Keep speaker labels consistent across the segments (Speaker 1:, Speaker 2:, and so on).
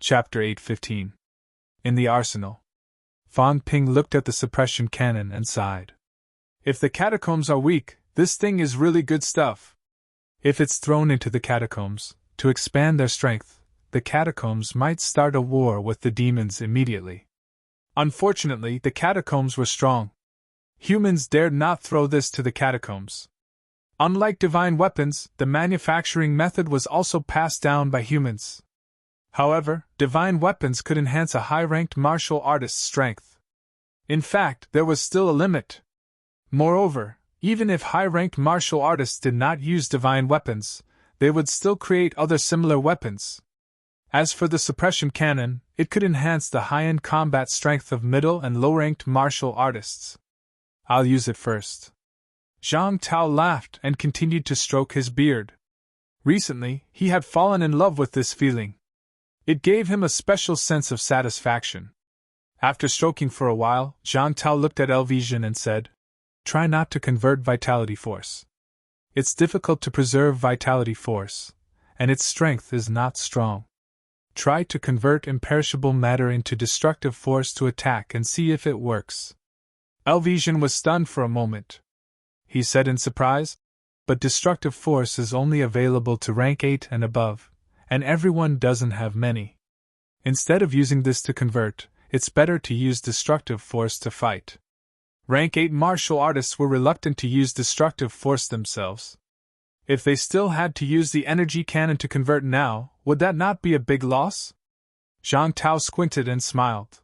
Speaker 1: Chapter 8:15. In the Arsenal. Fan Ping looked at the suppression cannon and sighed. If the catacombs are weak, this thing is really good stuff. If it's thrown into the catacombs, to expand their strength, the catacombs might start a war with the demons immediately. Unfortunately, the catacombs were strong. Humans dared not throw this to the catacombs. Unlike divine weapons, the manufacturing method was also passed down by humans. However, divine weapons could enhance a high-ranked martial artist's strength. In fact, there was still a limit. Moreover, even if high-ranked martial artists did not use divine weapons, they would still create other similar weapons. As for the suppression cannon, it could enhance the high-end combat strength of middle and low-ranked martial artists. I'll use it first. Zhang Tao laughed and continued to stroke his beard. Recently, he had fallen in love with this feeling. It gave him a special sense of satisfaction. After stroking for a while, Zhang Tao looked at Elvision and said, "Try not to convert vitality force. It's difficult to preserve vitality force, and its strength is not strong. Try to convert imperishable matter into destructive force to attack and see if it works." Elvision was stunned for a moment. He said in surprise, "But destructive force is only available to rank 8 and above, and everyone doesn't have many. Instead of using this to convert, it's better to use destructive force to fight." Rank 8 martial artists were reluctant to use destructive force themselves. If they still had to use the energy cannon to convert now, would that not be a big loss? Zhang Tao squinted and smiled.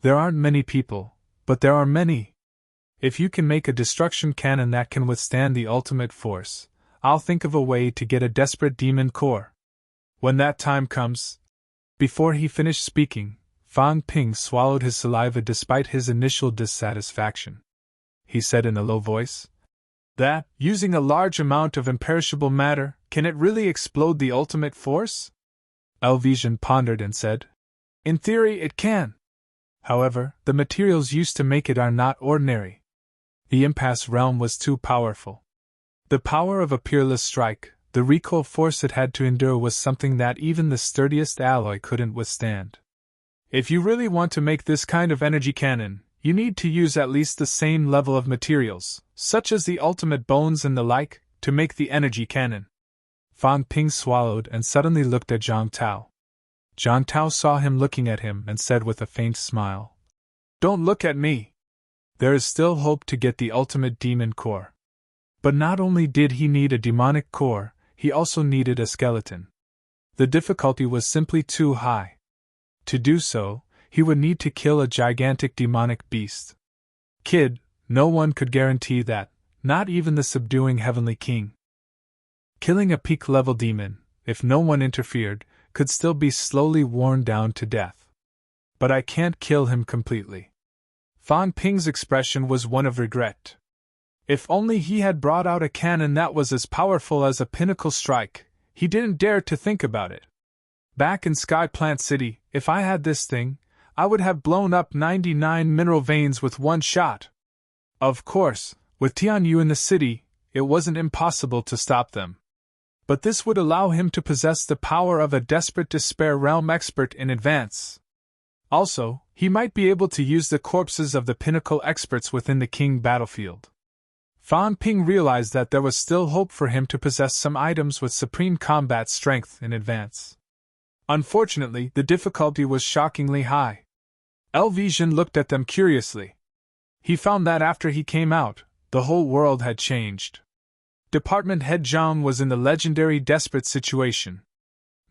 Speaker 1: "There aren't many people, but there are many. If you can make a destruction cannon that can withstand the ultimate force, I'll think of a way to get a desperate demon core. When that time comes..." Before he finished speaking, Fan Ping swallowed his saliva despite his initial dissatisfaction. He said in a low voice, "That, using a large amount of imperishable matter, can it really explode the ultimate force?" Elvision pondered and said, "In theory it can. However, the materials used to make it are not ordinary. The impasse realm was too powerful. The power of a peerless strike, the recoil force it had to endure was something that even the sturdiest alloy couldn't withstand. If you really want to make this kind of energy cannon, you need to use at least the same level of materials, such as the ultimate bones and the like, to make the energy cannon." Fan Ping swallowed and suddenly looked at Zhang Tao. Zhang Tao saw him looking at him and said with a faint smile, "Don't look at me. There is still hope to get the ultimate demon core." But not only did he need a demonic core, he also needed a skeleton. The difficulty was simply too high. To do so, he would need to kill a gigantic demonic beast. Kid, no one could guarantee that, not even the subduing Heavenly King. Killing a peak-level demon, if no one interfered, could still be slowly worn down to death. "But I can't kill him completely." Fan Ping's expression was one of regret. If only he had brought out a cannon that was as powerful as a pinnacle strike. He didn't dare to think about it. Back in Sky Plant City, if I had this thing, I would have blown up 99 mineral veins with one shot. Of course, with Tianyu in the city, it wasn't impossible to stop them. But this would allow him to possess the power of a desperate despair realm expert in advance. Also, he might be able to use the corpses of the pinnacle experts within the King battlefield. Fan Ping realized that there was still hope for him to possess some items with supreme combat strength in advance. Unfortunately, the difficulty was shockingly high. Elvision looked at them curiously. He found that after he came out, the whole world had changed. Department Head Zhang was in the legendary desperate situation.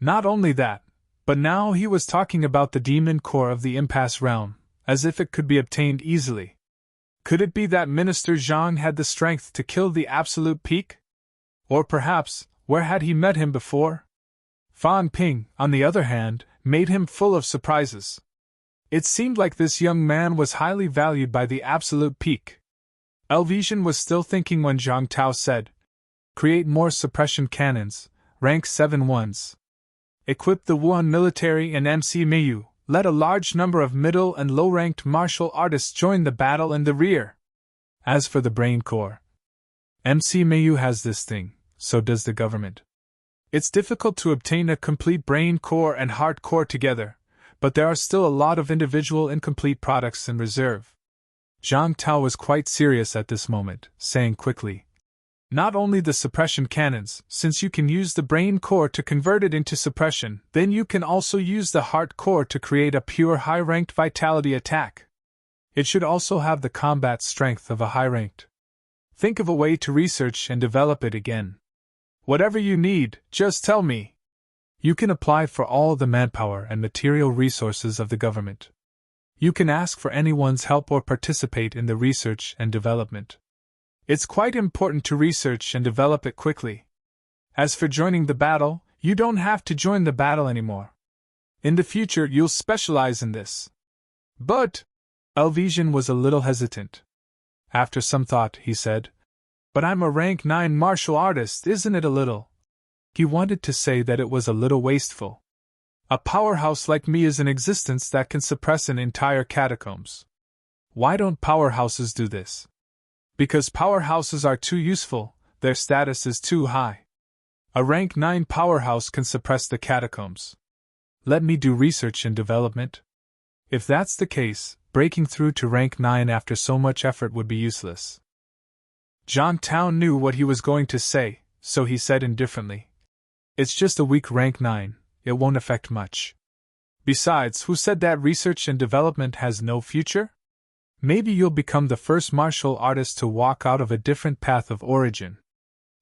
Speaker 1: Not only that, but now he was talking about the demon core of the impasse realm, as if it could be obtained easily. Could it be that Minister Zhang had the strength to kill the absolute peak? Or perhaps, where had he met him before? Fan Ping, on the other hand, made him full of surprises. It seemed like this young man was highly valued by the absolute peak. Elvision was still thinking when Zhang Tao said, "Create more suppression cannons, rank 7 ones. Equip the Wuhan military and MC Miyu. Let a large number of middle and low-ranked martial artists join the battle in the rear. As for the brain core, MC Miyu has this thing, so does the government. It's difficult to obtain a complete brain core and heart core together, but there are still a lot of individual incomplete products in reserve. Zhang Tao was quite serious at this moment, saying quickly, "Not only the suppression cannons, since you can use the brain core to convert it into suppression, then you can also use the heart core to create a pure high-ranked vitality attack. It should also have the combat strength of a high-ranked. Think of a way to research and develop it again. Whatever you need, just tell me. You can apply for all the manpower and material resources of the government. You can ask for anyone's help or participate in the research and development. It's quite important to research and develop it quickly. As for joining the battle, you don't have to join the battle anymore. In the future, you'll specialize in this." "But," Elvesian was a little hesitant. After some thought, he said, "But I'm a rank 9 martial artist, isn't it a little?" He wanted to say that it was a little wasteful. "A powerhouse like me is in existence that can suppress an entire catacombs. Why don't powerhouses do this? Because powerhouses are too useful, their status is too high. A rank 9 powerhouse can suppress the catacombs. Let me do research and development. If that's the case, breaking through to rank 9 after so much effort would be useless." Zhang Tao knew what he was going to say, so he said indifferently, "It's just a weak rank 9, it won't affect much. Besides, who said that research and development has no future? Maybe you'll become the first martial artist to walk out of a different path of origin.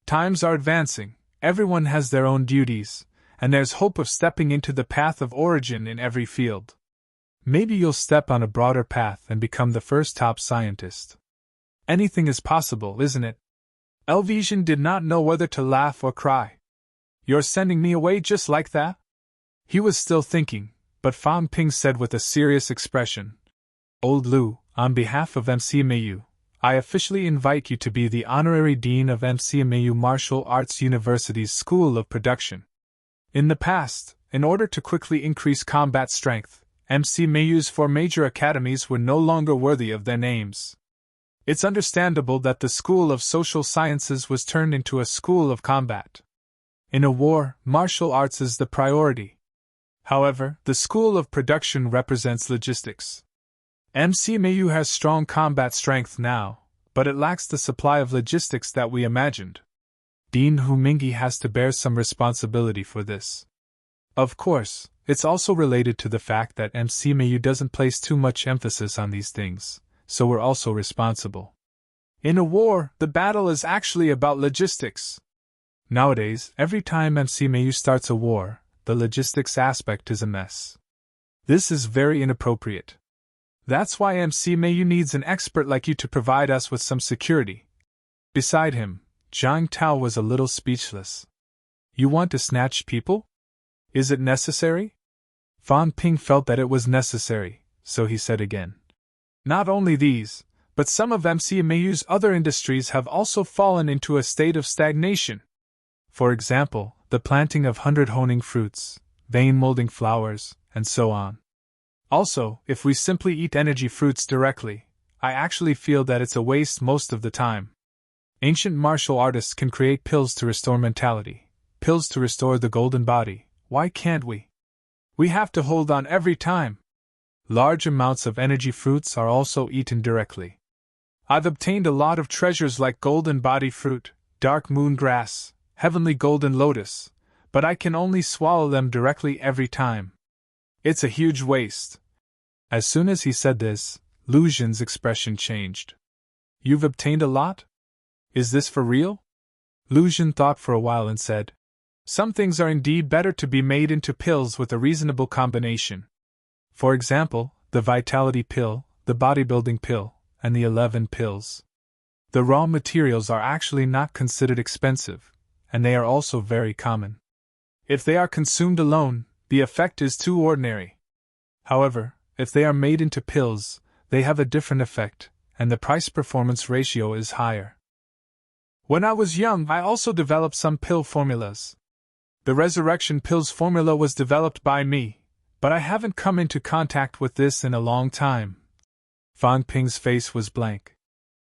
Speaker 1: Times are advancing, everyone has their own duties, and there's hope of stepping into the path of origin in every field. Maybe you'll step on a broader path and become the first top scientist. Anything is possible, isn't it?" Elvesian did not know whether to laugh or cry. "You're sending me away just like that?" He was still thinking, but Fan Ping said with a serious expression, "Old Lu, on behalf of MCMAU, I officially invite you to be the Honorary Dean of MCMAU Martial Arts University's School of Production. In the past, in order to quickly increase combat strength, MCMAU's 4 major academies were no longer worthy of their names. It's understandable that the School of Social Sciences was turned into a school of combat. In a war, martial arts is the priority. However, the School of Production represents logistics. MCMAU has strong combat strength now, but it lacks the supply of logistics that we imagined. Dean Hu Mingyi has to bear some responsibility for this. Of course, it's also related to the fact that MCMAU doesn't place too much emphasis on these things, so we're also responsible. In a war, the battle is actually about logistics. Nowadays, every time MCMAU starts a war, the logistics aspect is a mess. This is very inappropriate. That's why MCMAU needs an expert like you to provide us with some security." Beside him, Zhang Tao was a little speechless. "You want to snatch people? Is it necessary?" Fan Ping felt that it was necessary, so he said again, "Not only these, but some of MCMAU's other industries have also fallen into a state of stagnation. For example, the planting of 100 honing fruits, vein molding flowers, and so on. Also, if we simply eat energy fruits directly, I actually feel that it's a waste most of the time. Ancient martial artists can create pills to restore mentality, pills to restore the golden body, why can't we? We have to hold on every time. Large amounts of energy fruits are also eaten directly. I've obtained a lot of treasures like golden body fruit, dark moon grass, heavenly golden lotus, but I can only swallow them directly every time. It's a huge waste." As soon as he said this, Lu Xin's expression changed. "You've obtained a lot? Is this for real?" Lu Xin thought for a while and said, "Some things are indeed better to be made into pills with a reasonable combination. For example, the vitality pill, the bodybuilding pill, and the 11 pills. The raw materials are actually not considered expensive, and they are also very common. If they are consumed alone, the effect is too ordinary. However, if they are made into pills, they have a different effect, and the price-performance ratio is higher. When I was young, I also developed some pill formulas. The resurrection pills formula was developed by me, but I haven't come into contact with this in a long time." Fan Ping's face was blank.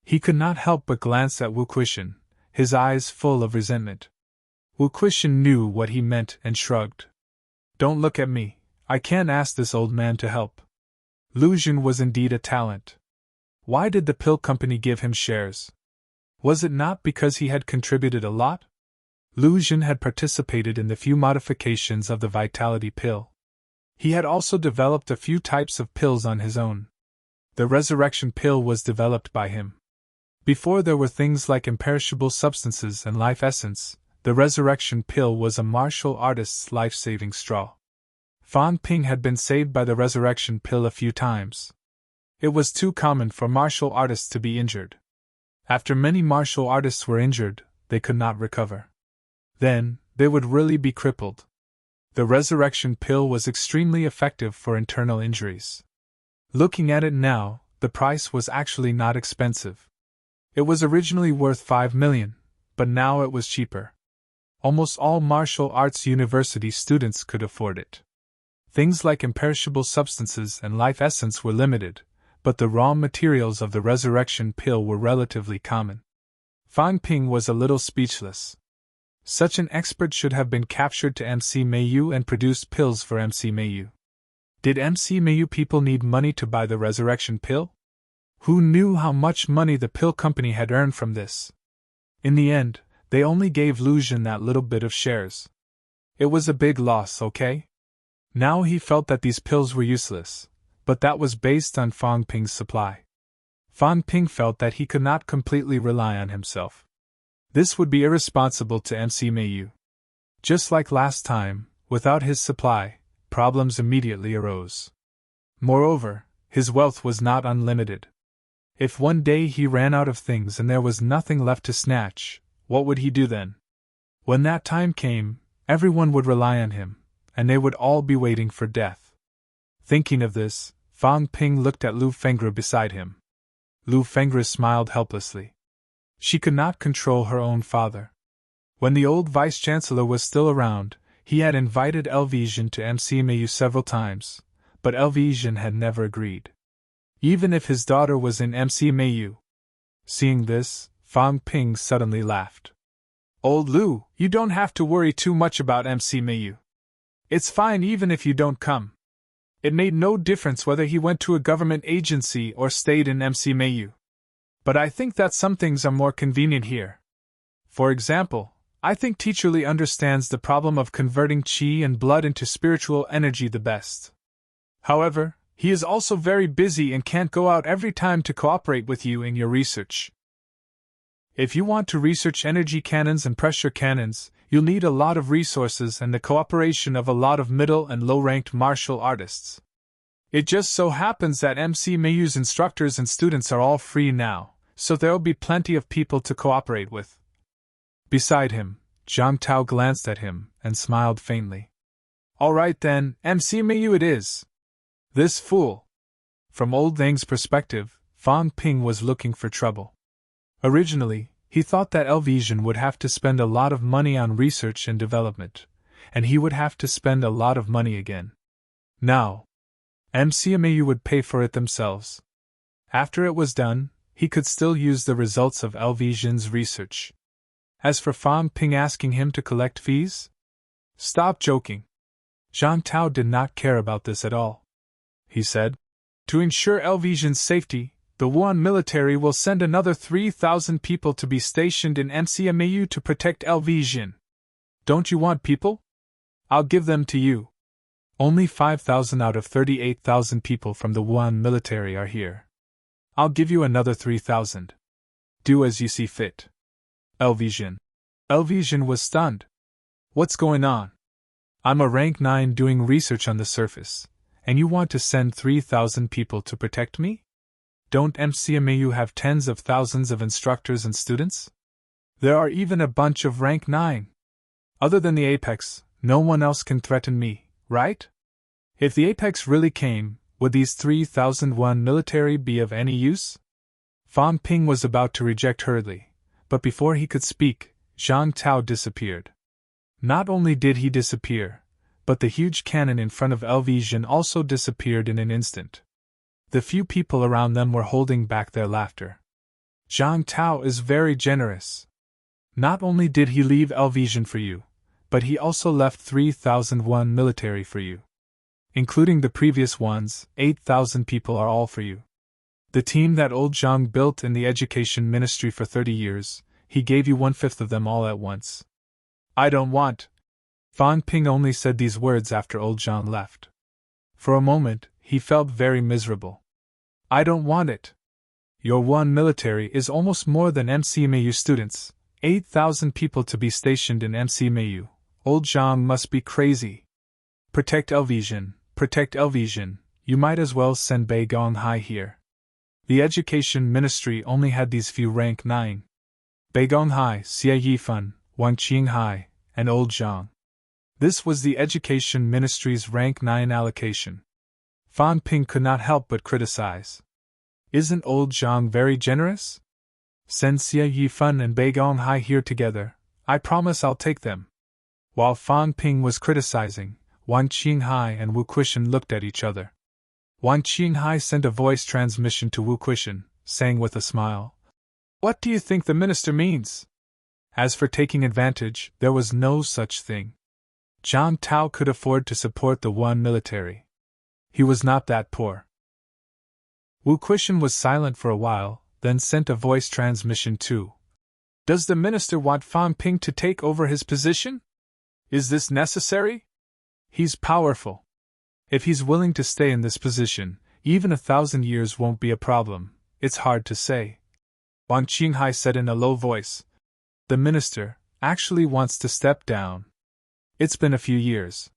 Speaker 1: He could not help but glance at Wu Quishan, his eyes full of resentment. Wu Quishan knew what he meant and shrugged. Don't look at me, I can't ask this old man to help. Lu Jun was indeed a talent. Why did the pill company give him shares? Was it not because he had contributed a lot? Lu Jun had participated in the few modifications of the vitality pill. He had also developed a few types of pills on his own. The resurrection pill was developed by him. Before there were things like imperishable substances and life essence, the resurrection pill was a martial artist's life-saving straw. Fan Ping had been saved by the resurrection pill a few times. It was too common for martial artists to be injured. After many martial artists were injured, they could not recover. Then, they would really be crippled. The resurrection pill was extremely effective for internal injuries. Looking at it now, the price was actually not expensive. It was originally worth 5 million, but now it was cheaper. Almost all martial arts university students could afford it. Things like imperishable substances and life essence were limited, but the raw materials of the resurrection pill were relatively common. Fan Ping was a little speechless. Such an expert should have been captured to MC Mayu and produced pills for MC Mayu. Did MC Mayu people need money to buy the resurrection pill? Who knew how much money the pill company had earned from this? In the end, they only gave Lu Jun that little bit of shares. It was a big loss, okay? Now he felt that these pills were useless, but that was based on Fan Ping's supply. Fan Ping felt that he could not completely rely on himself. This would be irresponsible to MC Mayu. Just like last time, without his supply, problems immediately arose. Moreover, his wealth was not unlimited. If one day he ran out of things and there was nothing left to snatch, what would he do then? When that time came, everyone would rely on him, and they would all be waiting for death. Thinking of this, Fan Ping looked at Lu Fengre beside him. Lu Fengre smiled helplessly. She could not control her own father. When the old vice-chancellor was still around, he had invited Elvisian to MC Mayu several times, but Elvisian had never agreed. Even if his daughter was in MC Mayu. Seeing this, Fan Ping suddenly laughed. Old Lu, you don't have to worry too much about MC Mayu. It's fine even if you don't come. It made no difference whether he went to a government agency or stayed in MC Mayu. But I think that some things are more convenient here. For example, I think Teacher Li understands the problem of converting qi and blood into spiritual energy the best. However, he is also very busy and can't go out every time to cooperate with you in your research. If you want to research energy cannons and pressure cannons, you'll need a lot of resources and the cooperation of a lot of middle and low-ranked martial artists. It just so happens that MC Mayu's instructors and students are all free now, so there'll be plenty of people to cooperate with. Beside him, Zhang Tao glanced at him and smiled faintly. All right then, MC Mayu it is. This fool. From Old Thang's perspective, Fan Ping was looking for trouble. Originally, he thought that Elvisian would have to spend a lot of money on research and development, and he would have to spend a lot of money again. Now, MC Mayu would pay for it themselves. After it was done, he could still use the results of Elvisian's research. As for Fan Ping asking him to collect fees? Stop joking. Zhang Tao did not care about this at all. He said, to ensure Elvisian's safety, the Wuhan military will send another 3,000 people to be stationed in MCMAU to protect Elvisian. Don't you want people? I'll give them to you. Only 5,000 out of 38,000 people from the Wuhan military are here. I'll give you another 3,000. Do as you see fit. Elvisian. Elvisian was stunned. What's going on? I'm a rank 9 doing research on the surface, and you want to send 3,000 people to protect me? Don't MCMAU have tens of thousands of instructors and students? There are even a bunch of rank 9. Other than the Apex, no one else can threaten me, right? If the Apex really came, would these 3,001 military be of any use? Fan Ping was about to reject hurriedly, but before he could speak, Zhang Tao disappeared. Not only did he disappear, but the huge cannon in front of Elvisian also disappeared in an instant. The few people around them were holding back their laughter. Zhang Tao is very generous. Not only did he leave Elvisian for you, but he also left 3,001 military for you. Including the previous ones, 8,000 people are all for you. The team that old Zhang built in the education ministry for 30 years, he gave you 1/5 of them all at once. I don't want. Fan Ping only said these words after old Zhang left. For a moment, he felt very miserable. I don't want it. Your one military is almost more than MCMAU students, 8,000 people to be stationed in MCMAU. Old Zhang must be crazy. Protect Elvision, protect Elvision, you might as well send Bei Gonghai here. The education ministry only had these few rank 9. Bei Gonghai, Xie Yifan, Wang Qinghai, and old Zhang. This was the education ministry's rank 9 allocation. Fan Ping could not help but criticize. Isn't old Zhang very generous? Send Xie Yifan and Bei Gonghai here together, I promise I'll take them. While Fan Ping was criticizing, Wang Qinghai and Wu Quishan looked at each other. Wang Qinghai sent a voice transmission to Wu Quishan, saying with a smile, What do you think the minister means? As for taking advantage, there was no such thing. Zhang Tao could afford to support the one military. He was not that poor. Wu Quishan was silent for a while, then sent a voice transmission too. Does the minister want Fan Ping to take over his position? Is this necessary? He's powerful. If he's willing to stay in this position, even 1,000 years won't be a problem. It's hard to say. Wang Qinghai said in a low voice. The minister actually wants to step down. It's been a few years.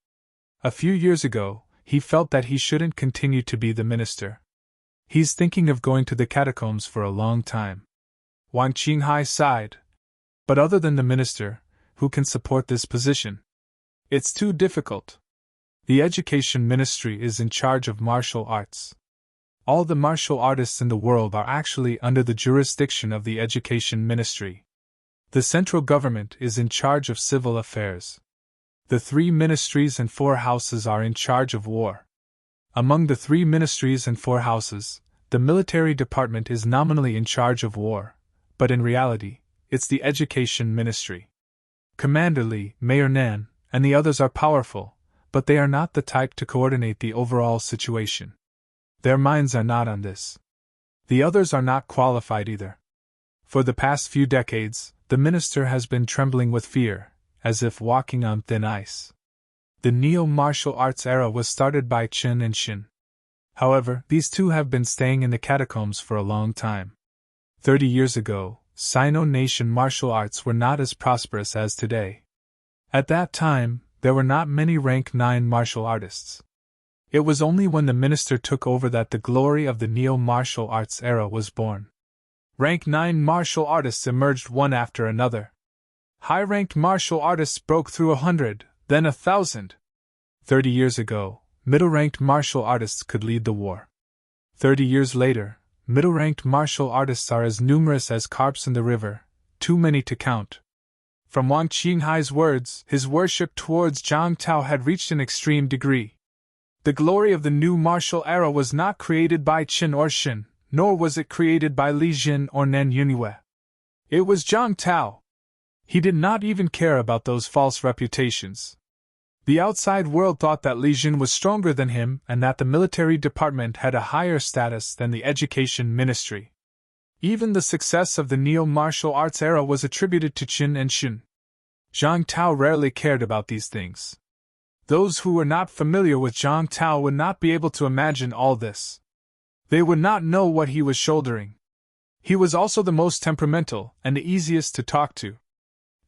Speaker 1: A few years ago, he felt that he shouldn't continue to be the minister. He's thinking of going to the catacombs for a long time. Wang Qinghai sighed. But other than the minister, who can support this position? It's too difficult. The education ministry is in charge of martial arts. All the martial artists in the world are actually under the jurisdiction of the education ministry. The central government is in charge of civil affairs. The 3 ministries and 4 houses are in charge of war. Among the 3 ministries and 4 houses, the military department is nominally in charge of war, but in reality, it's the education ministry. Commander Li, Mayor Nan, and the others are powerful, but they are not the type to coordinate the overall situation. Their minds are not on this. The others are not qualified either. For the past few decades, the minister has been trembling with fear, as if walking on thin ice. The neo-martial arts era was started by Qin and Xin. However, these two have been staying in the catacombs for a long time. 30 years ago, Sino-nation martial arts were not as prosperous as today. At that time, there were not many rank 9 martial artists. It was only when the minister took over that the glory of the neo-martial arts era was born. Rank 9 martial artists emerged one after another. High-ranked martial artists broke through 100, then 1,000. 30 years ago, middle-ranked martial artists could lead the war. 30 years later, middle-ranked martial artists are as numerous as carps in the river, too many to count. From Wang Qinghai's words, his worship towards Zhang Tao had reached an extreme degree. The glory of the new martial era was not created by Qin or Xin, nor was it created by Li Jin or Nan Yunhue. It was Zhang Tao. He did not even care about those false reputations. The outside world thought that Li Jin was stronger than him and that the military department had a higher status than the education ministry. Even the success of the neo-martial arts era was attributed to Qin and Xin. Zhang Tao rarely cared about these things. Those who were not familiar with Zhang Tao would not be able to imagine all this. They would not know what he was shouldering. He was also the most temperamental and the easiest to talk to.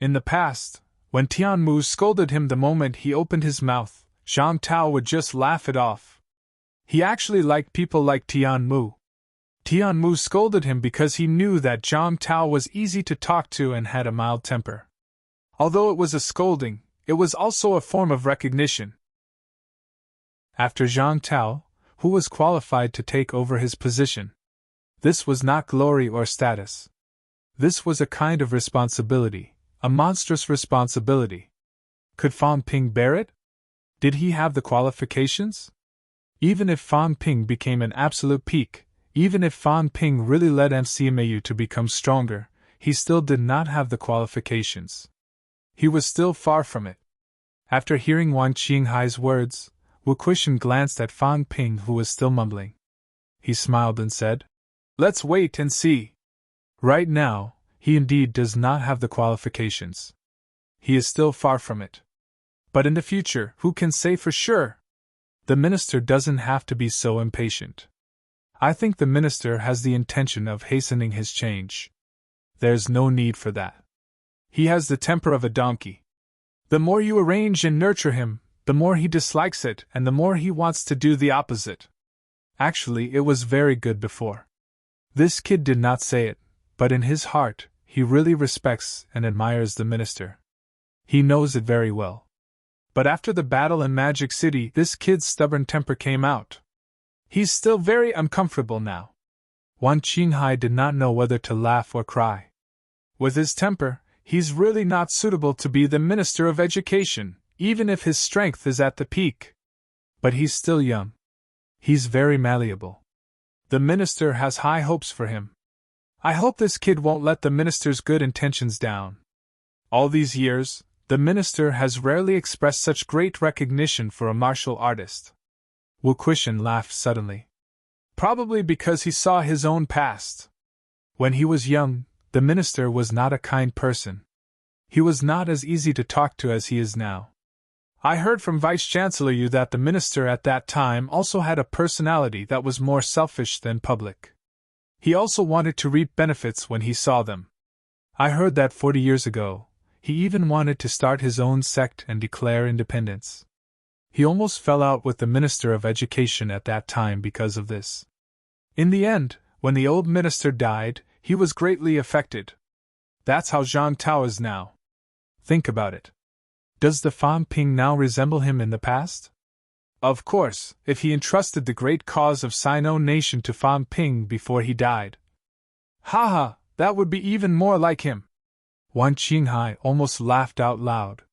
Speaker 1: In the past, when Tianmu scolded him the moment he opened his mouth, Zhang Tao would just laugh it off. He actually liked people like Tianmu. Tianmu scolded him because he knew that Zhang Tao was easy to talk to and had a mild temper. Although it was a scolding, it was also a form of recognition. After Zhang Tao, who was qualified to take over his position? This was not glory or status. This was a kind of responsibility, a monstrous responsibility. Could Fan Ping bear it? Did he have the qualifications? Even if Fan Ping became an absolute peak, even if Fan Ping really led MCMAU to become stronger, he still did not have the qualifications. He was still far from it. After hearing Wang Qinghai's words, Wu Kuishan glanced at Fan Ping, who was still mumbling. He smiled and said, "Let's wait and see. Right now, he indeed does not have the qualifications. He is still far from it. But in the future, who can say for sure? The minister doesn't have to be so impatient. I think the minister has the intention of hastening his change. There's no need for that. He has the temper of a donkey. The more you arrange and nurture him, the more he dislikes it and the more he wants to do the opposite. Actually, it was very good before. This kid did not say it, but in his heart, he really respects and admires the minister. He knows it very well. But after the battle in Magic City, this kid's stubborn temper came out. He's still very uncomfortable now." Wang Qinghai did not know whether to laugh or cry. With his temper, he's really not suitable to be the Minister of Education, even if his strength is at the peak. But he's still young. He's very malleable. The minister has high hopes for him. I hope this kid won't let the minister's good intentions down. All these years, the minister has rarely expressed such great recognition for a martial artist. Wu Kuishan laughed suddenly. Probably because he saw his own past. When he was young, the minister was not a kind person. He was not as easy to talk to as he is now. I heard from Vice-Chancellor Yu that the minister at that time also had a personality that was more selfish than public. He also wanted to reap benefits when he saw them. I heard that 40 years ago, he even wanted to start his own sect and declare independence. He almost fell out with the Minister of Education at that time because of this. In the end, when the old minister died, he was greatly affected. That's how Zhang Tao is now. Think about it. Does the Fan Ping now resemble him in the past? Of course, if he entrusted the great cause of Sino nation to Fan Ping before he died. Haha, that would be even more like him. Wang Qinghai almost laughed out loud.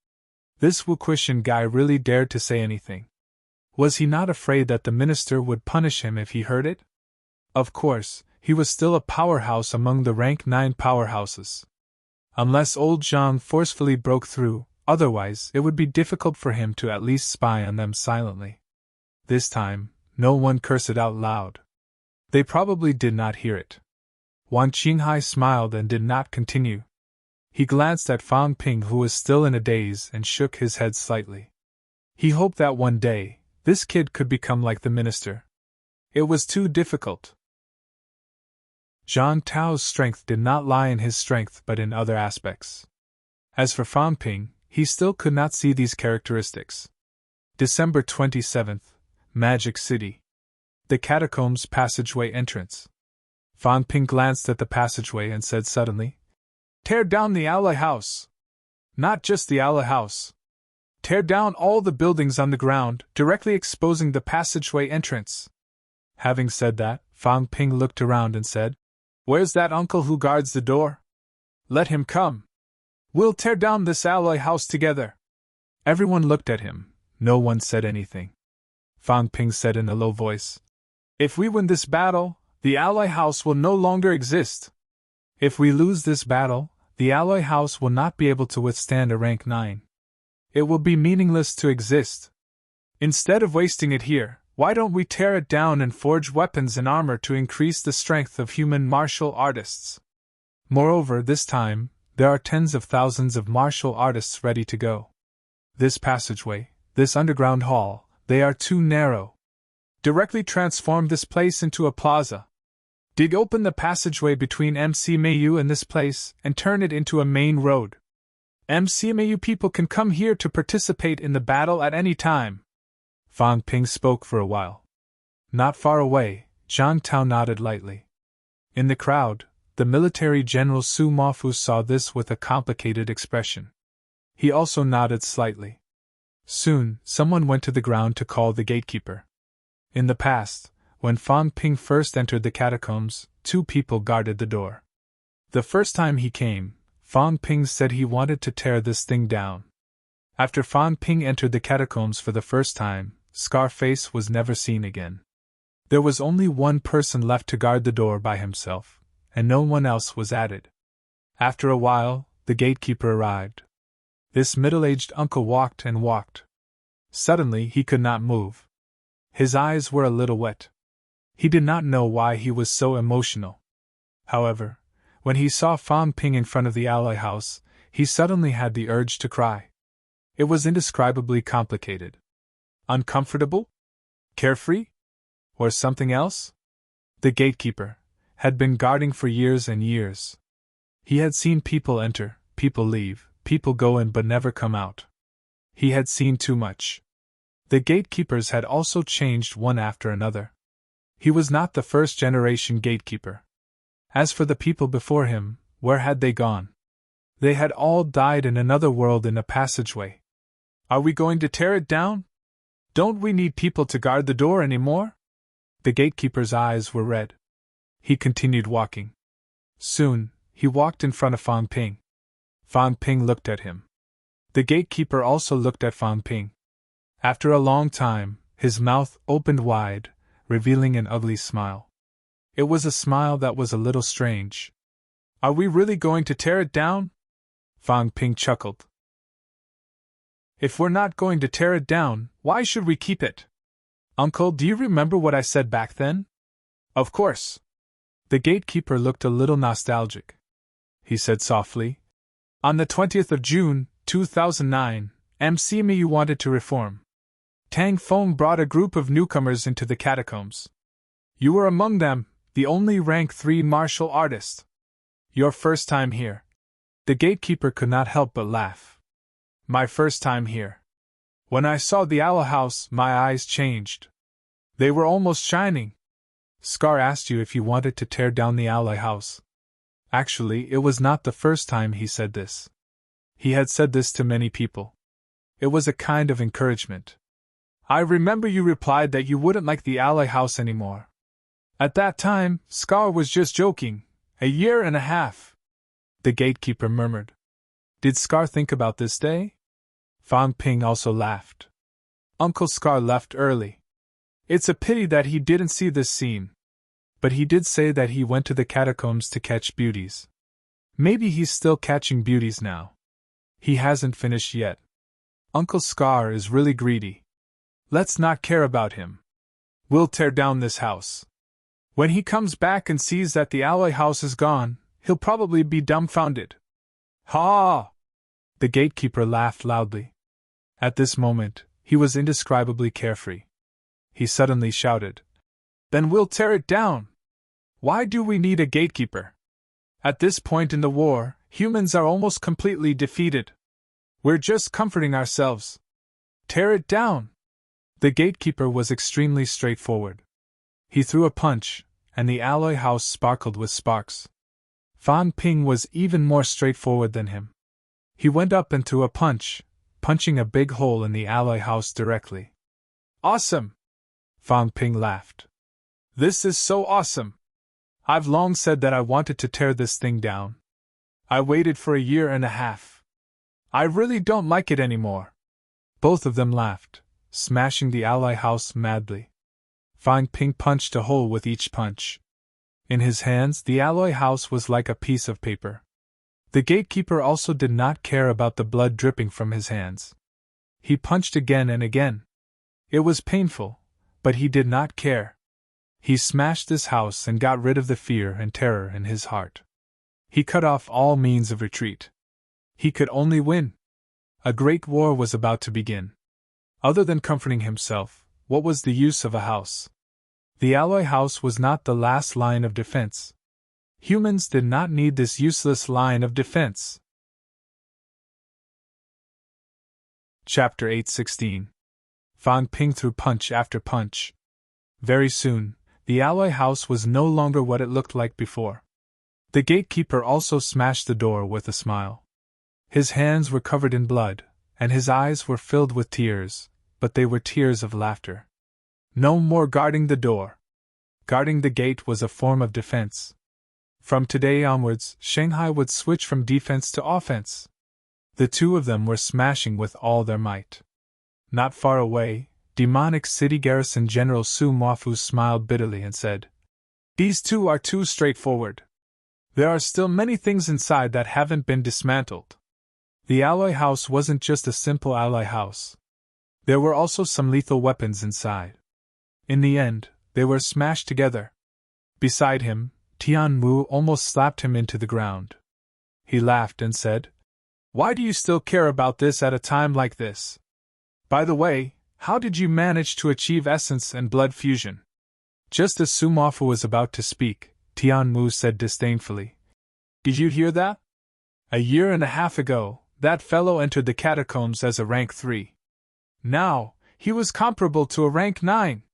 Speaker 1: This Wu Kuishan guy really dared to say anything. Was he not afraid that the minister would punish him if he heard it? Of course, he was still a powerhouse among the rank 9 powerhouses. Unless old Zhang forcefully broke through, otherwise it would be difficult for him to at least spy on them silently. This time, no one cursed out loud. They probably did not hear it. Wang Qinghai smiled and did not continue. He glanced at Fan Ping, who was still in a daze, and shook his head slightly. He hoped that one day, this kid could become like the minister. It was too difficult. Zhang Tao's strength did not lie in his strength but in other aspects. As for Fan Ping, he still could not see these characteristics. December 27th, Magic City. The Catacombs passageway entrance. Fan Ping glanced at the passageway and said suddenly, "Tear down the Aloy House. Not just the Aloy House. Tear down all the buildings on the ground, directly exposing the passageway entrance." Having said that, Fan Ping looked around and said, "Where's that uncle who guards the door? Let him come. We'll tear down this Aloy House together." Everyone looked at him. No one said anything. Fan Ping said in a low voice, "If we win this battle, the Aloy House will no longer exist. If we lose this battle, the Aloy House will not be able to withstand a rank 9. It will be meaningless to exist. Instead of wasting it here, why don't we tear it down and forge weapons and armor to increase the strength of human martial artists? Moreover, this time, there are tens of thousands of martial artists ready to go. This passageway, this underground hall, they are too narrow. Directly transform this place into a plaza. Dig open the passageway between MCMAU and this place, and turn it into a main road. MCMAU people can come here to participate in the battle at any time." Fan Ping spoke for a while. Not far away, Zhang Tao nodded lightly. In the crowd, the military general Su Mafu saw this with a complicated expression. He also nodded slightly. Soon, someone went to the ground to call the gatekeeper. In the past, when Fan Ping first entered the catacombs, 2 people guarded the door. The first time he came, Fan Ping said he wanted to tear this thing down. After Fan Ping entered the catacombs for the first time, Scarface was never seen again. There was only one person left to guard the door by himself, and no one else was added. After a while, the gatekeeper arrived. This middle-aged uncle walked and walked. Suddenly he could not move. His eyes were a little wet. He did not know why he was so emotional. However, when he saw Fan Ping in front of the alloy house, he suddenly had the urge to cry. It was indescribably complicated. Uncomfortable? Carefree? Or something else? The gatekeeper had been guarding for years and years. He had seen people enter, people leave, people go in but never come out. He had seen too much. The gatekeepers had also changed one after another. He was not the first-generation gatekeeper. As for the people before him, where had they gone? They had all died in another world in a passageway. Are we going to tear it down? Don't we need people to guard the door anymore? The gatekeeper's eyes were red. He continued walking. Soon, he walked in front of Fan Ping. Fan Ping looked at him. The gatekeeper also looked at Fan Ping. After a long time, his mouth opened wide, revealing an ugly smile. It was a smile that was a little strange. Are we really going to tear it down? Fan Ping chuckled. If we're not going to tear it down, why should we keep it? Uncle, do you remember what I said back then? Of course. The gatekeeper looked a little nostalgic. He said softly, on the 20th of June, 2009, MC Me you wanted to reform. Tang Feng brought a group of newcomers into the catacombs. You were among them, the only rank 3 martial artist. Your first time here. The gatekeeper could not help but laugh. My first time here. When I saw the owl house, my eyes changed. They were almost shining. Scar asked you if you wanted to tear down the alloy house. Actually, it was not the first time he said this. He had said this to many people. It was a kind of encouragement. I remember you replied that you wouldn't like the alloy house anymore. At that time, Scar was just joking. A year and a half. The gatekeeper murmured. Did Scar think about this day? Fan Ping also laughed. Uncle Scar left early. It's a pity that he didn't see this scene. But he did say that he went to the catacombs to catch beauties. Maybe he's still catching beauties now. He hasn't finished yet. Uncle Scar is really greedy. Let's not care about him. We'll tear down this house. When he comes back and sees that the alloy house is gone, he'll probably be dumbfounded. Ha! The gatekeeper laughed loudly. At this moment, he was indescribably carefree. He suddenly shouted, Then we'll tear it down! Why do we need a gatekeeper? At this point in the war, humans are almost completely defeated. We're just comforting ourselves. Tear it down! The gatekeeper was extremely straightforward. He threw a punch, and the alloy house sparkled with sparks. Fan Ping was even more straightforward than him. He went up and threw a punch, punching a big hole in the alloy house directly. Awesome! Fan Ping laughed. This is so awesome! I've long said that I wanted to tear this thing down. I waited for a year and a half. I really don't like it anymore. Both of them laughed, smashing the alloy house madly. Fan Ping punched a hole with each punch. In his hands, the alloy house was like a piece of paper. The gatekeeper also did not care about the blood dripping from his hands. He punched again and again. It was painful, but he did not care. He smashed this house and got rid of the fear and terror in his heart. He cut off all means of retreat. He could only win. A great war was about to begin. Other than comforting himself, what was the use of a house? The alloy house was not the last line of defense. Humans did not need this useless line of defense. Chapter 8:16. Fan Ping threw punch after punch. Very soon, the alloy house was no longer what it looked like before. The gatekeeper also smashed the door with a smile. His hands were covered in blood, and his eyes were filled with tears, but they were tears of laughter. No more guarding the door. Guarding the gate was a form of defense. From today onwards, Shanghai would switch from defense to offense. The two of them were smashing with all their might. Not far away, demonic city garrison General Su Mafu smiled bitterly and said, These two are too straightforward. There are still many things inside that haven't been dismantled. The alloy house wasn't just a simple alloy house. There were also some lethal weapons inside. In the end, they were smashed together. Beside him, Tian Mu almost slapped him into the ground. He laughed and said, "Why do you still care about this at a time like this? By the way, how did you manage to achieve essence and blood fusion?" Just as Sumafu was about to speak, Tian Mu said disdainfully, "Did you hear that? A year and a half ago, that fellow entered the catacombs as a rank 3. Now, he was comparable to a rank 9.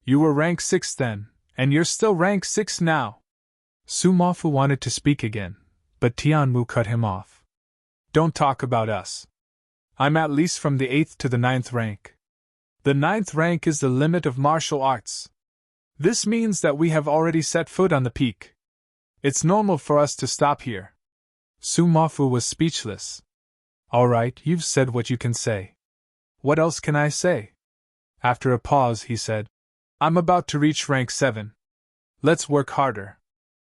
Speaker 1: You were rank 6 then, and you're still rank 6 now." Sumafu wanted to speak again, but Tian Mu cut him off. "Don't talk about us. I'm at least from the 8th to the 9th rank. The 9th rank is the limit of martial arts. This means that we have already set foot on the peak. It's normal for us to stop here." Sumafu was speechless. "All right, you've said what you can say. What else can I say?" After a pause, he said, "I'm about to reach rank 7. Let's work harder.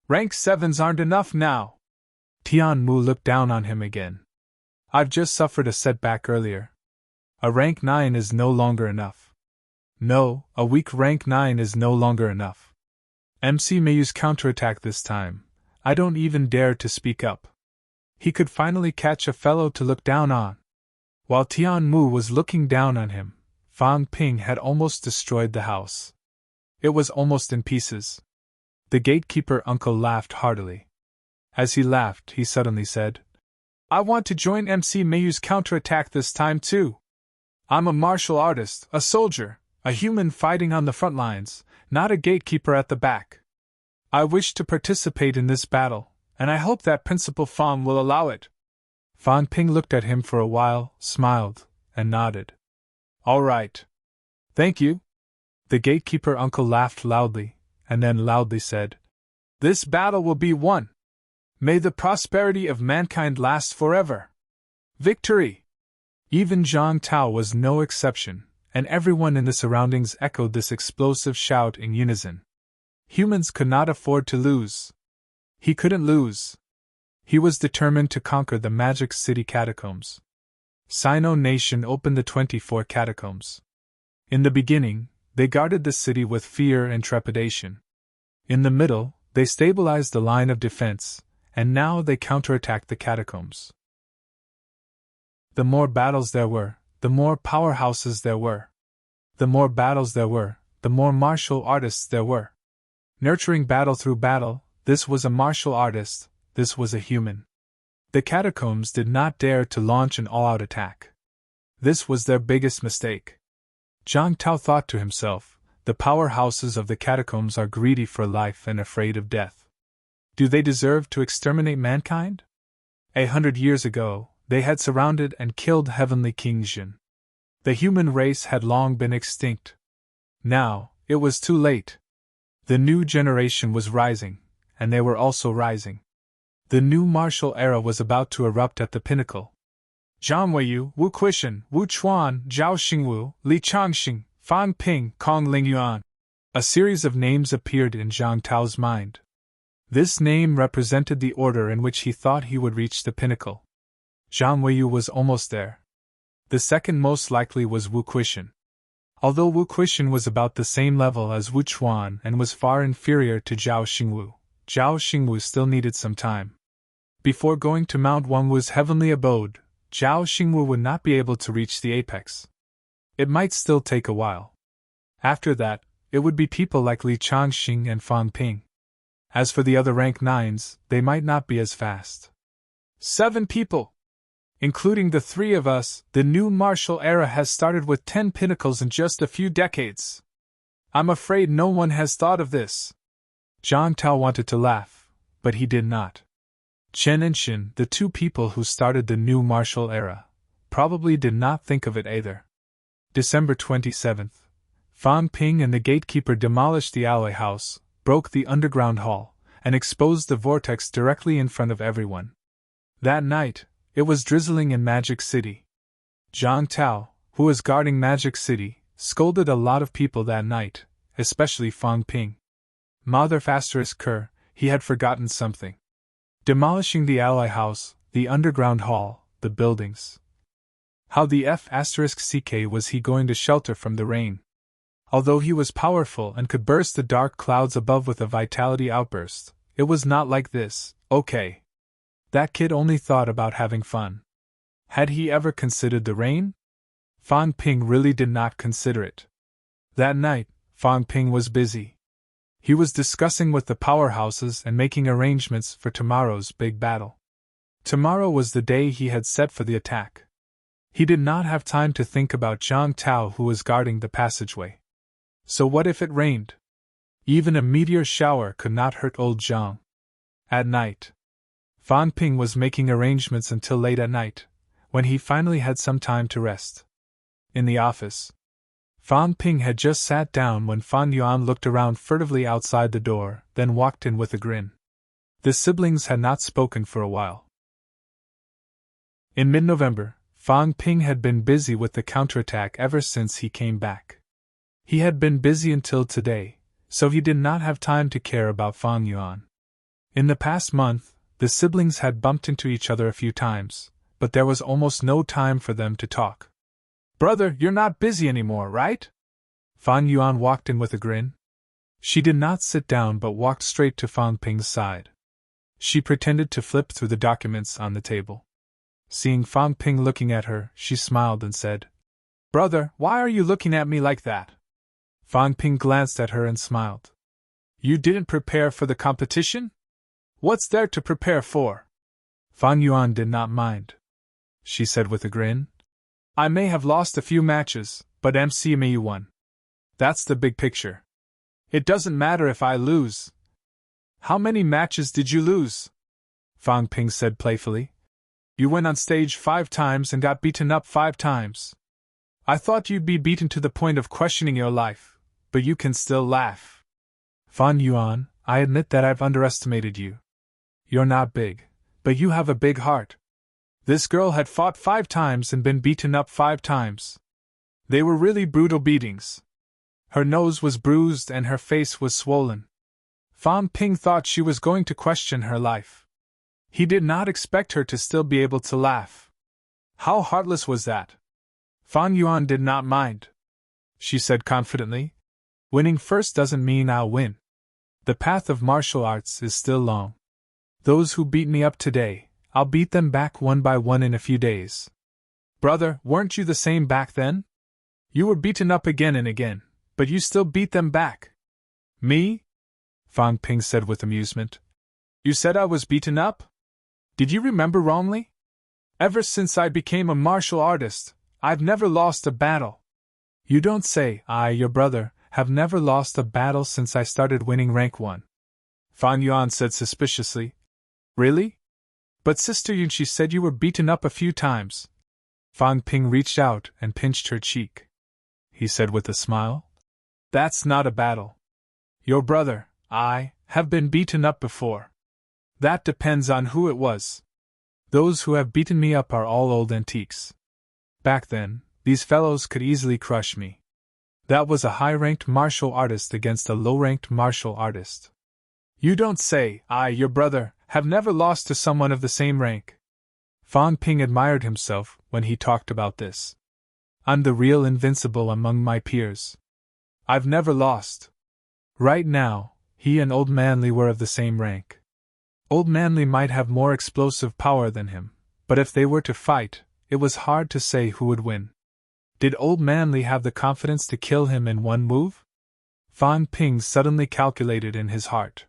Speaker 1: Rank 7s aren't enough now." Tian Mu looked down on him again. "I've just suffered a setback earlier. A rank 9 is no longer enough. No, a weak rank 9 is no longer enough. MC may use counterattack this time. I don't even dare to speak up." He could finally catch a fellow to look down on. While Tian Mu was looking down on him, Fang Ping had almost destroyed the house. It was almost in pieces. The gatekeeper uncle laughed heartily. As he laughed, he suddenly said, "I want to join MC Mayu's counterattack this time too. I'm a martial artist, a soldier, a human fighting on the front lines, not a gatekeeper at the back. I wish to participate in this battle, and I hope that Principal Fang will allow it." Fang Ping looked at him for a while, smiled, and nodded. "All right. Thank you." The gatekeeper uncle laughed loudly, and then loudly said, "This battle will be won. May the prosperity of mankind last forever. Victory!" Even Zhang Tao was no exception, and everyone in the surroundings echoed this explosive shout in unison. Humans could not afford to lose. He couldn't lose. He was determined to conquer the Magic City catacombs. Sino Nation opened the 24 catacombs. In the beginning, they guarded the city with fear and trepidation. In the middle, they stabilized the line of defense, and now they counterattacked the catacombs. The more battles there were, the more powerhouses there were. The more battles there were, the more martial artists there were. Nurturing battle through battle, this was a martial artist, this was a human. The catacombs did not dare to launch an all-out attack. This was their biggest mistake. Zhang Tao thought to himself, the powerhouses of the catacombs are greedy for life and afraid of death. Do they deserve to exterminate mankind? 100 years ago, they had surrounded and killed Heavenly King Jin. The human race had long been extinct. Now, it was too late. The new generation was rising, and they were also rising. The new martial era was about to erupt at the pinnacle. Zhang Weiyu, Wu Quishan, Wu Chuan, Zhao Xingwu, Li Changxing, Fang Ping, Kong Lingyuan. A series of names appeared in Zhang Tao's mind. This name represented the order in which he thought he would reach the pinnacle. Zhang Weiyu was almost there. The second most likely was Wu Quishan. Although Wu Quishan was about the same level as Wu Chuan and was far inferior to Zhao Xingwu still needed some time. Before going to Mount Wenwu's heavenly abode, Zhao Xingwu would not be able to reach the apex. It might still take a while. After that, it would be people like Li Changxing and Fang Ping. As for the other rank 9s, they might not be as fast. 7 people! Including the 3 of us, the new martial era has started with 10 pinnacles in just a few decades. I'm afraid no one has thought of this. Zhang Tao wanted to laugh, but he did not. Chen and Xin, the 2 people who started the new martial era, probably did not think of it either. December 27th. Fang Ping and the gatekeeper demolished the alloy house, broke the underground hall, and exposed the vortex directly in front of everyone. That night, it was drizzling in Magic City. Zhang Tao, who was guarding Magic City, scolded a lot of people that night, especially Fang Ping. Mother Kerr, he had forgotten something. Demolishing the alloy house, the underground hall, the buildings. How the F*ck was he going to shelter from the rain? Although he was powerful and could burst the dark clouds above with a vitality outburst, it was not like this. Okay. That kid only thought about having fun. Had he ever considered the rain? Fan Ping really did not consider it. That night, Fan Ping was busy. He was discussing with the powerhouses and making arrangements for tomorrow's big battle. Tomorrow was the day he had set for the attack. He did not have time to think about Zhang Tao, who was guarding the passageway. So what if it rained? Even a meteor shower could not hurt old Zhang. At night, Fan Ping was making arrangements until late at night, when he finally had some time to rest. In the office, Fan Ping had just sat down when Fan Yuan looked around furtively outside the door, then walked in with a grin. The siblings had not spoken for a while. In mid-November, Fan Ping had been busy with the counterattack ever since he came back. He had been busy until today, so he did not have time to care about Fan Yuan. In the past month, the siblings had bumped into each other a few times, but there was almost no time for them to talk. "Brother, you're not busy anymore, right?" Fan Yuan walked in with a grin. She did not sit down but walked straight to Fan Ping's side. She pretended to flip through the documents on the table. Seeing Fan Ping looking at her, she smiled and said, "Brother, why are you looking at me like that?" Fan Ping glanced at her and smiled. "You didn't prepare for the competition? What's there to prepare for?" Fan Yuan did not mind. She said with a grin, "I may have lost a few matches, but MCMU won. That's the big picture. It doesn't matter if I lose." "How many matches did you lose?" Fan Ping said playfully. "You went on stage 5 times and got beaten up 5 times. I thought you'd be beaten to the point of questioning your life, but you can still laugh." "Fan Yuan, I admit that I've underestimated you. You're not big, but you have a big heart. This girl had fought 5 times and been beaten up 5 times. They were really brutal beatings. Her nose was bruised and her face was swollen. Fan Ping thought she was going to question her life. He did not expect her to still be able to laugh. How heartless was that?" Fan Yuan did not mind. She said confidently, "Winning first doesn't mean I'll win. The path of martial arts is still long. Those who beat me up today, I'll beat them back one by one in a few days." "Brother, weren't you the same back then? You were beaten up again and again, but you still beat them back." "Me?" Fan Ping said with amusement. "You said I was beaten up? Did you remember wrongly? Ever since I became a martial artist, I've never lost a battle." "You don't say. I, your brother, have never lost a battle since I started winning rank 1. Fan Yuan said suspiciously. "Really? But Sister Yunxi said you were beaten up a few times." Fan Ping reached out and pinched her cheek. He said with a smile, "That's not a battle. Your brother, I, have been beaten up before. That depends on who it was. Those who have beaten me up are all old antiques. Back then, these fellows could easily crush me. That was a high-ranked martial artist against a low-ranked martial artist." "You don't say. I, your brother, have never lost to someone of the same rank." Fan Ping admired himself when he talked about this. "I'm the real invincible among my peers. I've never lost." Right now, he and Old Manly were of the same rank. Old Manly might have more explosive power than him, but if they were to fight, it was hard to say who would win. Did Old Manly have the confidence to kill him in one move? Fan Ping suddenly calculated in his heart.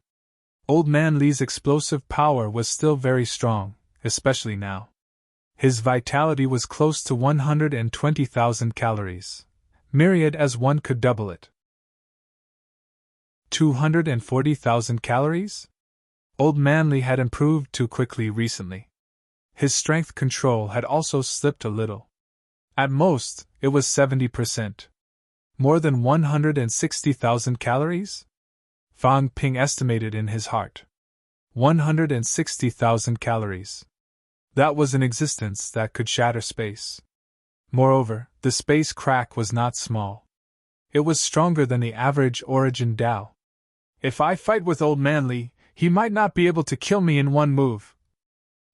Speaker 1: Old Manly's explosive power was still very strong, especially now. His vitality was close to 120,000 calories, myriad as one could double it. 240,000 calories? Old Manly had improved too quickly recently. His strength control had also slipped a little. At most, it was 70%. More than 160,000 calories? Fan Ping estimated in his heart. 160,000 calories. That was an existence that could shatter space. Moreover, the space crack was not small. It was stronger than the average origin Dao. If I fight with Old Manly, he might not be able to kill me in one move.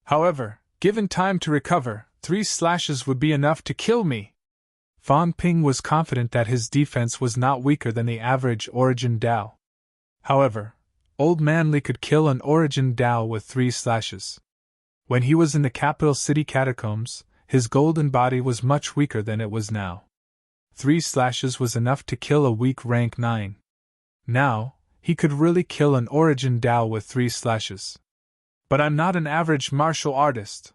Speaker 1: However, given time to recover, 3 slashes would be enough to kill me. Fang Ping was confident that his defense was not weaker than the average Origin Dao. However, Old Man Li could kill an Origin Dao with 3 slashes. When he was in the capital city catacombs, his golden body was much weaker than it was now. 3 slashes was enough to kill a weak rank 9. Now, he could really kill an Origin Dao with 3 slashes. But I'm not an average martial artist.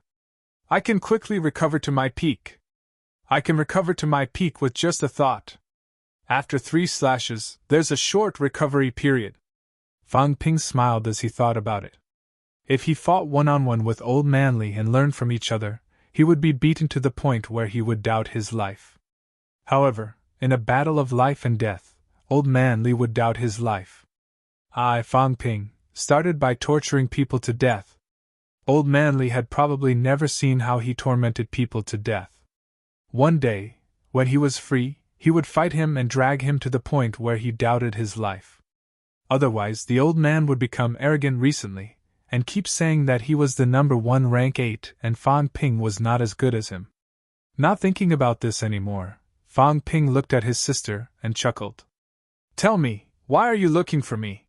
Speaker 1: I can quickly recover to my peak. I can recover to my peak with just a thought. After 3 slashes, there's a short recovery period. Fang Ping smiled as he thought about it. If he fought one-on-one with Old Man Li and learned from each other, he would be beaten to the point where he would doubt his life. However, in a battle of life and death, Old Man Li would doubt his life. Fang Ping started by torturing people to death. Old Man Li had probably never seen how he tormented people to death. One day, when he was free, he would fight him and drag him to the point where he doubted his life. Otherwise, the old man would become arrogant recently, and keep saying that he was the number 1 rank 8 and Fang Ping was not as good as him. Not thinking about this anymore, Fang Ping looked at his sister and chuckled. Tell me, why are you looking for me?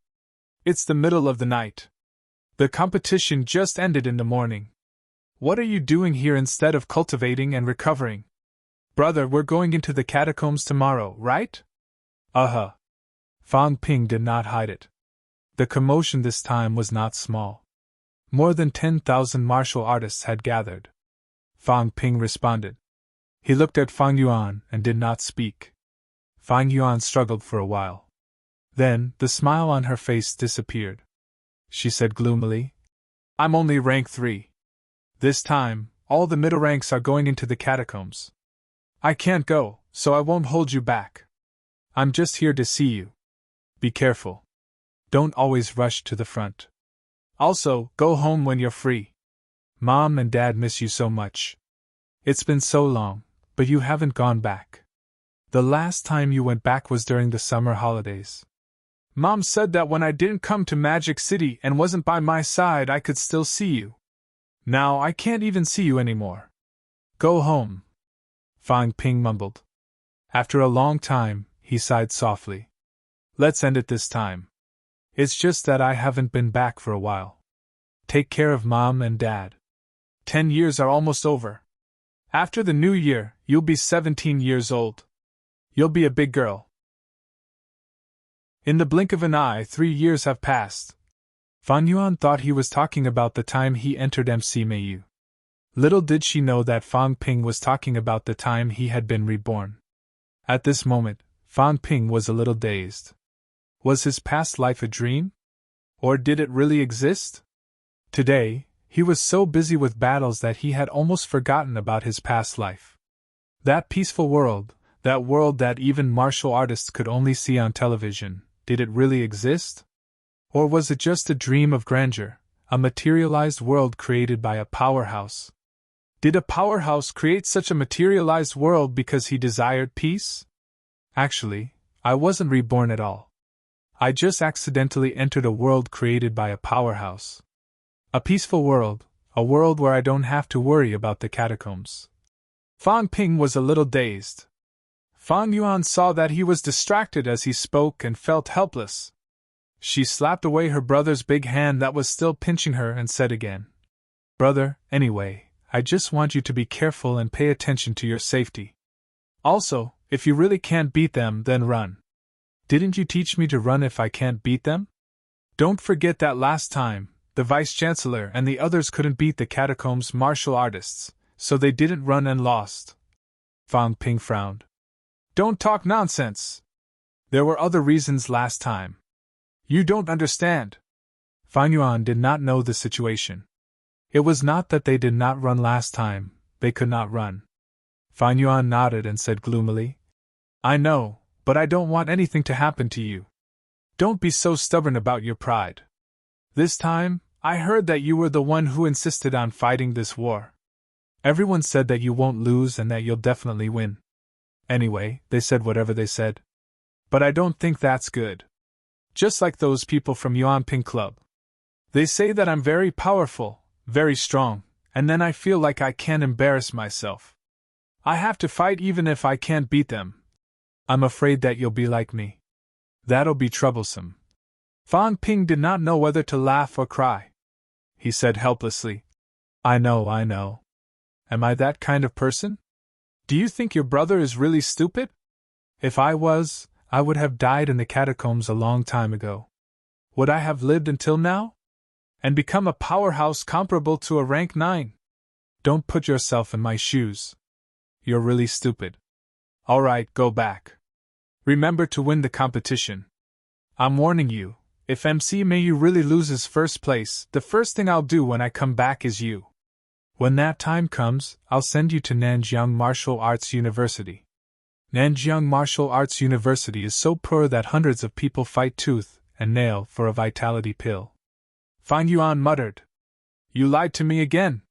Speaker 1: It's the middle of the night. The competition just ended in the morning. What are you doing here instead of cultivating and recovering? Brother, we're going into the catacombs tomorrow, right? Fang Ping did not hide it. The commotion this time was not small. More than 10,000 martial artists had gathered. Fang Ping responded. He looked at Fang Yuan and did not speak. Fang Yuan struggled for a while. Then, the smile on her face disappeared. She said gloomily, I'm only rank 3. This time, all the middle ranks are going into the catacombs. I can't go, so I won't hold you back. I'm just here to see you. Be careful. Don't always rush to the front. Also, go home when you're free. Mom and Dad miss you so much. It's been so long, but you haven't gone back. The last time you went back was during the summer holidays. Mom said that when I didn't come to Magic City and wasn't by my side, I could still see you. Now I can't even see you anymore. Go home. Fang Ping mumbled. After a long time, he sighed softly. Let's end it this time. It's just that I haven't been back for a while. Take care of Mom and Dad. 10 years are almost over. After the new year, you'll be 17 years old. You'll be a big girl. In the blink of an eye, 3 years have passed. Fan Yuan thought he was talking about the time he entered MC Mayu. Little did she know that Fang Ping was talking about the time he had been reborn. At this moment, Fang Ping was a little dazed. Was his past life a dream? Or did it really exist? Today, he was so busy with battles that he had almost forgotten about his past life. That peaceful world, that world that even martial artists could only see on television, did it really exist? Or was it just a dream of grandeur, a materialized world created by a powerhouse? Did a powerhouse create such a materialized world because he desired peace? Actually, I wasn't reborn at all. I just accidentally entered a world created by a powerhouse. A peaceful world, a world where I don't have to worry about the catacombs. Fang Ping was a little dazed. Fang Yuan saw that he was distracted as he spoke and felt helpless. She slapped away her brother's big hand that was still pinching her and said again, Brother, anyway, I just want you to be careful and pay attention to your safety. Also, if you really can't beat them, then run. Didn't you teach me to run if I can't beat them? Don't forget that last time, the Vice-Chancellor and the others couldn't beat the catacombs martial artists, so they didn't run and lost. Fang Ping frowned. Don't talk nonsense. There were other reasons last time. You don't understand. Fang Yuan did not know the situation. It was not that they did not run last time, they could not run. Fang Yuan nodded and said gloomily, I know, but I don't want anything to happen to you. Don't be so stubborn about your pride. This time, I heard that you were the one who insisted on fighting this war. Everyone said that you won't lose and that you'll definitely win. Anyway, they said whatever they said. But I don't think that's good. Just like those people from Yuanping Club. They say that I'm very powerful, very strong, and then I feel like I can't embarrass myself. I have to fight even if I can't beat them. I'm afraid that you'll be like me. That'll be troublesome. Fang Ping did not know whether to laugh or cry. He said helplessly, I know. Am I that kind of person? Do you think your brother is really stupid? If I was, I would have died in the catacombs a long time ago. Would I have lived until now? And become a powerhouse comparable to a rank 9? Don't put yourself in my shoes. You're really stupid. All right, go back. Remember to win the competition. I'm warning you, if MC Mayu really loses first place, the first thing I'll do when I come back is you. When that time comes, I'll send you to Nanjiang Martial Arts University. Nanjiang Martial Arts University is so poor that hundreds of people fight tooth and nail for a vitality pill. Fang Yuan muttered. You lied to me again.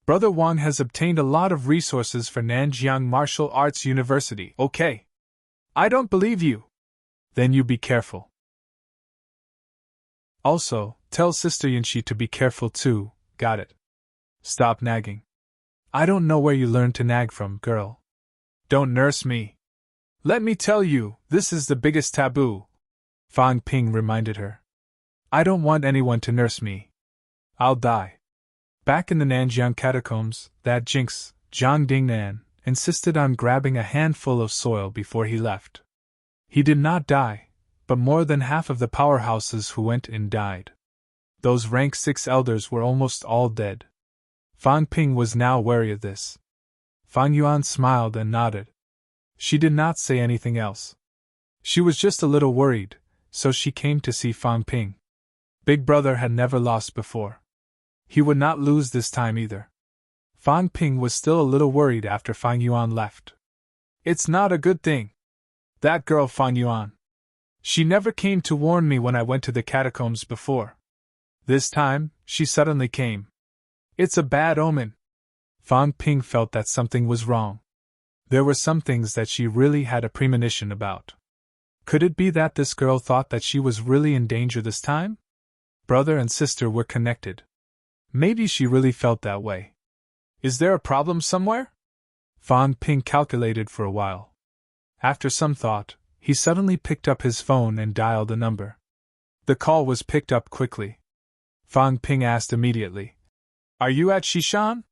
Speaker 1: Brother Wang has obtained a lot of resources for Nanjiang Martial Arts University, okay? I don't believe you. Then you be careful. Also, tell Sister Yinshi to be careful too, got it? Stop nagging. I don't know where you learned to nag from, girl. Don't nurse me. Let me tell you, this is the biggest taboo, Fang Ping reminded her. I don't want anyone to nurse me. I'll die. Back in the Nanjiang catacombs, that jinx, Zhang Dingnan, insisted on grabbing a handful of soil before he left. He did not die, but more than half of the powerhouses who went in died. Those rank 6 elders were almost all dead. Fang Ping was now wary of this. Fang Yuan smiled and nodded. She did not say anything else. She was just a little worried, so she came to see Fang Ping. Big Brother had never lost before. He would not lose this time either. Fang Ping was still a little worried after Fang Yuan left. It's not a good thing. That girl Fang Yuan. She never came to warn me when I went to the catacombs before. This time, she suddenly came. It's a bad omen. Fang Ping felt that something was wrong. There were some things that she really had a premonition about. Could it be that this girl thought that she was really in danger this time? Brother and sister were connected. Maybe she really felt that way. Is there a problem somewhere? Fang Ping calculated for a while. After some thought, he suddenly picked up his phone and dialed a number. The call was picked up quickly. Fang Ping asked immediately, Are you at Shishan?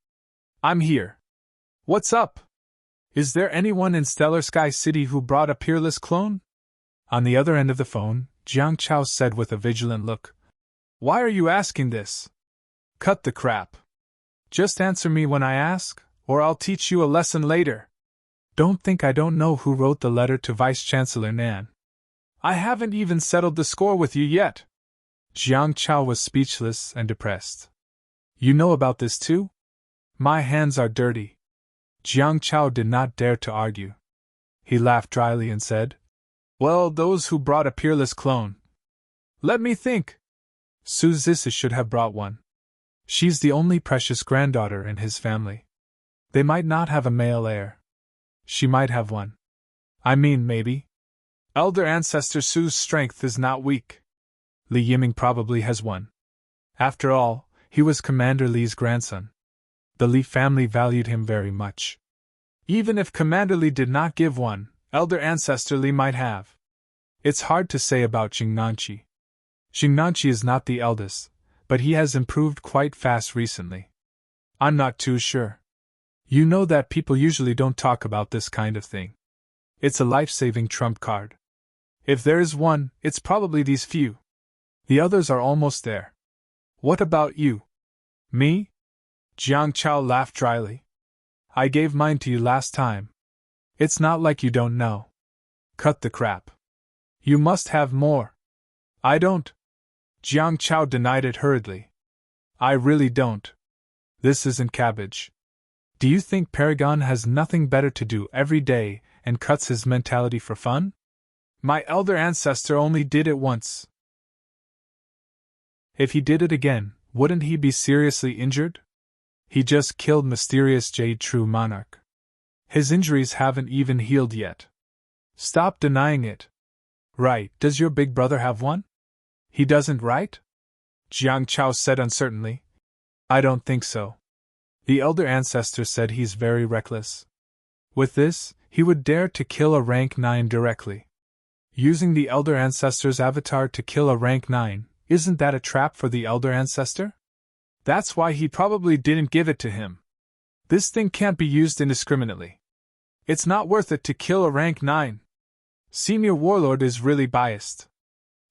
Speaker 1: I'm here. What's up? Is there anyone in Stellar Sky City who brought a peerless clone? On the other end of the phone, Jiang Chao said with a vigilant look, Why are you asking this? Cut the crap. Just answer me when I ask, or I'll teach you a lesson later. Don't think I don't know who wrote the letter to Vice-Chancellor Nan. I haven't even settled the score with you yet. Jiang Chao was speechless and depressed. You know about this too? My hands are dirty. Jiang Chao did not dare to argue. He laughed dryly and said, Well, those who brought a peerless clone. Let me think. Su Zisi should have brought one. She's the only precious granddaughter in his family. They might not have a male heir. She might have one. I mean, maybe. Elder ancestor Su's strength is not weak. Li Yiming probably has one. After all, he was Commander Li's grandson. The Li family valued him very much. Even if Commander Li did not give one, Elder Ancestor Li might have. It's hard to say about Jingnanchi. Jingnanchi is not the eldest, but he has improved quite fast recently. I'm not too sure. You know that people usually don't talk about this kind of thing. It's a life-saving trump card. If there is one, it's probably these few. The others are almost there. What about you? Me? Jiang Chao laughed dryly. I gave mine to you last time. It's not like you don't know. Cut the crap. You must have more. I don't. Jiang Chao denied it hurriedly. I really don't. This isn't cabbage. Do you think Paragon has nothing better to do every day and cuts his mentality for fun? My elder ancestor only did it once. If he did it again, wouldn't he be seriously injured? He just killed mysterious Jade True Monarch. His injuries haven't even healed yet. Stop denying it. Right, does your big brother have one? He doesn't, right? Jiang Chao said uncertainly. I don't think so. The elder ancestor said he's very reckless. With this, he would dare to kill a rank 9 directly. Using the elder ancestor's avatar to kill a rank 9, isn't that a trap for the elder ancestor? That's why he probably didn't give it to him. This thing can't be used indiscriminately. It's not worth it to kill a rank 9. Senior Warlord is really biased.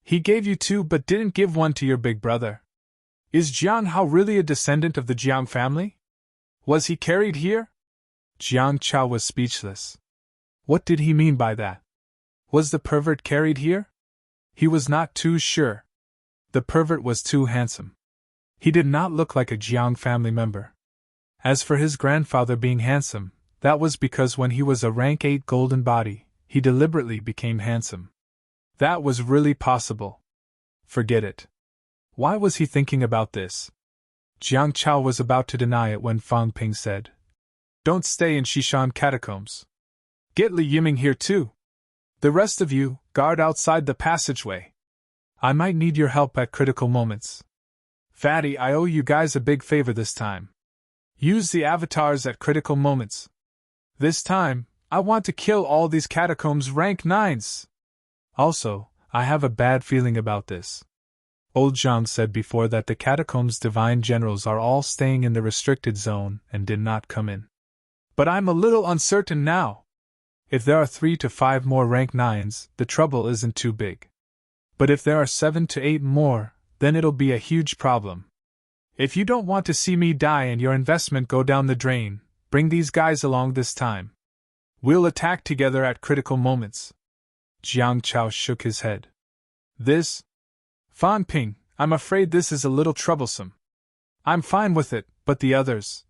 Speaker 1: He gave you 2 but didn't give 1 to your big brother. Is Jiang Hao really a descendant of the Jiang family? Was he carried here? Jiang Chao was speechless. What did he mean by that? Was the pervert carried here? He was not too sure. The pervert was too handsome. He did not look like a Jiang family member. As for his grandfather being handsome, that was because when he was a rank 8 golden body, he deliberately became handsome. That was really possible. Forget it. Why was he thinking about this? Jiang Chao was about to deny it when Fang Ping said, "Don't stay in Xishan catacombs. Get Li Yiming here too. The rest of you, guard outside the passageway. I might need your help at critical moments. Fatty, I owe you guys a big favor this time. Use the avatars at critical moments. This time, I want to kill all these catacombs rank 9s. Also, I have a bad feeling about this. Old Zhang said before that the catacombs' divine generals are all staying in the restricted zone and did not come in. But I'm a little uncertain now. If there are 3 to 5 more rank 9s, the trouble isn't too big. But if there are 7 to 8 more, then it'll be a huge problem. If you don't want to see me die and your investment go down the drain, bring these guys along this time. We'll attack together at critical moments." Jiang Chao shook his head. "This? Fan Ping, I'm afraid this is a little troublesome. I'm fine with it, but the others.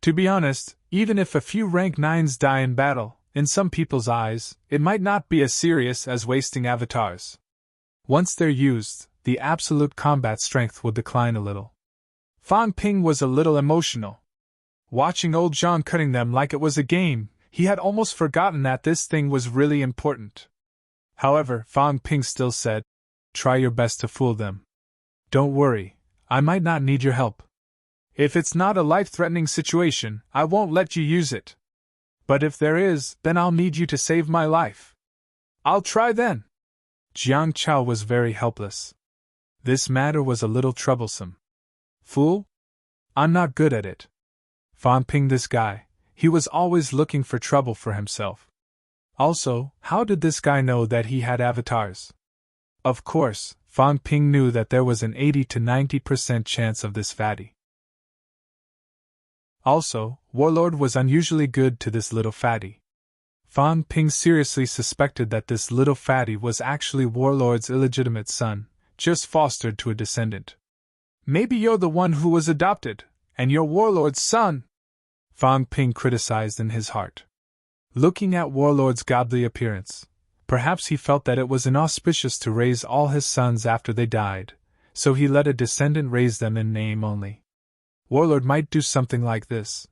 Speaker 1: To be honest, even if a few rank 9s die in battle, in some people's eyes, it might not be as serious as wasting avatars. Once they're used, the absolute combat strength will decline a little." Fan Ping was a little emotional. Watching old Zhang cutting them like it was a game, he had almost forgotten that this thing was really important. However, Fan Ping still said, "Try your best to fool them. Don't worry, I might not need your help. If it's not a life-threatening situation, I won't let you use it. But if there is, then I'll need you to save my life. I'll try then." Jiang Chao was very helpless. This matter was a little troublesome. Fool? I'm not good at it. Fan Ping, this guy, he was always looking for trouble for himself. Also, how did this guy know that he had avatars? Of course, Fan Ping knew that there was an 80 to 90% chance of this fatty. Also, Warlord was unusually good to this little fatty. Fan Ping seriously suspected that this little fatty was actually Warlord's illegitimate son, just fostered to a descendant. "Maybe you're the one who was adopted, and you're Warlord's son," Fan Ping criticized in his heart. Looking at Warlord's godly appearance, perhaps he felt that it was inauspicious to raise all his sons after they died, so he let a descendant raise them in name only. Warlord might do something like this.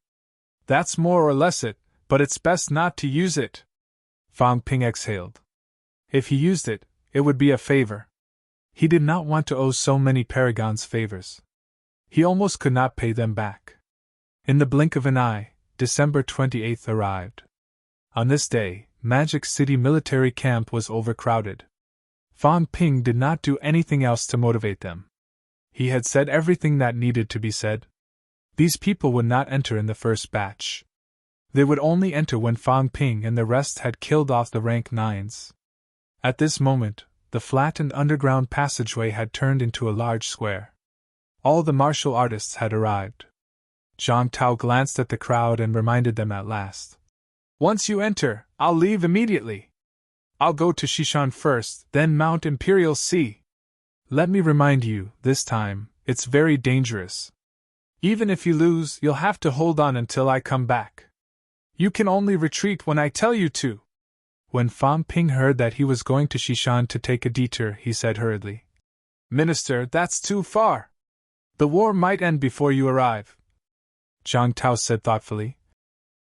Speaker 1: That's more or less it, but it's best not to use it. Fan Ping exhaled. If he used it, it would be a favor. He did not want to owe so many paragons favors. He almost could not pay them back. In the blink of an eye, December 28th arrived. On this day, Magic City military camp was overcrowded. Fan Ping did not do anything else to motivate them. He had said everything that needed to be said. These people would not enter in the first batch. They would only enter when Fan Ping and the rest had killed off the rank 9s. At this moment, the flattened underground passageway had turned into a large square. All the martial artists had arrived. Zhang Tao glanced at the crowd and reminded them at last. "Once you enter, I'll leave immediately. I'll go to Xishan first, then Mount Imperial Sea. Let me remind you, this time, it's very dangerous. Even if you lose, you'll have to hold on until I come back. You can only retreat when I tell you to." When Fan Ping heard that he was going to Xishan to take a detour, he said hurriedly, "Minister, that's too far. The war might end before you arrive." Zhang Tao said thoughtfully,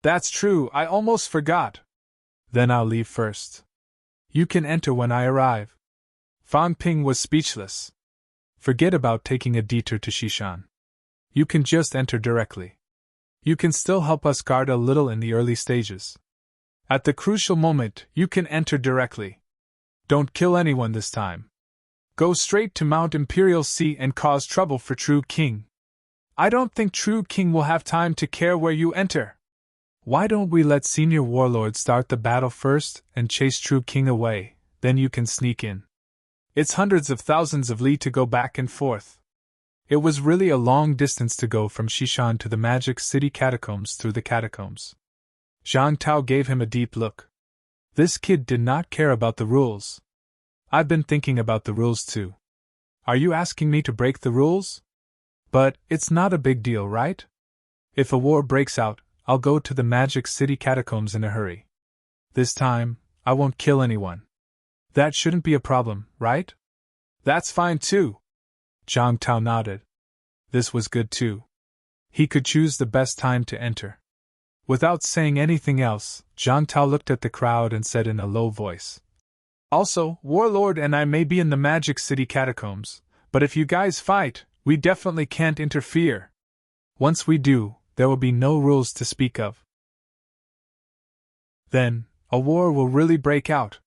Speaker 1: "That's true, I almost forgot. Then I'll leave first. You can enter when I arrive." Fan Ping was speechless. Forget about taking a detour to Xishan. You can just enter directly. you can still help us guard a little in the early stages. At the crucial moment, you can enter directly. Don't kill anyone this time. Go straight to Mount Imperial Sea and cause trouble for True King. I don't think True King will have time to care where you enter. Why don't we let Senior Warlord start the battle first and chase True King away, then you can sneak in. It's hundreds of thousands of li to go back and forth. It was really a long distance to go from Shishan to the Magic City catacombs through the catacombs. Zhang Tao gave him a deep look. This kid did not care about the rules. I've been thinking about the rules too. Are you asking me to break the rules? But it's not a big deal, right? If a war breaks out, I'll go to the Magic City catacombs in a hurry. This time, I won't kill anyone. That shouldn't be a problem, right? That's fine too. Zhang Tao nodded. This was good too. He could choose the best time to enter. Without saying anything else, Zhang Tao looked at the crowd and said in a low voice. Also, Warlord and I may be in the Magic City catacombs, but if you guys fight, we definitely can't interfere. Once we do, there will be no rules to speak of. Then, a war will really break out.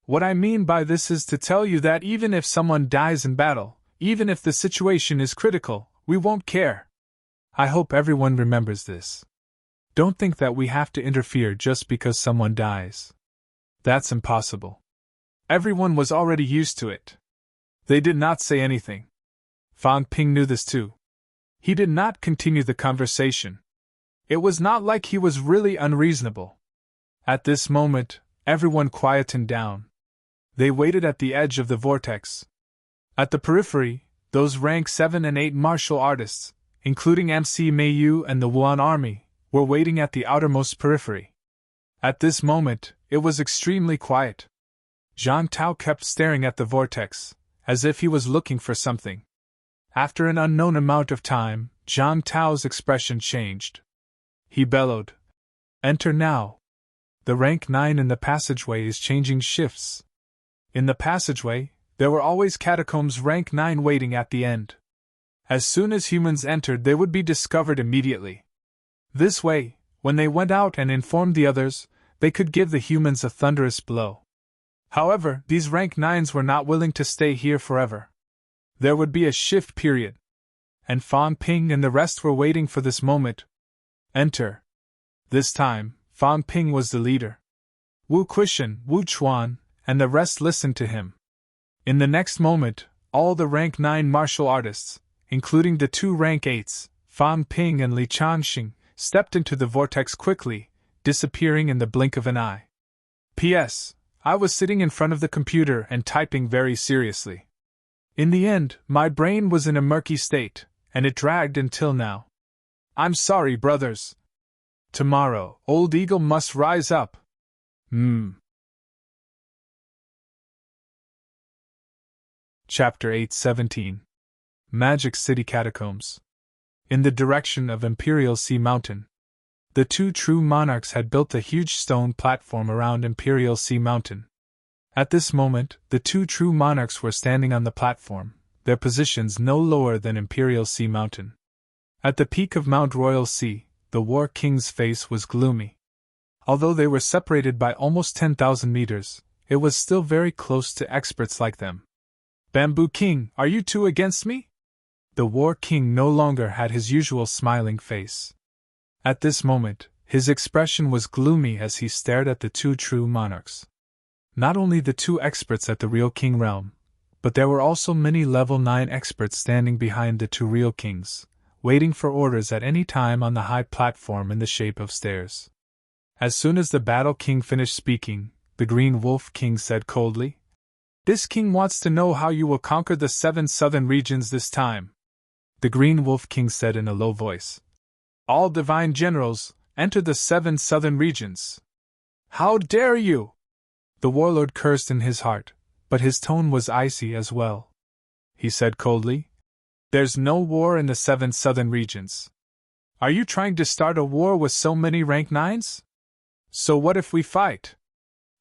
Speaker 1: What I mean by this is to tell you that even if someone dies in battle, even if the situation is critical, we won't care. I hope everyone remembers this. Don't think that we have to interfere just because someone dies. That's impossible. Everyone was already used to it. They did not say anything. Fang Ping knew this too. He did not continue the conversation. It was not like he was really unreasonable. At this moment, everyone quietened down. They waited at the edge of the vortex. At the periphery, those rank 7 and 8 martial artists, including MC Meiyu and the Wuan army, were waiting at the outermost periphery. At this moment, it was extremely quiet. Zhang Tao kept staring at the vortex, as if he was looking for something. After an unknown amount of time, Zhang Tao's expression changed. He bellowed, "Enter now." The rank 9 in the passageway is changing shifts. In the passageway, there were always catacombs rank 9 waiting at the end. As soon as humans entered, they would be discovered immediately. This way, when they went out and informed the others, they could give the humans a thunderous blow. However, these rank 9s were not willing to stay here forever. There would be a shift period. And Fang Ping and the rest were waiting for this moment. Enter. This time, Fang Ping was the leader. Wu Quishan, Wu Chuan, and the rest listened to him. In the next moment, all the rank 9 martial artists, including the 2 rank 8s, Fang Ping and Li Chanxing, stepped into the vortex quickly, disappearing in the blink of an eye. P.S. I was sitting in front of the computer and typing very seriously. In the end, my brain was in a murky state, and it dragged until now. I'm sorry, brothers. Tomorrow, Old Eagle must rise up. Chapter 8:17 Magic City Catacombs. In the direction of Imperial Sea Mountain. The 2 true monarchs had built a huge stone platform around Imperial Sea Mountain. At this moment, the 2 true monarchs were standing on the platform, their positions no lower than Imperial Sea Mountain. At the peak of Mount Royal Sea, the War King's face was gloomy. Although they were separated by almost 10,000 meters, it was still very close to experts like them. Bamboo King, are you 2 against me? The War King no longer had his usual smiling face. At this moment, his expression was gloomy as he stared at the 2 true monarchs. Not only the 2 experts at the real King realm, but there were also many level 9 experts standing behind the 2 real kings, waiting for orders at any time on the high platform in the shape of stairs. As soon as the Battle King finished speaking, the Green Wolf King said coldly, "This king wants to know how you will conquer the 7 southern regions this time." The Green Wolf King said in a low voice, "All divine generals, enter the 7 southern regions." "How dare you!" The warlord cursed in his heart, but his tone was icy as well. He said coldly, "There's no war in the 7 southern regions. Are you trying to start a war with so many rank 9s? So what if we fight?"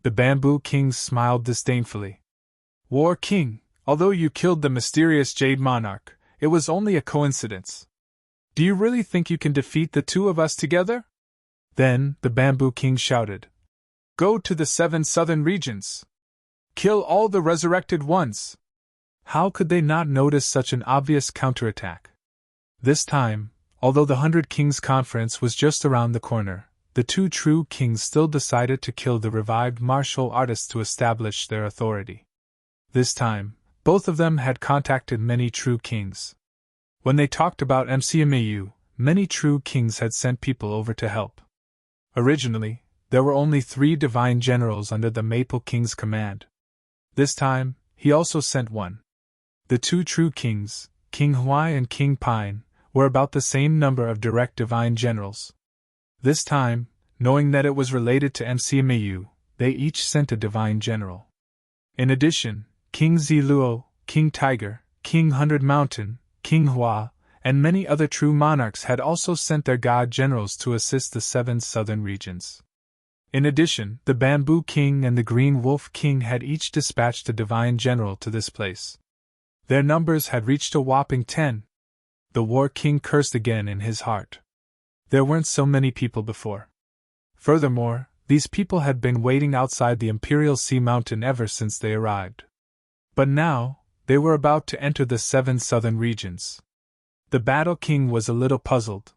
Speaker 1: The Bamboo King smiled disdainfully. "War King, although you killed the mysterious Jade Monarch, it was only a coincidence. Do you really think you can defeat the two of us together? Then the Bamboo King shouted. Go to the 7 southern regions. Kill all the resurrected ones. How could they not notice such an obvious counterattack? This time, although the 100 Kings Conference was just around the corner, the two true kings still decided to kill the revived martial artists to establish their authority. This time, both of them had contacted many true kings. When they talked about MCMAU, many true kings had sent people over to help. Originally, there were only 3 divine generals under the Maple King's command. This time, he also sent one. The two true kings, King Huai and King Pine, were about the same number of direct divine generals. This time, knowing that it was related to MCMAU, they each sent a divine general. In addition, King Ziluo, King Tiger, King 100 Mountain, King Hua, and many other true monarchs had also sent their god generals to assist the 7 southern regions. In addition, the Bamboo King and the Green Wolf King had each dispatched a divine general to this place. Their numbers had reached a whopping 10. The War King cursed again in his heart. There weren't so many people before. Furthermore, these people had been waiting outside the Imperial Sea Mountain ever since they arrived. But now, they were about to enter the 7 southern regions. The Battle King was a little puzzled.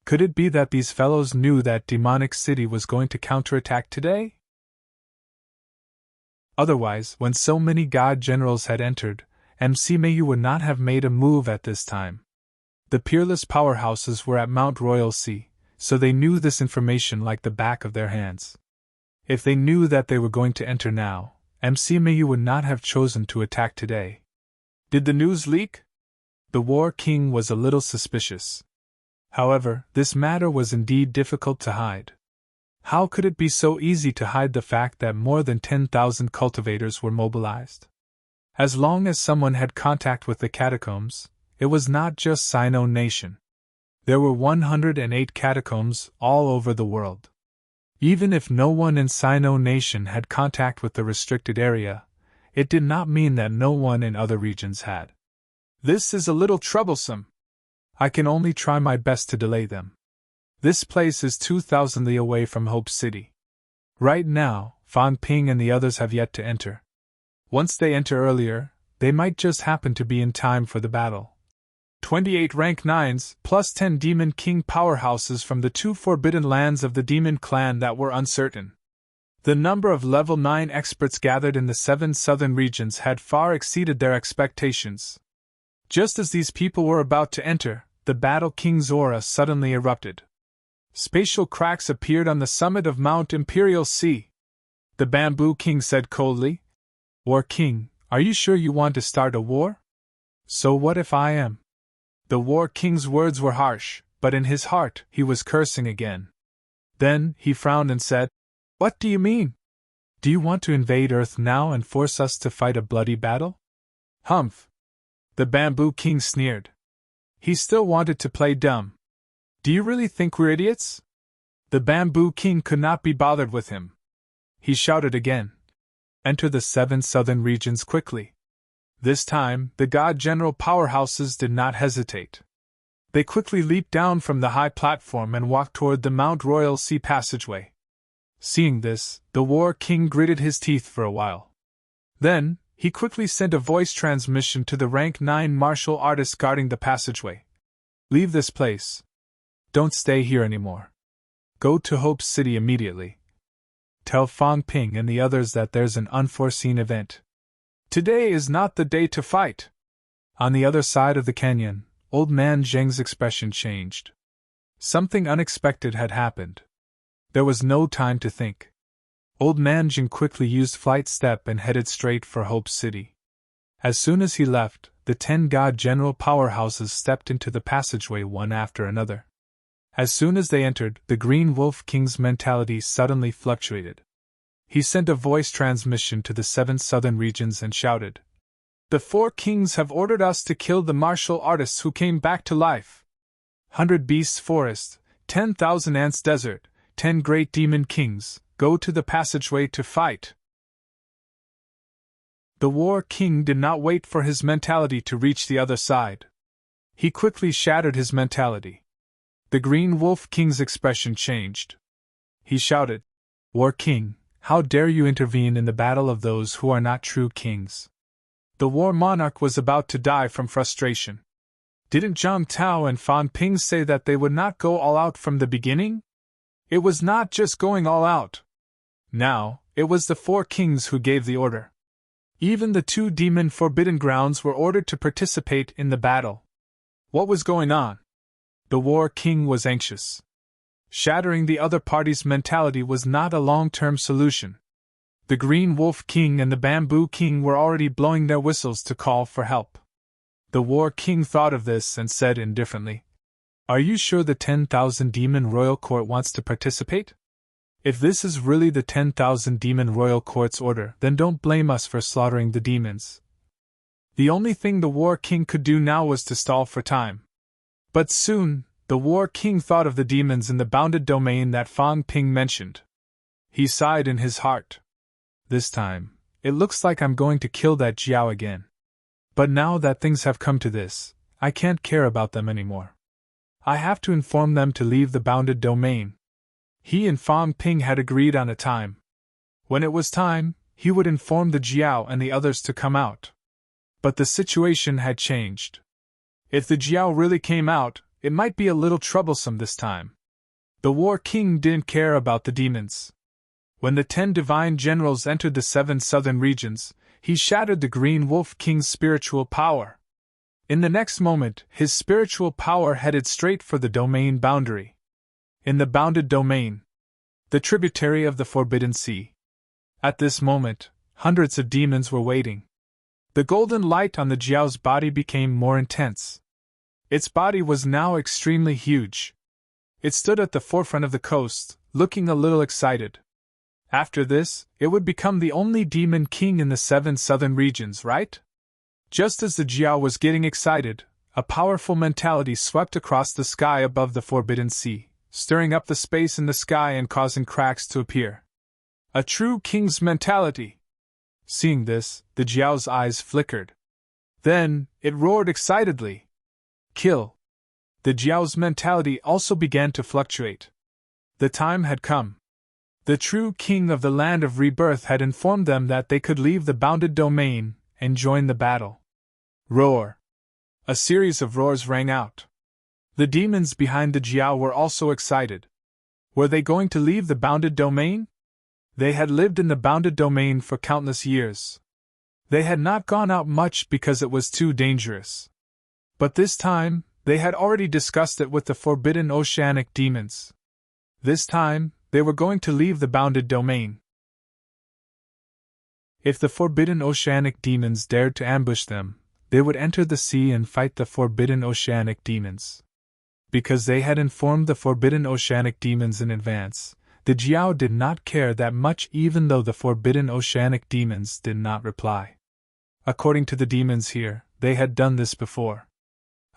Speaker 1: Could it be that these fellows knew that Demonic City was going to counterattack today? Otherwise, when so many god generals had entered, MCMAU would not have made a move at this time. The peerless powerhouses were at Mount Royal Sea, so they knew this information like the back of their hands. If they knew that they were going to enter now, MCMAU would not have chosen to attack today. Did the news leak? The War King was a little suspicious. However, this matter was indeed difficult to hide. How could it be so easy to hide the fact that more than 10,000 cultivators were mobilized? As long as someone had contact with the catacombs, it was not just Sino Nation. There were 108 catacombs all over the world. Even if no one in Sino Nation had contact with the restricted area, it did not mean that no one in other regions had. This is a little troublesome. I can only try my best to delay them. This place is 2,000 li away from Hope City. Right now, Fan Ping and the others have yet to enter. Once they enter earlier, they might just happen to be in time for the battle. 28 rank 9s, plus 10 Demon King powerhouses from the 2 forbidden lands of the Demon Clan that were uncertain. The number of level 9 experts gathered in the 7 southern regions had far exceeded their expectations. Just as these people were about to enter, the Battle King's aura suddenly erupted. Spatial cracks appeared on the summit of Mount Imperial Sea. The Bamboo King said coldly, War King, are you sure you want to start a war? So what if I am? The War King's words were harsh, but in his heart he was cursing again. Then he frowned and said, What do you mean? Do you want to invade Earth now and force us to fight a bloody battle? Humph! The Bamboo King sneered. He still wanted to play dumb. Do you really think we're idiots? The Bamboo King could not be bothered with him. He shouted again. Enter the 7 southern regions quickly. This time, the God General powerhouses did not hesitate. They quickly leaped down from the high platform and walked toward the Mount Royal Sea passageway. Seeing this, the War King gritted his teeth for a while. Then, he quickly sent a voice transmission to the rank 9 martial artists guarding the passageway. Leave this place. Don't stay here anymore. Go to Hope City immediately. Tell Fang Ping and the others that there's an unforeseen event. Today is not the day to fight. On the other side of the canyon, Old Man Zheng's expression changed. Something unexpected had happened. There was no time to think. Old Man Zheng quickly used Flight Step and headed straight for Hope City. As soon as he left, the 10 God General powerhouses stepped into the passageway one after another. As soon as they entered, the Green Wolf King's mentality suddenly fluctuated. He sent a voice transmission to the 7 southern regions and shouted, The 4 kings have ordered us to kill the martial artists who came back to life. 100 Beasts Forest, 10,000 Ants Desert, 10 Great Demon Kings, go to the passageway to fight. The War King did not wait for his mentality to reach the other side. He quickly shattered his mentality. The Green Wolf King's expression changed. He shouted, "War King, how dare you intervene in the battle of those who are not true kings?" The war monarch was about to die from frustration. Didn't Zhang Tao and Fan Ping say that they would not go all out from the beginning? It was not just going all out. Now, it was the four kings who gave the order. Even the two demon forbidden grounds were ordered to participate in the battle. What was going on? The war king was anxious. Shattering the other party's mentality was not a long-term solution. The Green Wolf King and the Bamboo King were already blowing their whistles to call for help. The War King thought of this and said indifferently, "Are you sure the 10,000 Demon Royal Court wants to participate? If this is really the 10,000 Demon Royal Court's order, then don't blame us for slaughtering the demons." The only thing the War King could do now was to stall for time. But soon, the War King thought of the demons in the bounded domain that Fan Ping mentioned. He sighed in his heart. "This time, it looks like I'm going to kill that Jiao again. But now that things have come to this, I can't care about them anymore. I have to inform them to leave the bounded domain." He and Fan Ping had agreed on a time. When it was time, he would inform the Jiao and the others to come out. But the situation had changed. If the Jiao really came out, it might be a little troublesome this time. The War King didn't care about the demons. When the 10 divine generals entered the 7 southern regions, he shattered the Green Wolf King's spiritual power. In the next moment, his spiritual power headed straight for the domain boundary. In the bounded domain, the tributary of the Forbidden Sea. At this moment, hundreds of demons were waiting. The golden light on the Jiao's body became more intense. Its body was now extremely huge. It stood at the forefront of the coast, looking a little excited. After this, it would become the only demon king in the 7 southern regions, right? Just as the Jiao was getting excited, a powerful mentality swept across the sky above the Forbidden Sea, stirring up the space in the sky and causing cracks to appear. A true king's mentality. Seeing this, the Jiao's eyes flickered. Then, it roared excitedly. "Kill!" The Jiao's mentality also began to fluctuate. The time had come. The true king of the land of rebirth had informed them that they could leave the bounded domain and join the battle. Roar! A series of roars rang out. The demons behind the Jiao were also excited. Were they going to leave the bounded domain? They had lived in the bounded domain for countless years. They had not gone out much because it was too dangerous. But this time, they had already discussed it with the forbidden oceanic demons. This time, they were going to leave the bounded domain. If the forbidden oceanic demons dared to ambush them, they would enter the sea and fight the forbidden oceanic demons. Because they had informed the forbidden oceanic demons in advance, the Jiao did not care that much even though the forbidden oceanic demons did not reply. According to the demons here, they had done this before.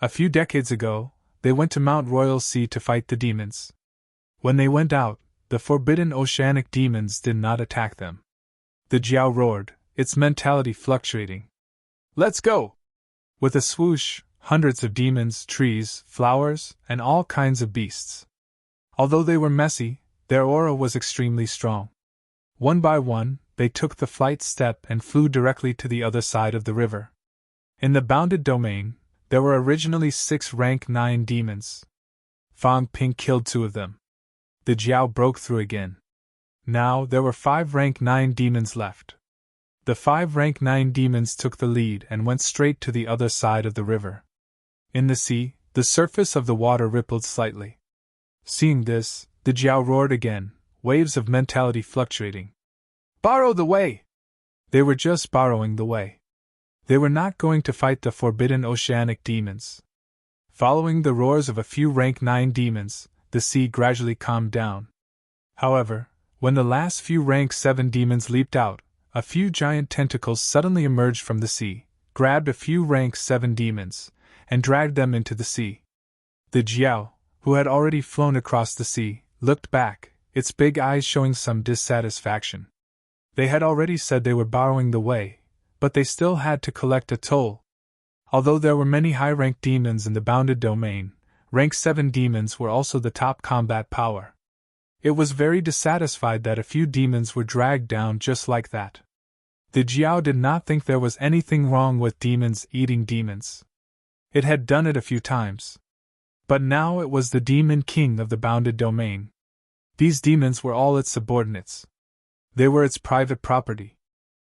Speaker 1: A few decades ago, they went to Mount Royal Sea to fight the demons. When they went out, the forbidden oceanic demons did not attack them. The Jiao roared, its mentality fluctuating. "Let's go!" With a swoosh, hundreds of demons, trees, flowers, and all kinds of beasts. Although they were messy, their aura was extremely strong. One by one, they took the flight step and flew directly to the other side of the river. In the bounded domain, there were originally 6 rank 9 demons. Fan Ping killed 2 of them. The Jiao broke through again. Now there were 5 rank 9 demons left. The 5 rank 9 demons took the lead and went straight to the other side of the river. In the sea, the surface of the water rippled slightly. Seeing this, the Jiao roared again, waves of mentality fluctuating. "Borrow the way!" They were just borrowing the way. They were not going to fight the forbidden oceanic demons. Following the roars of a few rank 9 demons, the sea gradually calmed down. However, when the last few rank 7 demons leaped out, a few giant tentacles suddenly emerged from the sea, grabbed a few rank 7 demons, and dragged them into the sea. The Jiao, who had already flown across the sea, looked back, its big eyes showing some dissatisfaction. They had already said they were borrowing the way, but they still had to collect a toll. Although there were many high-ranked demons in the bounded domain, rank 7 demons were also the top combat power. It was very dissatisfied that a few demons were dragged down just like that. The Jiao did not think there was anything wrong with demons eating demons. It had done it a few times. But now it was the demon king of the bounded domain. These demons were all its subordinates. They were its private property.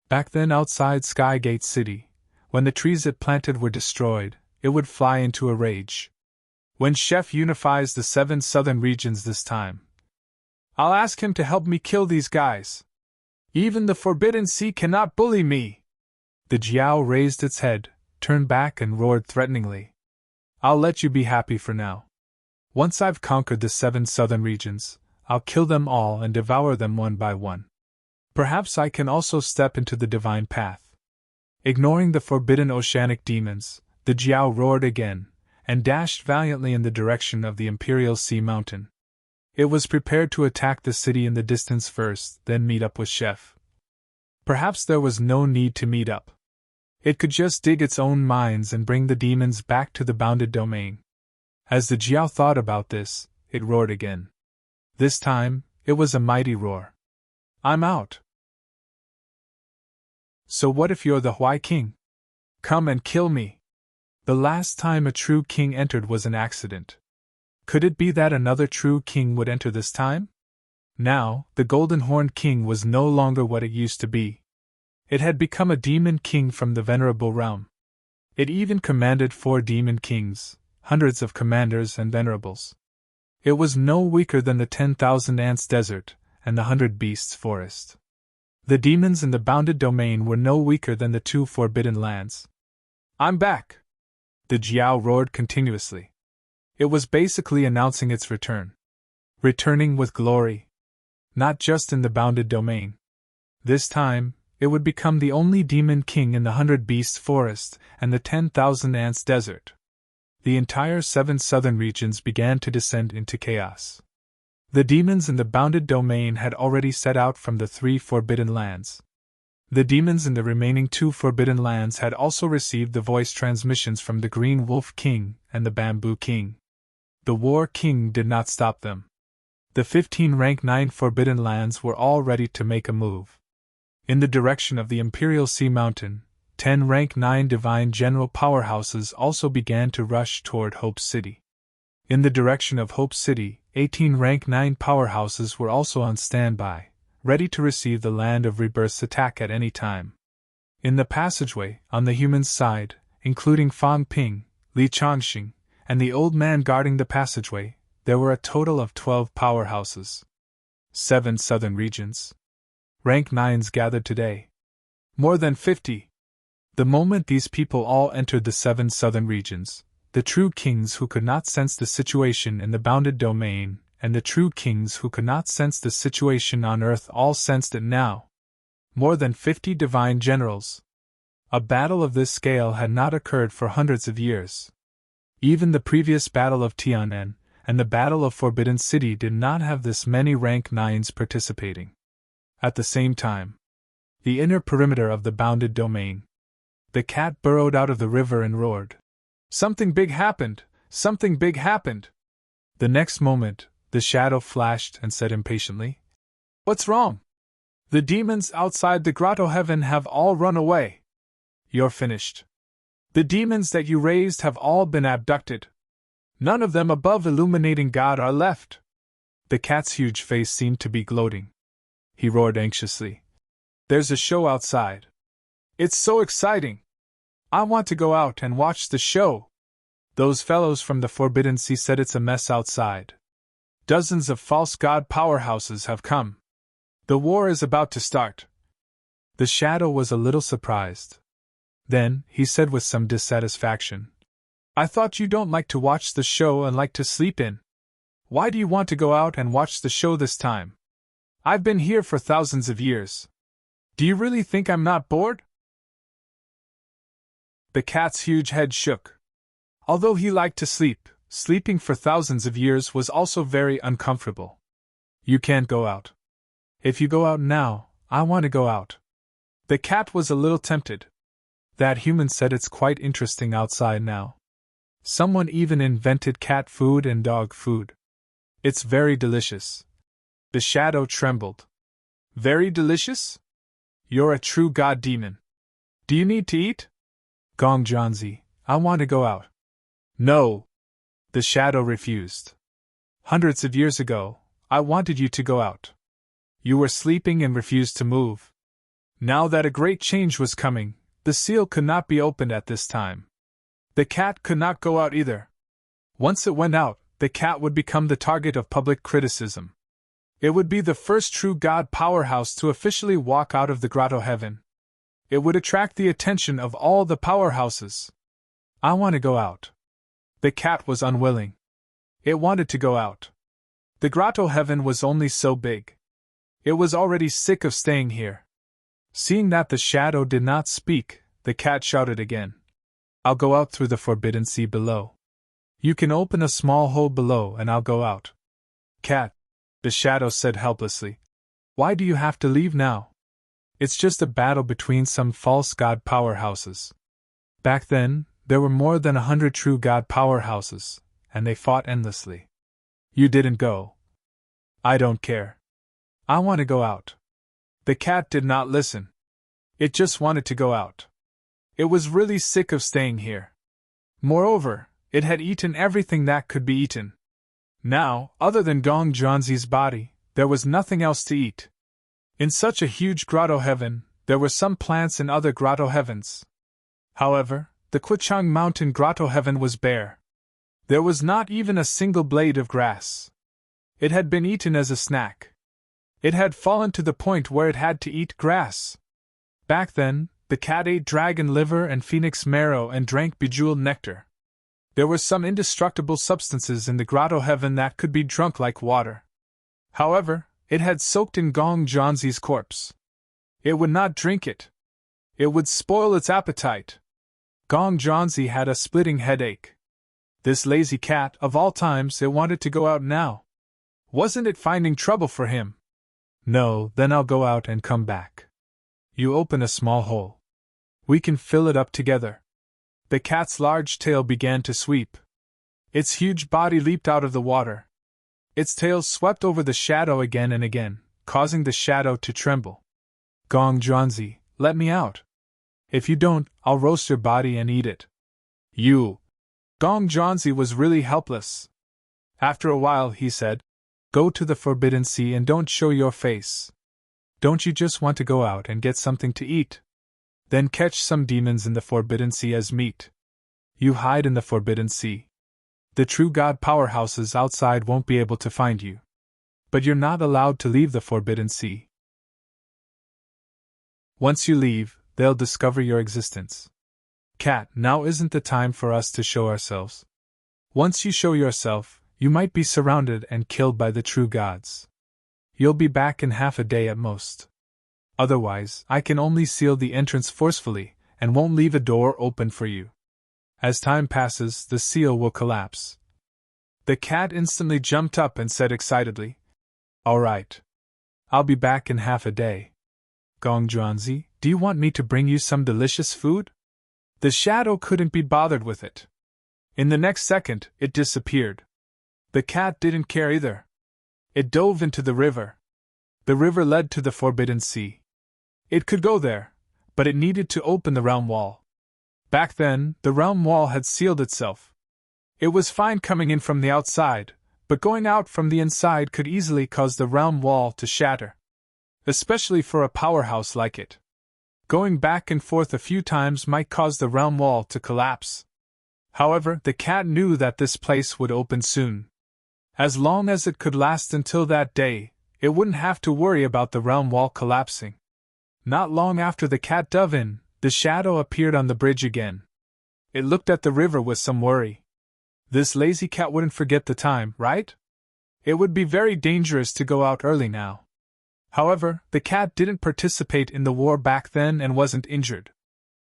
Speaker 1: Back then outside Skygate City, when the trees it planted were destroyed, it would fly into a rage. When Chef unifies the 7 southern regions this time, I'll ask him to help me kill these guys. Even the Forbidden Sea cannot bully me. The Jiao raised its head, turned back and roared threateningly. I'll let you be happy for now. Once I've conquered the 7 southern regions, I'll kill them all and devour them one by one. Perhaps I can also step into the divine path. Ignoring the forbidden oceanic demons, the Jiao roared again, and dashed valiantly in the direction of the Imperial Sea Mountain. It was prepared to attack the city in the distance first, then meet up with Chef. Perhaps there was no need to meet up. It could just dig its own mines and bring the demons back to the bounded domain. As the Jiao thought about this, it roared again. This time, it was a mighty roar. I'm out. So what if you're the Huai King? Come and kill me. The last time a true king entered was an accident. Could it be that another true king would enter this time? Now, the Golden Horned King was no longer what it used to be. It had become a demon king from the venerable realm. It even commanded 4 demon kings, hundreds of commanders and venerables. It was no weaker than the 10,000 ants desert and the 100 beasts forest. The demons in the bounded domain were no weaker than the 2 forbidden lands. I'm back! The Jiao roared continuously. It was basically announcing its return. Returning with glory. Not just in the bounded domain. This time, it would become the only demon king in the 100 beasts forest and the 10,000 ants desert. The entire 7 southern regions began to descend into chaos. The demons in the bounded domain had already set out from the 3 forbidden lands. The demons in the remaining 2 forbidden lands had also received the voice transmissions from the Green Wolf King and the Bamboo King. The War King did not stop them. The 15 rank 9 forbidden lands were all ready to make a move. In the direction of the Imperial Sea Mountain, 10 rank 9 divine general powerhouses also began to rush toward Hope City. In the direction of Hope City, 18 rank 9 powerhouses were also on standby, ready to receive the Land of Rebirth's attack at any time. In the passageway, on the human's side, including Fang Ping, Li Changxing, and the old man guarding the passageway, there were a total of 12 powerhouses. 7 southern regions. Rank 9s gathered today. More than 50. The moment these people all entered the 7 southern regions, the true kings who could not sense the situation in the bounded domain, and the true kings who could not sense the situation on Earth all sensed it now. More than 50 divine generals. A battle of this scale had not occurred for hundreds of years. Even the previous Battle of Tian'an and the Battle of Forbidden City did not have this many rank 9s participating. At the same time, the inner perimeter of the bounded domain, the cat burrowed out of the river and roared. Something big happened! Something big happened! The next moment, the shadow flashed and said impatiently, What's wrong? The demons outside the grotto heaven have all run away. You're finished. The demons that you raised have all been abducted. None of them above illuminating God are left. The cat's huge face seemed to be gloating. He roared anxiously. There's a show outside. It's so exciting. I want to go out and watch the show. Those fellows from the Forbidden Sea said it's a mess outside. Dozens of false god powerhouses have come. The war is about to start. The shadow was a little surprised. Then, he said with some dissatisfaction, I thought you don't like to watch the show and like to sleep in. Why do you want to go out and watch the show this time? I've been here for thousands of years. Do you really think I'm not bored? The cat's huge head shook. Although he liked to sleep, sleeping for thousands of years was also very uncomfortable. You can't go out. If you go out now, I want to go out. The cat was a little tempted. That human said it's quite interesting outside now. Someone even invented cat food and dog food. It's very delicious. The shadow trembled. Very delicious? You're a true god demon. Do you need to eat? Gong Jianzi, I want to go out. No. The shadow refused. Hundreds of years ago, I wanted you to go out. You were sleeping and refused to move. Now that a great change was coming, the seal could not be opened at this time. The cat could not go out either. Once it went out, the cat would become the target of public criticism. It would be the first true god powerhouse to officially walk out of the grotto heaven. It would attract the attention of all the powerhouses. I want to go out. The cat was unwilling. It wanted to go out. The grotto heaven was only so big. It was already sick of staying here. Seeing that the shadow did not speak, the cat shouted again. I'll go out through the forbidden sea below. You can open a small hole below and I'll go out. Cat, the shadow said helplessly. Why do you have to leave now? It's just a battle between some false god powerhouses. Back then, there were more than 100 true god powerhouses, and they fought endlessly. You didn't go. I don't care. I want to go out. The cat did not listen. It just wanted to go out. It was really sick of staying here. Moreover, it had eaten everything that could be eaten. Now, other than Gong Jianzi's body, there was nothing else to eat. In such a huge grotto heaven, there were some plants in other grotto heavens. However, the Quichang Mountain grotto heaven was bare. There was not even a single blade of grass. It had been eaten as a snack. It had fallen to the point where it had to eat grass. Back then, the cat ate dragon liver and phoenix marrow and drank bejeweled nectar. There were some indestructible substances in the grotto heaven that could be drunk like water. However, it had soaked in Gong Jianzi's corpse. It would not drink it. It would spoil its appetite. Gong Jianzi had a splitting headache. This lazy cat, of all times, it wanted to go out now. Wasn't it finding trouble for him? No, then I'll go out and come back. You open a small hole. We can fill it up together. The cat's large tail began to sweep. Its huge body leaped out of the water. Its tail swept over the shadow again and again, causing the shadow to tremble. Gong Jianzi, let me out. If you don't, I'll roast your body and eat it. You. Gong Jianzi was really helpless. After a while, he said, Go to the Forbidden Sea and don't show your face. Don't you just want to go out and get something to eat? Then catch some demons in the Forbidden Sea as meat. You hide in the Forbidden Sea. The true god powerhouses outside won't be able to find you. But you're not allowed to leave the Forbidden Sea. Once you leave, they'll discover your existence. Cat, now isn't the time for us to show ourselves. Once you show yourself, you might be surrounded and killed by the true gods. You'll be back in half a day at most. Otherwise, I can only seal the entrance forcefully, and won't leave a door open for you. As time passes, the seal will collapse. The cat instantly jumped up and said excitedly, All right. I'll be back in half a day. Gong Jianzi, do you want me to bring you some delicious food? The shadow couldn't be bothered with it. In the next second, it disappeared. The cat didn't care either. It dove into the river. The river led to the Forbidden Sea. It could go there, but it needed to open the realm wall. Back then, the realm wall had sealed itself. It was fine coming in from the outside, but going out from the inside could easily cause the realm wall to shatter. Especially for a powerhouse like it. Going back and forth a few times might cause the realm wall to collapse. However, the cat knew that this place would open soon. As long as it could last until that day, it wouldn't have to worry about the realm wall collapsing. Not long after the cat dove in, the shadow appeared on the bridge again. It looked at the river with some worry. This lazy cat wouldn't forget the time, right? It would be very dangerous to go out early now. However, the cat didn't participate in the war back then and wasn't injured.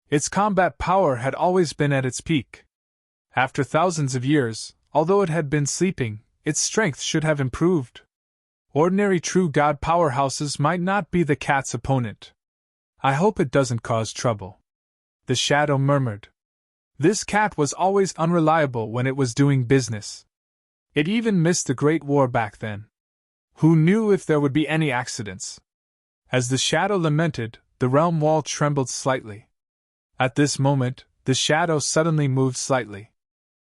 Speaker 1: Its combat power had always been at its peak. After thousands of years, although it had been sleeping, its strength should have improved. Ordinary true god powerhouses might not be the cat's opponent. I hope it doesn't cause trouble. the shadow murmured. This cat was always unreliable when it was doing business. It even missed the Great War back then. Who knew if there would be any accidents? As the shadow lamented, the realm wall trembled slightly. At this moment, the shadow suddenly moved slightly.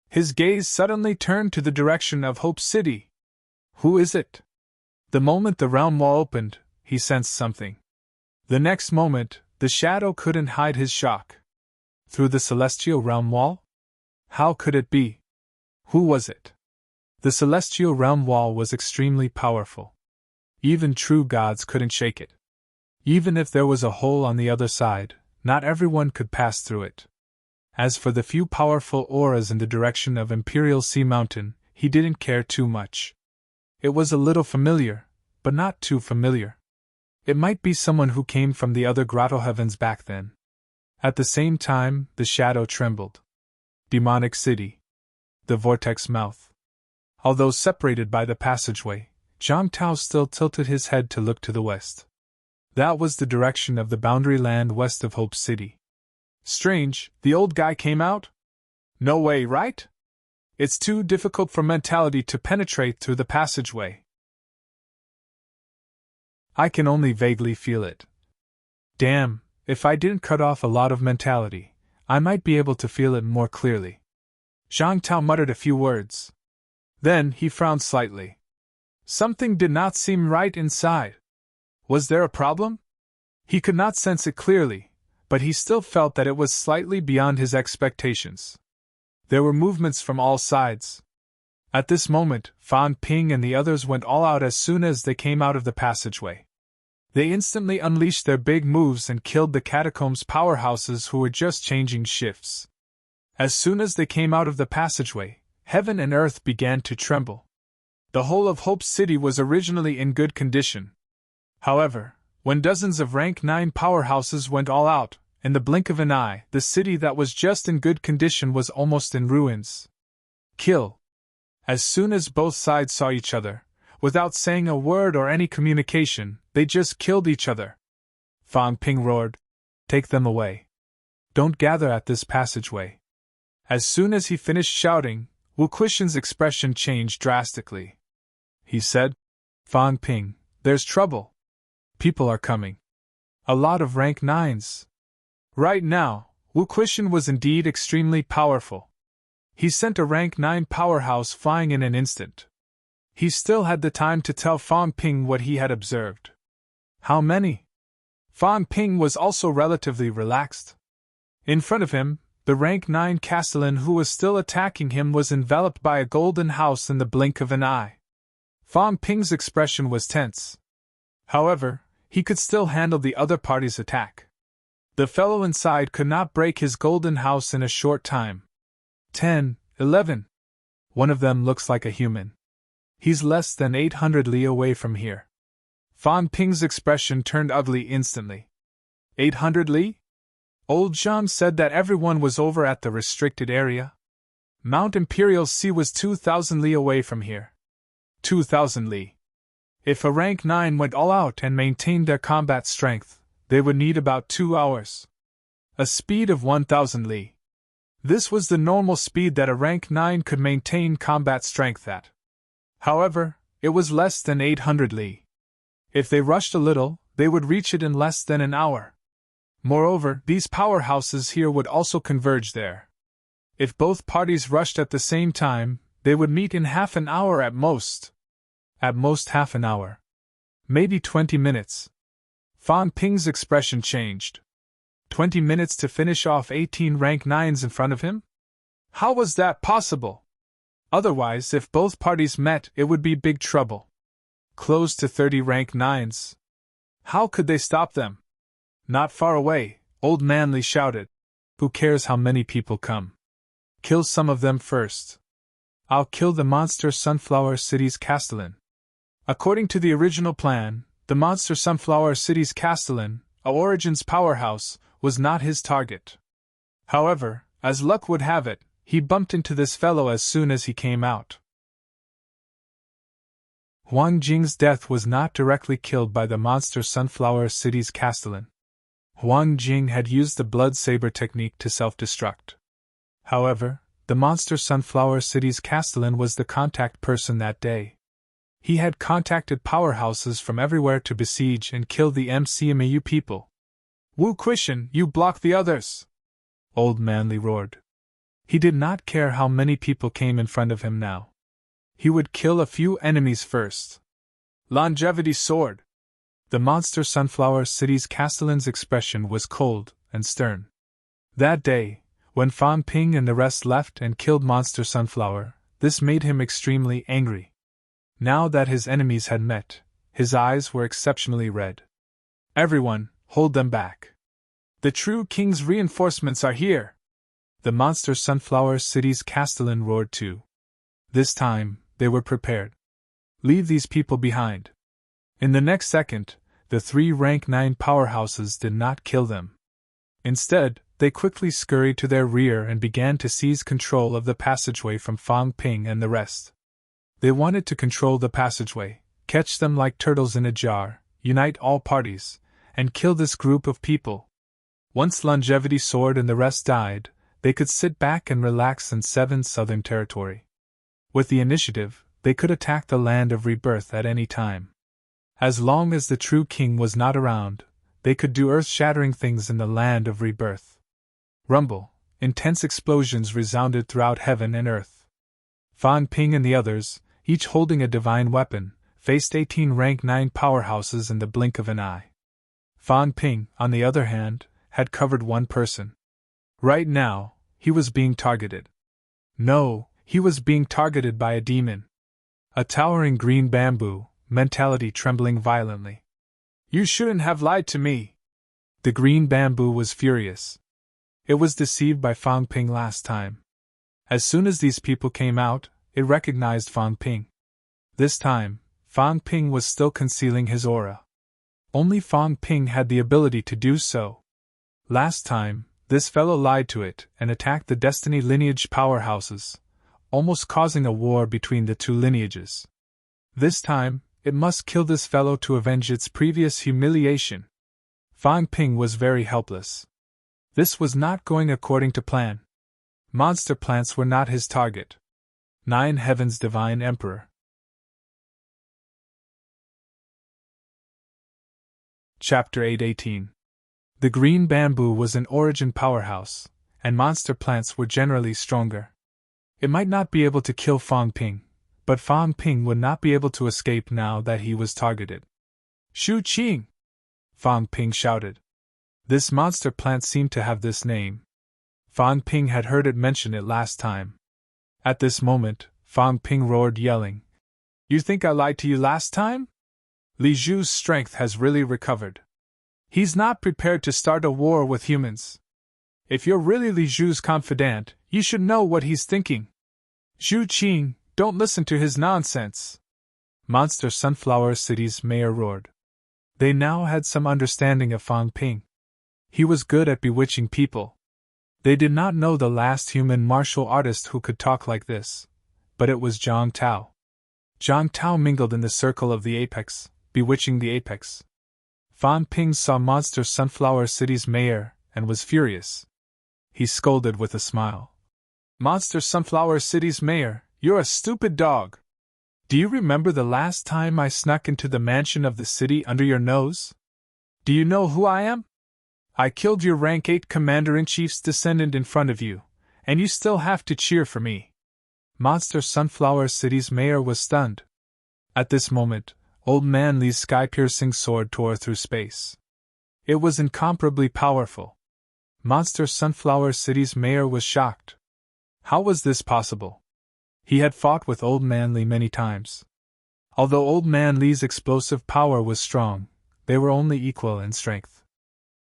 Speaker 1: His gaze suddenly turned to the direction of Hope City. Who is it? The moment the realm wall opened, he sensed something. The next moment, the shadow couldn't hide his shock. Through the celestial realm wall? How could it be? Who was it? The celestial realm wall was extremely powerful. Even true gods couldn't shake it. Even if there was a hole on the other side, not everyone could pass through it. As for the few powerful auras in the direction of Imperial Sea Mountain, he didn't care too much. It was a little familiar, but not too familiar. It might be someone who came from the other grotto heavens back then. At the same time, the shadow trembled. Demonic City. The vortex mouth. Although separated by the passageway, Zhang Tao still tilted his head to look to the west. That was the direction of the boundary land west of Hope City. Strange, the old guy came out? No way, right? It's too difficult for mentality to penetrate through the passageway. I can only vaguely feel it. Damn, if I didn't cut off a lot of mentality, I might be able to feel it more clearly. Zhang Tao muttered a few words. Then he frowned slightly. Something did not seem right inside. Was there a problem? He could not sense it clearly, but he still felt that it was slightly beyond his expectations. There were movements from all sides. At this moment, Fan Ping and the others went all out as soon as they came out of the passageway. They instantly unleashed their big moves and killed the catacombs powerhouses who were just changing shifts. As soon as they came out of the passageway, heaven and earth began to tremble. The whole of Hope City was originally in good condition. However, when dozens of rank 9 powerhouses went all out, in the blink of an eye, the city that was just in good condition was almost in ruins. Kill. As soon as both sides saw each other, without saying a word or any communication, they just killed each other. Fan Ping roared, "Take them away. Don't gather at this passageway." As soon as he finished shouting, Wu Quishan's expression changed drastically. He said, "Fan Ping, there's trouble. People are coming. A lot of rank 9s. Right now, Wu Quishan was indeed extremely powerful. He sent a rank 9 powerhouse flying in an instant. He still had the time to tell Fan Ping what he had observed. How many? Fan Ping was also relatively relaxed. In front of him, the rank 9 castellan who was still attacking him was enveloped by a golden house in the blink of an eye. Fan Ping's expression was tense. However, he could still handle the other party's attack. The fellow inside could not break his golden house in a short time. 10, 11. One of them looks like a human. He's less than 800 li away from here. Fan Ping's expression turned ugly instantly. 800 li? Old Zhang said that everyone was over at the restricted area. Mount Imperial Sea was 2,000 li away from here. 2,000 li. If a rank 9 went all out and maintained their combat strength, they would need about 2 hours. A speed of 1,000 li. This was the normal speed that a rank 9 could maintain combat strength at. However, it was less than 800 li. If they rushed a little, they would reach it in less than an hour. Moreover, these powerhouses here would also converge there. If both parties rushed at the same time, they would meet in half an hour at most. At most half an hour. Maybe 20 minutes. Fan Ping's expression changed. 20 minutes to finish off 18 rank 9s in front of him? How was that possible? Otherwise, if both parties met, it would be big trouble. Close to 30 rank 9s. How could they stop them? Not far away, Old Manly shouted. Who cares how many people come? Kill some of them first. I'll kill the monster Sunflower City's castellan. According to the original plan, the monster Sunflower City's castellan, a Origins powerhouse, was not his target. However, as luck would have it, he bumped into this fellow as soon as he came out. Huang Jing's death was not directly killed by the monster Sunflower City's castellan. Huang Jing had used the blood saber technique to self-destruct. However, the monster Sunflower City's castellan was the contact person that day. He had contacted powerhouses from everywhere to besiege and kill the MCMAU people. Wu Quishan, you block the others! Old Man Li roared. He did not care how many people came in front of him now. He would kill a few enemies first. Longevity sword! The monster Sunflower City's castellan's expression was cold and stern. That day, when Fan Ping and the rest left and killed Monster Sunflower, this made him extremely angry. Now that his enemies had met, his eyes were exceptionally red. Everyone, hold them back. The true king's reinforcements are here! The monster Sunflower City's castellan roared too. This time, they were prepared. Leave these people behind. In the next second, the 3 rank 9 powerhouses did not kill them. Instead, they quickly scurried to their rear and began to seize control of the passageway from Fang Ping and the rest. They wanted to control the passageway, catch them like turtles in a jar, unite all parties, and kill this group of people. Once Longevity Sword and the rest died, they could sit back and relax in 7 Southern Territory. With the initiative, they could attack the Land of Rebirth at any time. As long as the true king was not around, they could do earth-shattering things in the Land of Rebirth. Rumble, intense explosions resounded throughout heaven and earth. Fan Ping and the others, each holding a divine weapon, faced 18 rank 9 powerhouses in the blink of an eye. Fan Ping, on the other hand, had covered one person. Right now, he was being targeted. No, he was being targeted by a demon. A towering green bamboo, mentality trembling violently. You shouldn't have lied to me. The green bamboo was furious. It was deceived by Fang Ping last time. As soon as these people came out, it recognized Fang Ping. This time, Fang Ping was still concealing his aura. Only Fang Ping had the ability to do so. Last time, this fellow lied to it and attacked the Destiny lineage powerhouses, almost causing a war between the 2 lineages. This time, it must kill this fellow to avenge its previous humiliation. Fang Ping was very helpless. This was not going according to plan. Monster plants were not his target. 9 Heaven's Divine Emperor. Chapter 8:18. The green bamboo was an origin powerhouse, and monster plants were generally stronger. It might not be able to kill Fang Ping, but Fang Ping would not be able to escape now that he was targeted. Shu Qing! Fang Ping shouted. This monster plant seemed to have this name. Fang Ping had heard it mention it last time. At this moment, Fang Ping roared, yelling, You think I lied to you last time? Li Zhu's strength has really recovered. He's not prepared to start a war with humans. If you're really Li Zhu's confidant, you should know what he's thinking. Zhu Qing, don't listen to his nonsense. Monster Sunflower City's mayor roared. They now had some understanding of Fang Ping. He was good at bewitching people. They did not know the last human martial artist who could talk like this, but it was Zhang Tao. Zhang Tao mingled in the circle of the apex, bewitching the apex. Fan Ping saw Monster Sunflower City's mayor and was furious. He scolded with a smile. Monster Sunflower City's mayor, you're a stupid dog. Do you remember the last time I snuck into the mansion of the city under your nose? Do you know who I am? I killed your rank 8 Commander-in-Chief's descendant in front of you, and you still have to cheer for me. Monster Sunflower City's mayor was stunned. At this moment, Old Man Li's sky-piercing sword tore through space. It was incomparably powerful. Monster Sunflower City's mayor was shocked. How was this possible? He had fought with Old Man Li many times. Although Old Man Li's explosive power was strong, they were only equal in strength.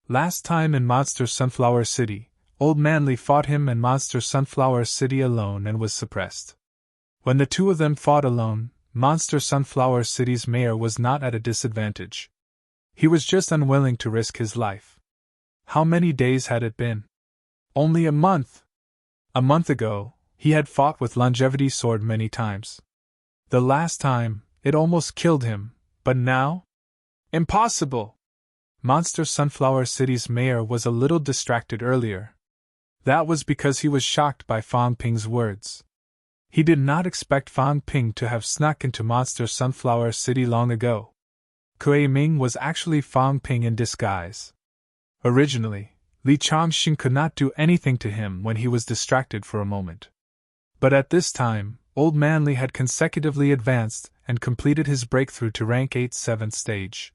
Speaker 1: Last time in Monster Sunflower City, Old Man Li fought him and Monster Sunflower City alone and was suppressed. When the two of them fought alone, Monster Sunflower City's mayor was not at a disadvantage. He was just unwilling to risk his life. How many days had it been? Only a month! A month ago, he had fought with Longevity Sword many times. The last time, it almost killed him, but now? Impossible! Monster Sunflower City's mayor was a little distracted earlier. That was because he was shocked by Fang Ping's words. He did not expect Fang Ping to have snuck into Monster Sunflower City long ago. Kuei Ming was actually Fang Ping in disguise. Originally, Li Changxing could not do anything to him when he was distracted for a moment. But at this time, Old Man Li had consecutively advanced and completed his breakthrough to rank 8 7th stage.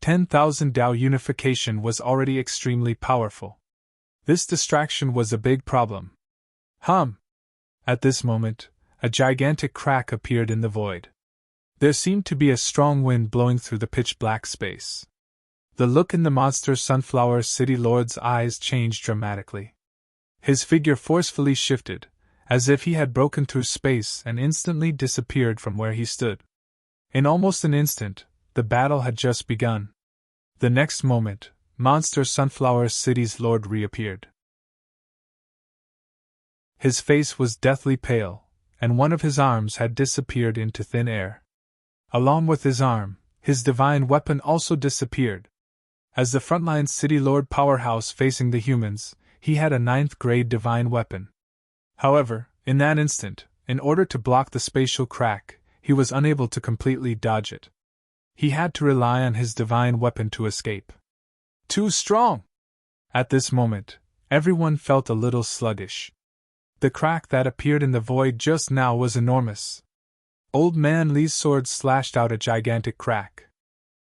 Speaker 1: 10,000 Dao unification was already extremely powerful. This distraction was a big problem. At this moment, a gigantic crack appeared in the void. There seemed to be a strong wind blowing through the pitch-black space. The look in the Monster Sunflower City Lord's eyes changed dramatically. His figure forcefully shifted, as if he had broken through space and instantly disappeared from where he stood. In almost an instant, the battle had just begun. The next moment, Monster Sunflower City's Lord reappeared. His face was deathly pale, and one of his arms had disappeared into thin air. Along with his arm, his divine weapon also disappeared. As the frontline City Lord powerhouse facing the humans, he had a 9th-grade divine weapon. However, in that instant, in order to block the spatial crack, he was unable to completely dodge it. He had to rely on his divine weapon to escape. Too strong! At this moment, everyone felt a little sluggish. The crack that appeared in the void just now was enormous. Old Man Li's sword slashed out a gigantic crack.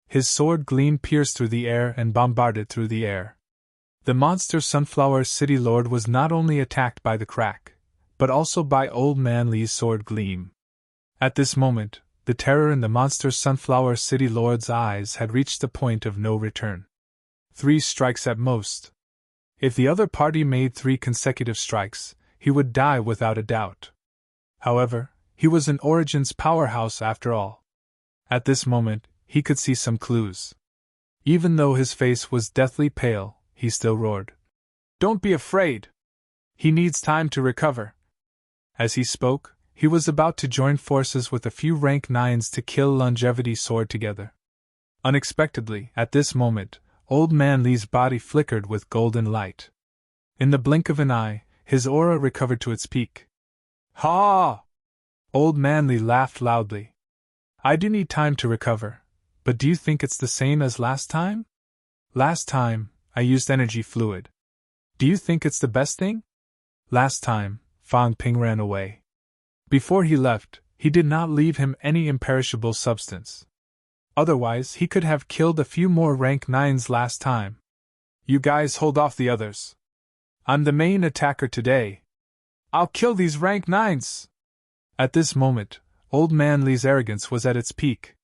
Speaker 1: His sword gleam pierced through the air and bombarded through the air. The Monster Sunflower City Lord was not only attacked by the crack, but also by Old Man Li's sword gleam. At this moment, the terror in the Monster Sunflower City Lord's eyes had reached the point of no return. 3 strikes at most. If the other party made 3 consecutive strikes, he would die without a doubt. However, he was an Origins powerhouse after all. At this moment, he could see some clues. Even though his face was deathly pale, he still roared. "Don't be afraid! He needs time to recover." As he spoke, he was about to join forces with a few rank 9s to kill Longevity Sword together. Unexpectedly, at this moment, Old Man Li's body flickered with golden light. In the blink of an eye, his aura recovered to its peak. "Ha!" Old Man Li laughed loudly. "I do need time to recover, but do you think it's the same as last time? Last time, I used energy fluid. Do you think it's the best thing? Last time, Fang Ping ran away. Before he left, he did not leave him any imperishable substance. Otherwise, he could have killed a few more rank 9s last time. You guys hold off the others. I'm the main attacker today. I'll kill these rank 9s. At this moment, Old Man Li's arrogance was at its peak.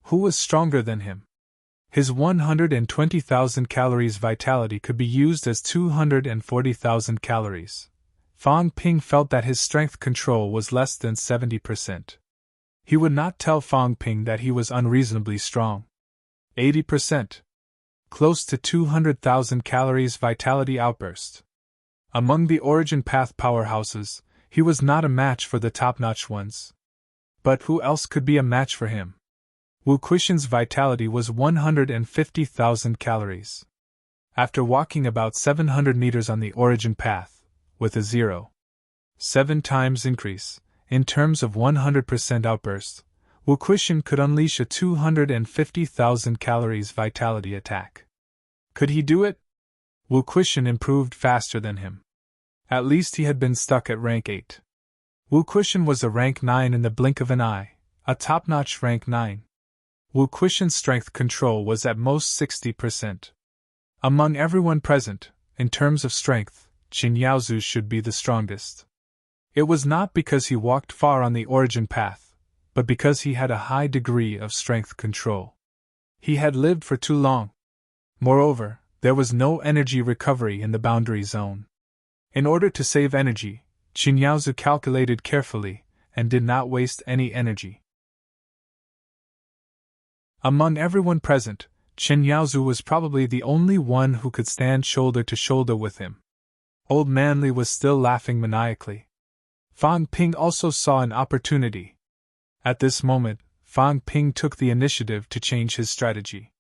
Speaker 1: Who was stronger than him? His 120,000 calories vitality could be used as 240,000 calories. Fang Ping felt that his strength control was less than 70%. He would not tell Fang Ping that he was unreasonably strong. 80%. Close to 200,000 calories vitality outburst. Among the Origin Path powerhouses, he was not a match for the top-notch ones. But who else could be a match for him? Wu Quishan's vitality was 150,000 calories. After walking about 700 meters on the Origin Path, with a 0.7 times increase, in terms of 100% outburst, Wu Quishan could unleash a 250,000 calories vitality attack. Could he do it? Wu Quishan improved faster than him. At least he had been stuck at rank 8. Wu Quishan was a rank 9 in the blink of an eye, a top-notch rank 9. Wu Quishan's strength control was at most 60%. Among everyone present, in terms of strength, Qin Yaozu should be the strongest. It was not because he walked far on the Origin Path, but because he had a high degree of strength control. He had lived for too long. Moreover, there was no energy recovery in the boundary zone. In order to save energy, Qin Yaozu calculated carefully and did not waste any energy. Among everyone present, Qin Yaozu was probably the only one who could stand shoulder to shoulder with him. Old Man Li was still laughing maniacally. Fang Ping also saw an opportunity. At this moment, Fang Ping took the initiative to change his strategy.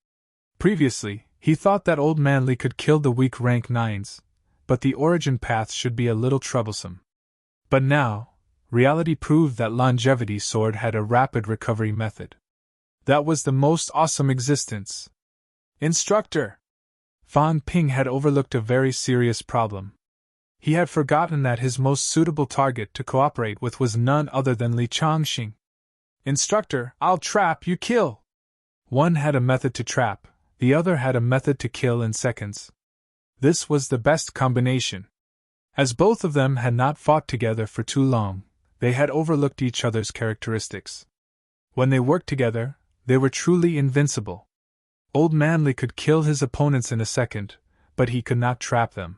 Speaker 1: Previously, He thought that Old Manly could kill the weak rank 9s, but the origin path should be a little troublesome. But now, reality proved that Longevity's sword had a rapid recovery method. That was the most awesome existence. Instructor! Fan Ping had overlooked a very serious problem. He had forgotten that his most suitable target to cooperate with was none other than Li Changxing. Instructor, I'll trap, you kill! One had a method to trap, the other had a method to kill in seconds. This was the best combination. As both of them had not fought together for too long, they had overlooked each other's characteristics. When they worked together, they were truly invincible. Old Manly could kill his opponents in a second, but he could not trap them.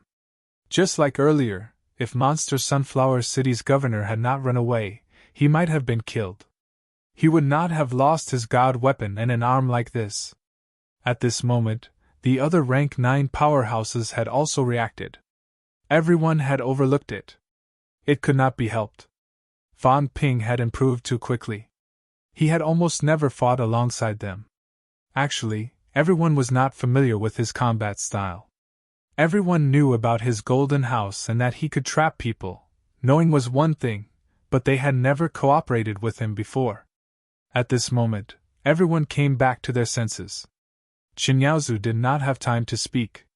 Speaker 1: Just like earlier, if Monster Sunflower City's governor had not run away, he might have been killed. He would not have lost his god weapon and an arm like this. At this moment, the other rank 9 powerhouses had also reacted. Everyone had overlooked it. It could not be helped. Fan Ping had improved too quickly. He had almost never fought alongside them. Actually, everyone was not familiar with his combat style. Everyone knew about his golden house and that he could trap people. Knowing was one thing, but they had never cooperated with him before. At this moment, everyone came back to their senses. Qinyaozu did not have time to speak.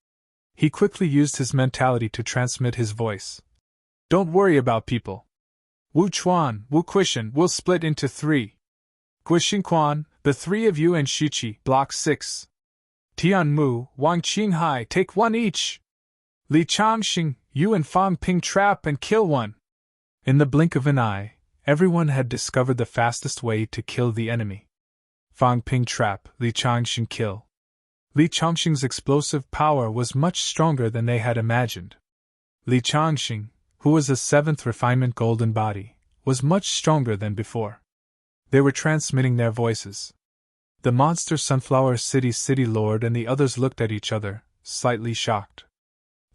Speaker 1: He quickly used his mentality to transmit his voice. Don't worry about people. Wu Chuan, Wu Quishan will split into 3. Guixingquan, the 3 of you and Shiqi, block 6. Tianmu, Wang Qinghai, take 1 each. Li Changxing, you and Fan Ping trap and kill 1. In the blink of an eye, everyone had discovered the fastest way to kill the enemy. Fan Ping trap, Li Changxing kill. Li Changxing's explosive power was much stronger than they had imagined. Li Changxing, who was a 7th refinement golden body, was much stronger than before. They were transmitting their voices. The Monster Sunflower City Lord and the others looked at each other, slightly shocked.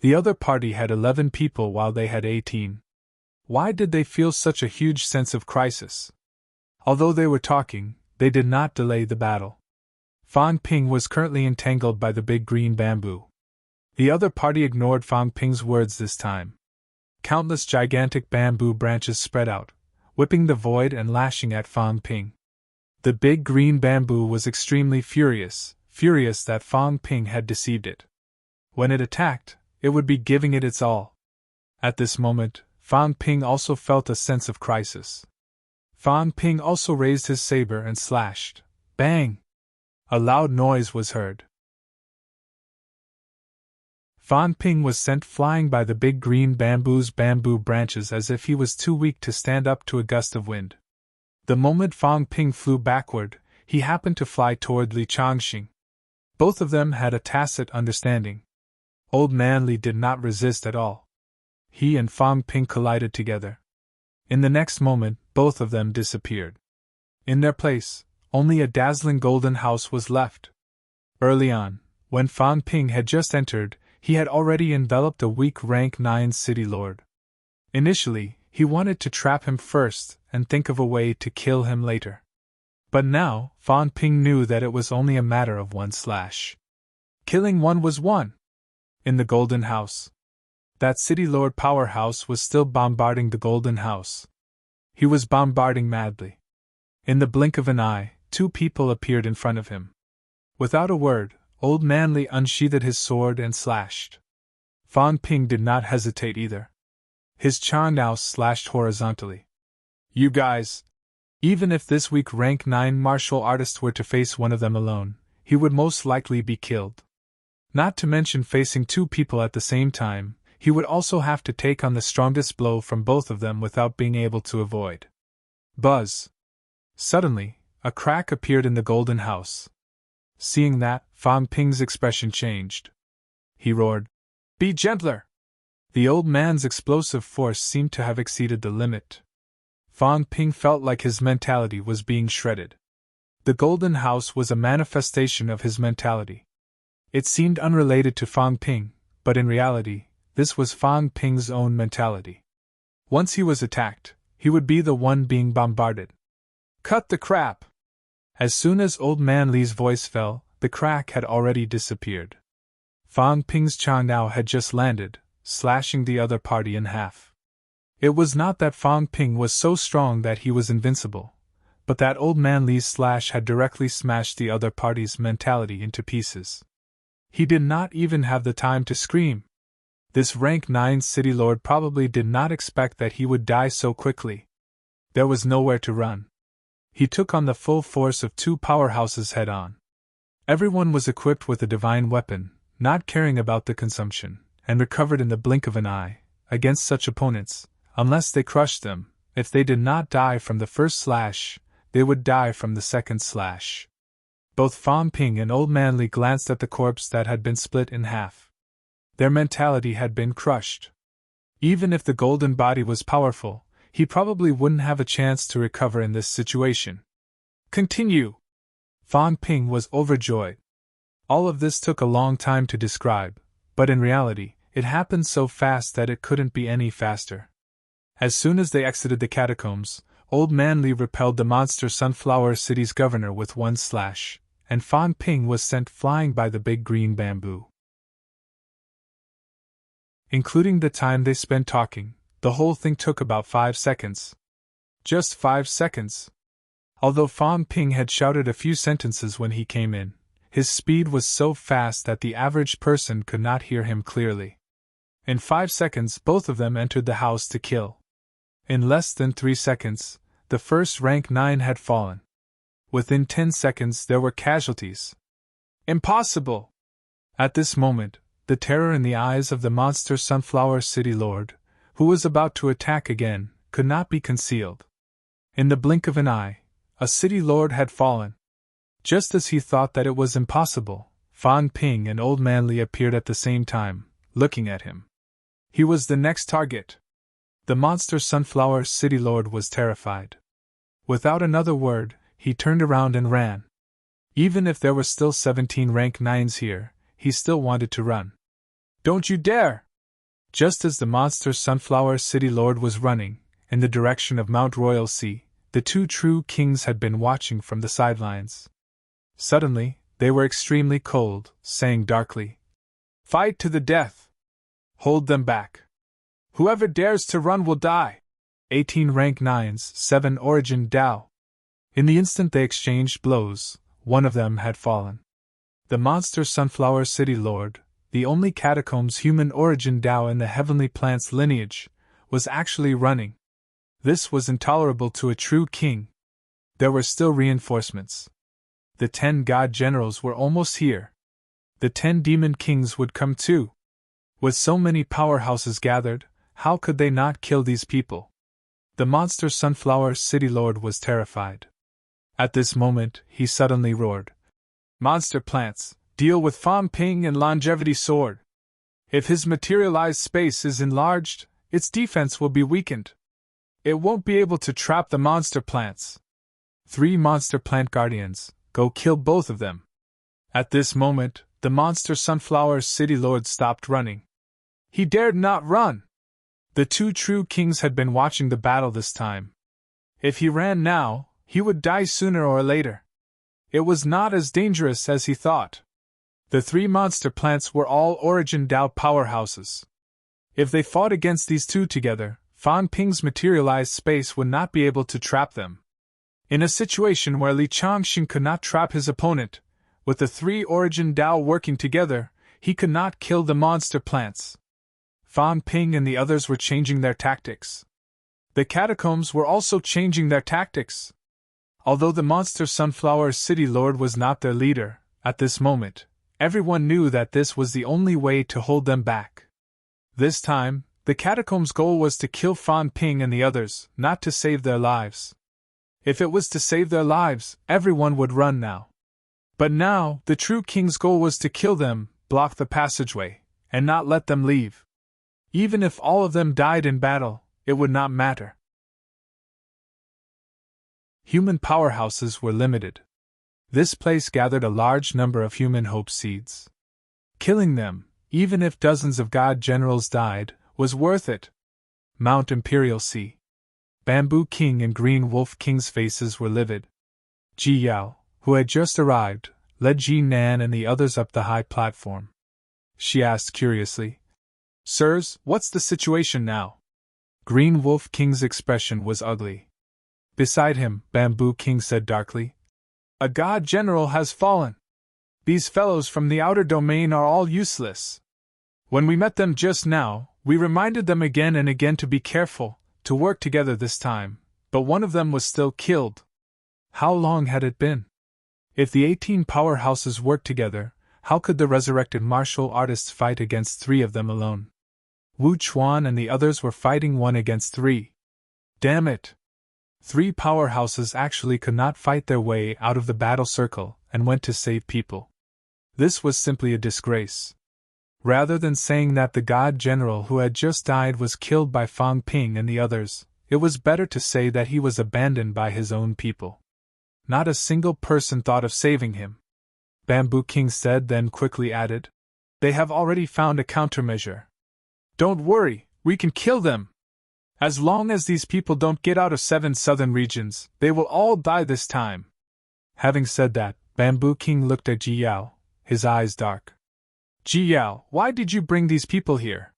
Speaker 1: The other party had 11 people while they had 18. Why did they feel such a huge sense of crisis? Although they were talking, they did not delay the battle. Fan Ping was currently entangled by the big green bamboo. The other party ignored Fan Ping's words this time. Countless gigantic bamboo branches spread out, whipping the void and lashing at Fan Ping. The big green bamboo was extremely furious that Fan Ping had deceived it. When it attacked, it would be giving it its all. At this moment, Fan Ping also felt a sense of crisis. Fan Ping also raised his saber and slashed. Bang! A loud noise was heard. Fan Ping was sent flying by the big green bamboo's bamboo branches as if he was too weak to stand up to a gust of wind. The moment Fan Ping flew backward, he happened to fly toward Li Changxing. Both of them had a tacit understanding. Old Manly did not resist at all. He and Fan Ping collided together. In the next moment, both of them disappeared. In their place, only a dazzling golden house was left. Early on, when Fan Ping had just entered, he had already enveloped a weak rank 9 city lord. Initially, he wanted to trap him first and think of a way to kill him later. But now, Fan Ping knew that it was only a matter of 1 slash. Killing 1 was 1. In the golden house. That city lord powerhouse was still bombarding the golden house. He was bombarding madly. In the blink of an eye, 2 people appeared in front of him. Without a word, Old Manly unsheathed his sword and slashed. Fan Ping did not hesitate either. His Chan now slashed horizontally. You guys! Even if this weak rank 9 martial artist were to face one of them alone, he would most likely be killed. Not to mention facing 2 people at the same time, he would also have to take on the strongest blow from both of them without being able to avoid. Buzz! Suddenly, a crack appeared in the golden house. Seeing that, Fan Ping's expression changed. He roared, "Be gentler!" The old man's explosive force seemed to have exceeded the limit. Fan Ping felt like his mentality was being shredded. The golden house was a manifestation of his mentality. It seemed unrelated to Fan Ping, but in reality, this was Fan Ping's own mentality. Once he was attacked, he would be the one being bombarded. Cut the crap! As soon as Old Man Li's voice fell, the crack had already disappeared. Fan Ping's Cha now had just landed, slashing the other party in half. It was not that Fan Ping was so strong that he was invincible, but that old man Li's slash had directly smashed the other party's mentality into pieces. He did not even have the time to scream. This rank 9 city lord probably did not expect that he would die so quickly. There was nowhere to run. He took on the full force of two powerhouses head-on. Everyone was equipped with a divine weapon, not caring about the consumption, and recovered in the blink of an eye, against such opponents, unless they crushed them. If they did not die from the first slash, they would die from the second slash. Both Fan Ping and Old Man Li glanced at the corpse that had been split in half. Their mentality had been crushed. Even if the golden body was powerful, he probably wouldn't have a chance to recover in this situation. Continue! Fan Ping was overjoyed. All of this took a long time to describe, but in reality, it happened so fast that it couldn't be any faster. As soon as they exited the catacombs, Old Man Li repelled the monster Sunflower City's governor with one slash, and Fan Ping was sent flying by the big green bamboo. Including the time they spent talking, the whole thing took about 5 seconds. Just 5 seconds. Although Fan Ping had shouted a few sentences when he came in, his speed was so fast that the average person could not hear him clearly. In 5 seconds, both of them entered the house to kill. In less than 3 seconds, the first rank 9 had fallen. Within 10 seconds, there were casualties. Impossible! At this moment, the terror in the eyes of the monster Sunflower City Lord, who was about to attack again, could not be concealed. In the blink of an eye, a city lord had fallen. Just as he thought that it was impossible, Fan Ping and Old Man Li appeared at the same time, looking at him. He was the next target. The monster Sunflower City Lord was terrified. Without another word, he turned around and ran. Even if there were still 17 rank 9s here, he still wanted to run. Don't you dare! Just as the monster Sunflower City Lord was running, in the direction of Mount Royal Sea, the two true kings had been watching from the sidelines. Suddenly, they were extremely cold, saying darkly, "Fight to the death! Hold them back! Whoever dares to run will die!" 18 rank 9s, 7 origin Dao. In the instant they exchanged blows, one of them had fallen. The monster Sunflower City Lord, the only catacombs human origin Dao in the heavenly plant's lineage, was actually running. This was intolerable to a true king. There were still reinforcements. The 10 god generals were almost here. The 10 demon kings would come too. With so many powerhouses gathered, how could they not kill these people? The monster Sunflower City Lord was terrified. At this moment, he suddenly roared, "Monster plants, deal with Fan Ping and Longevity Sword. If his materialized space is enlarged, its defense will be weakened. It won't be able to trap the monster plants. 3 monster plant guardians, go kill both of them." At this moment, the monster Sunflower City Lord stopped running. He dared not run. The 2 true kings had been watching the battle this time. If he ran now, he would die sooner or later. It was not as dangerous as he thought. The 3 monster plants were all origin Dao powerhouses. If they fought against these 2 together, Fan Ping's materialized space would not be able to trap them. In a situation where Li Changxing could not trap his opponent, with the 3 origin Dao working together, he could not kill the monster plants. Fan Ping and the others were changing their tactics. The catacombs were also changing their tactics. Although the monster Sunflower City Lord was not their leader, at this moment, everyone knew that this was the only way to hold them back. This time, the catacombs' goal was to kill Fan Ping and the others, not to save their lives. If it was to save their lives, everyone would run now. But now, the true king's goal was to kill them, block the passageway, and not let them leave. Even if all of them died in battle, it would not matter. Human powerhouses were limited. This place gathered a large number of human hope seeds. Killing them, even if dozens of god generals died, was worth it. Mount Imperial Sea. Bamboo King and Green Wolf King's faces were livid. Ji Yao, who had just arrived, led Ji Nan and the others up the high platform. she asked curiously. Sirs, what's the situation now? Green Wolf King's expression was ugly. Beside him, Bamboo King said darkly, a god general has fallen. These fellows from the outer domain are all useless. When we met them just now, we reminded them again and again to be careful, to work together this time, but one of them was still killed. How long had it been? If the 18 powerhouses worked together, how could the resurrected martial artists fight against 3 of them alone? Wu Chuan and the others were fighting 1 against 3. Damn it! 3 powerhouses actually could not fight their way out of the battle circle and went to save people. This was simply a disgrace. Rather than saying that the god general who had just died was killed by Fang Ping and the others, it was better to say that he was abandoned by his own people. Not a single person thought of saving him. Bamboo King said, then quickly added, they have already found a countermeasure. Don't worry, we can kill them. As long as these people don't get out of 7 southern regions, they will all die this time. Having said that, Bamboo King looked at Ji Yao, his eyes dark. Ji Yao, why did you bring these people here?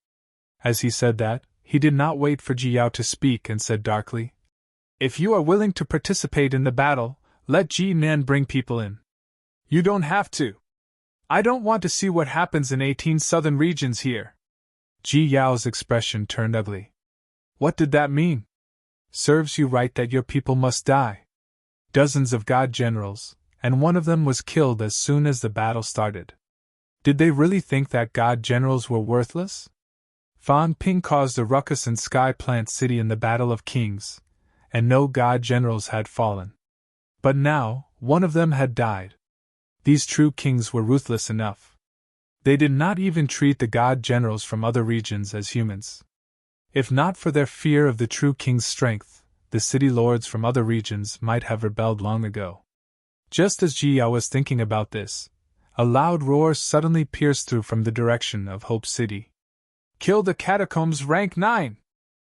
Speaker 1: As he said that, he did not wait for Ji Yao to speak and said darkly, if you are willing to participate in the battle, let Ji Nan bring people in. You don't have to. I don't want to see what happens in 18 southern regions here. Ji Yao's expression turned ugly. What did that mean? Serves you right that your people must die. Dozens of god generals, and one of them was killed as soon as the battle started. Did they really think that god generals were worthless? Fan Ping caused a ruckus in Sky Plant City in the Battle of Kings, and no god generals had fallen. But now, one of them had died. These true kings were ruthless enough. They did not even treat the god generals from other regions as humans. If not for their fear of the true king's strength, the city lords from other regions might have rebelled long ago. Just as Ji Yao was thinking about this, a loud roar suddenly pierced through from the direction of Hope City. Kill the catacombs, rank 9!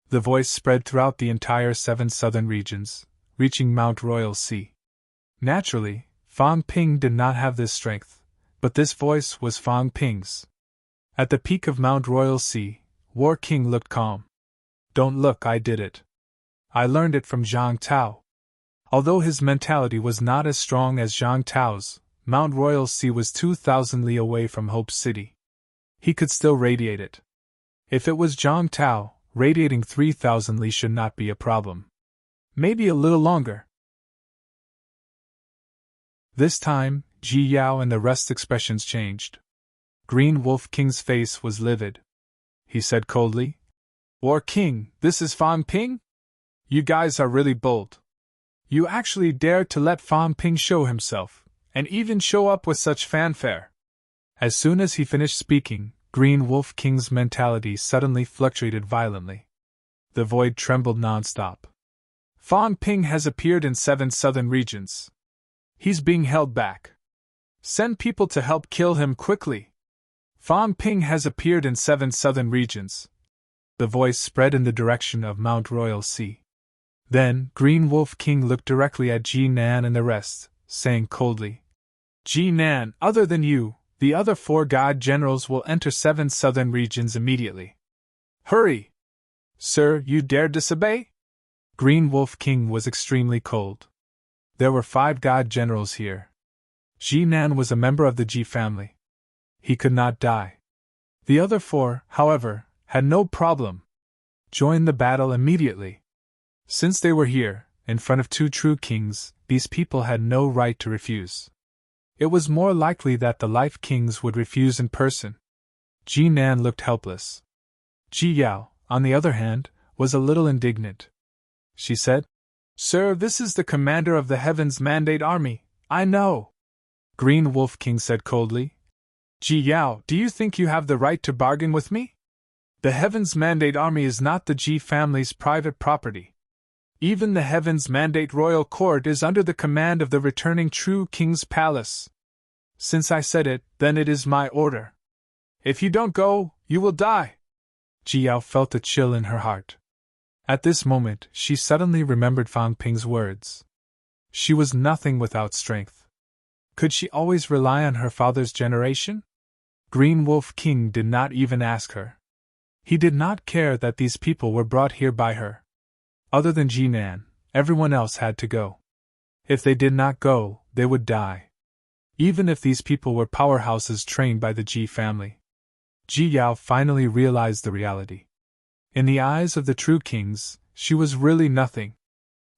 Speaker 1: The voice spread throughout the entire 7 southern regions, reaching Mount Royal Sea. Naturally, Fang Ping did not have this strength, but this voice was Fang Ping's. At the peak of Mount Royal Sea, War King looked calm. Don't look, I did it. I learned it from Zhang Tao. Although his mentality was not as strong as Zhang Tao's, Mount Royal Sea was 2,000 li away from Hope City. He could still radiate it. If it was Zhang Tao, radiating 3,000 li should not be a problem. Maybe a little longer. This time, Ji Yao and the rest's expressions changed. Green Wolf King's face was livid. He said coldly, War King, this is Fang Ping? You guys are really bold. You actually dared to let Fang Ping show himself, and even show up with such fanfare. As soon as he finished speaking, Green Wolf King's mentality suddenly fluctuated violently. The void trembled non-stop. Fang Ping has appeared in 7 southern regions. He's being held back. Send people to help kill him quickly. Fang Ping has appeared in 7 southern regions. The voice spread in the direction of Mount Royal Sea. Then, Green Wolf King looked directly at Ji Nan and the rest, saying coldly, Ji Nan, other than you, the other 4 god generals will enter 7 southern regions immediately. Hurry! Sir, you dare disobey? Green Wolf King was extremely cold. There were 5 god generals here. Ji Nan was a member of the Ji family. He could not die. The other 4, however, had no problem. Join the battle immediately. Since they were here, in front of 2 true kings, these people had no right to refuse. It was more likely that the Life Kings would refuse in person. Ji Nan looked helpless. Ji Yao, on the other hand, was a little indignant. She said, Sir, this is the commander of the Heaven's Mandate Army, I know. Green Wolf King said coldly, Ji Yao, do you think you have the right to bargain with me? The Heaven's Mandate Army is not the Ji family's private property. Even the Heaven's Mandate Royal Court is under the command of the returning true King's palace. Since I said it, then it is my order. If you don't go, you will die. Ji Yao felt a chill in her heart. At this moment, she suddenly remembered Fang Ping's words. She was nothing without strength. Could she always rely on her father's generation? Green Wolf King did not even ask her. He did not care that these people were brought here by her. Other than Jinan, everyone else had to go. If they did not go, they would die. Even if these people were powerhouses trained by the Ji family. Ji Yao finally realized the reality. In the eyes of the true kings, she was really nothing.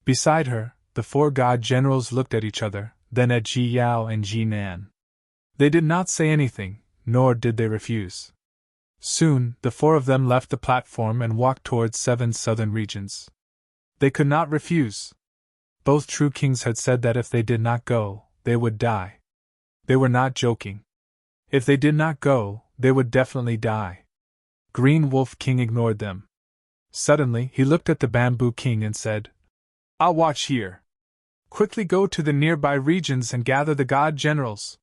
Speaker 1: Beside her, the four god generals looked at each other, then at Ji Yao and Ji Nan. They did not say anything, nor did they refuse. Soon, the four of them left the platform and walked towards 7 southern regions. They could not refuse. Both true kings had said that if they did not go, they would die. They were not joking. If they did not go, they would definitely die. Green Wolf King ignored them. Suddenly, he looked at the Bamboo King and said, "I'll watch here. Quickly go to the nearby regions and gather the god generals.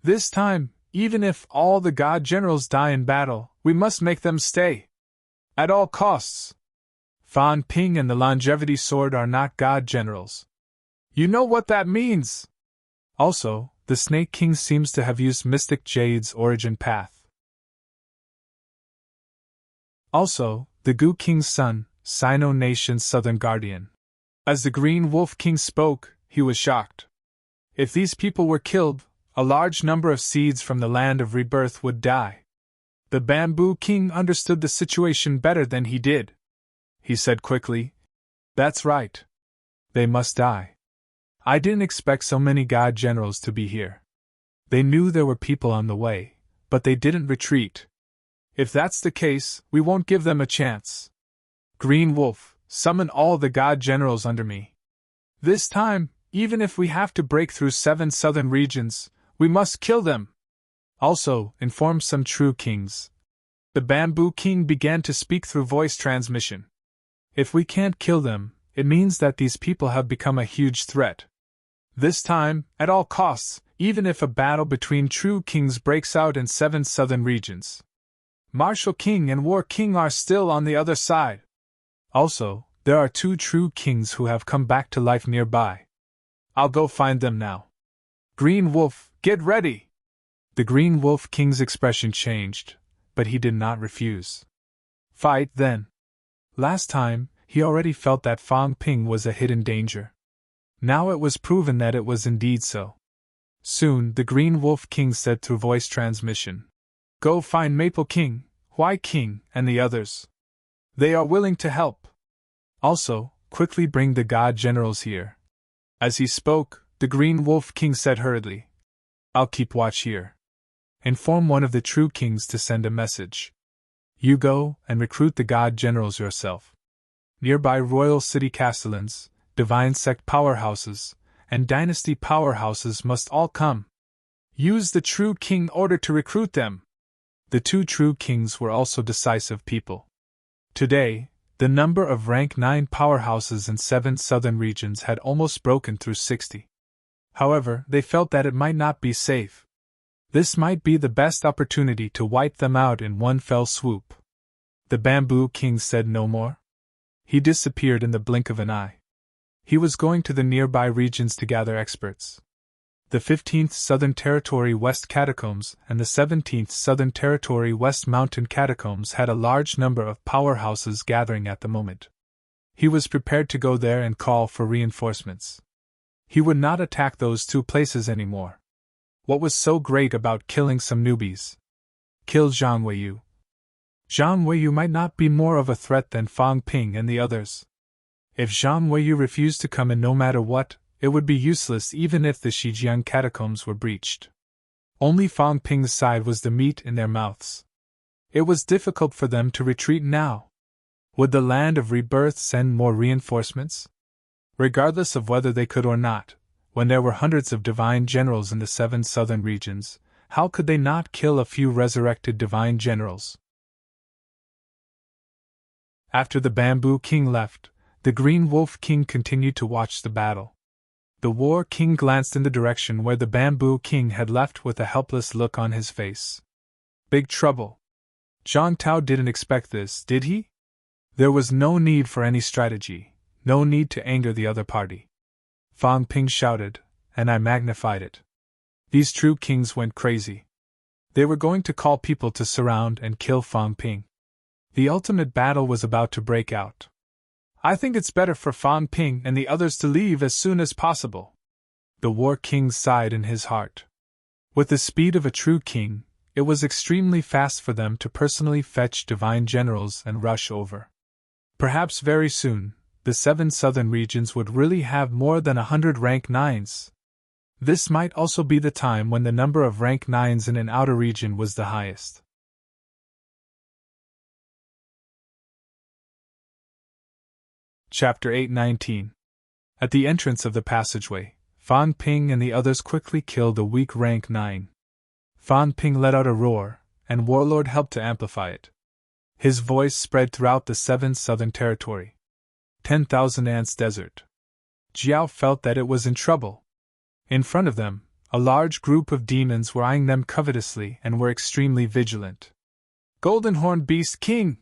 Speaker 1: This time, even if all the god generals die in battle, we must make them stay. At all costs. Fan Ping and the Longevity Sword are not god generals. You know what that means." Also, the Snake King seems to have used Mystic Jade's origin path. Also, the Gu King's son, Sino Nation's southern guardian. As the Green Wolf King spoke, he was shocked. If these people were killed, a large number of seeds from the land of rebirth would die. The Bamboo King understood the situation better than he did. He said quickly, "That's right. They must die. I didn't expect so many god generals to be here. They knew there were people on the way, but they didn't retreat. If that's the case, we won't give them a chance. Green Wolf, summon all the god generals under me. This time, even if we have to break through 7 southern regions, we must kill them. Also, inform some true kings." The Bamboo King began to speak through voice transmission. "If we can't kill them, it means that these people have become a huge threat. This time, at all costs, even if a battle between true kings breaks out in 7 southern regions. Martial King and War King are still on the other side. Also, there are 2 true kings who have come back to life nearby. I'll go find them now. Green Wolf, get ready!" The Green Wolf King's expression changed, but he did not refuse. Fight then. Last time, he already felt that Fang Ping was a hidden danger. Now it was proven that it was indeed so. Soon, the Green Wolf King said through voice transmission, "Go find Maple King, White King, and the others. They are willing to help. Also, quickly bring the god generals here." As he spoke, the Green Wolf King said hurriedly, "I'll keep watch here. Inform one of the true kings to send a message. You go and recruit the god generals yourself. Nearby royal city castellans, divine sect powerhouses, and dynasty powerhouses must all come. Use the true king order to recruit them." The 2 true kings were also decisive people. Today, the number of rank 9 powerhouses in 7 southern regions had almost broken through 60. However, they felt that it might not be safe. This might be the best opportunity to wipe them out in one fell swoop. The Bamboo King said no more. He disappeared in the blink of an eye. He was going to the nearby regions to gather experts. The 15th Southern Territory West Catacombs and the 17th Southern Territory West Mountain Catacombs had a large number of powerhouses gathering at the moment. He was prepared to go there and call for reinforcements. He would not attack those 2 places anymore. What was so great about killing some newbies? Kill Zhang Weiyu. Zhang Weiyu might not be more of a threat than Fang Ping and the others. If Zhang Weiyu refused to come in no matter what, it would be useless even if the Shijiang catacombs were breached. Only Fang Ping's side was the meat in their mouths. It was difficult for them to retreat now. Would the land of rebirth send more reinforcements? Regardless of whether they could or not, when there were hundreds of divine generals in the 7 southern regions, how could they not kill a few resurrected divine generals? After the Bamboo King left, the Green Wolf King continued to watch the battle. The War King glanced in the direction where the Bamboo King had left with a helpless look on his face. Big trouble. Zhang Tao didn't expect this, did he? There was no need for any strategy, no need to anger the other party. Fang Ping shouted, and I magnified it. These true kings went crazy. They were going to call people to surround and kill Fang Ping. The ultimate battle was about to break out. I think it's better for Fang Ping and the others to leave as soon as possible. The War King sighed in his heart. With the speed of a true king, it was extremely fast for them to personally fetch divine generals and rush over. Perhaps very soon, the 7 southern regions would really have more than 100 rank 9s. This might also be the time when the number of rank 9s in an outer region was the highest. Chapter 8:19. At the entrance of the passageway, Fan Ping and the others quickly killed a weak rank 9. Fan Ping let out a roar, and Warlord helped to amplify it. His voice spread throughout the 7 southern territory. 10,000 Ants Desert. Jiao felt that it was in trouble. In front of them, a large group of demons were eyeing them covetously and were extremely vigilant. Golden Horned Beast King!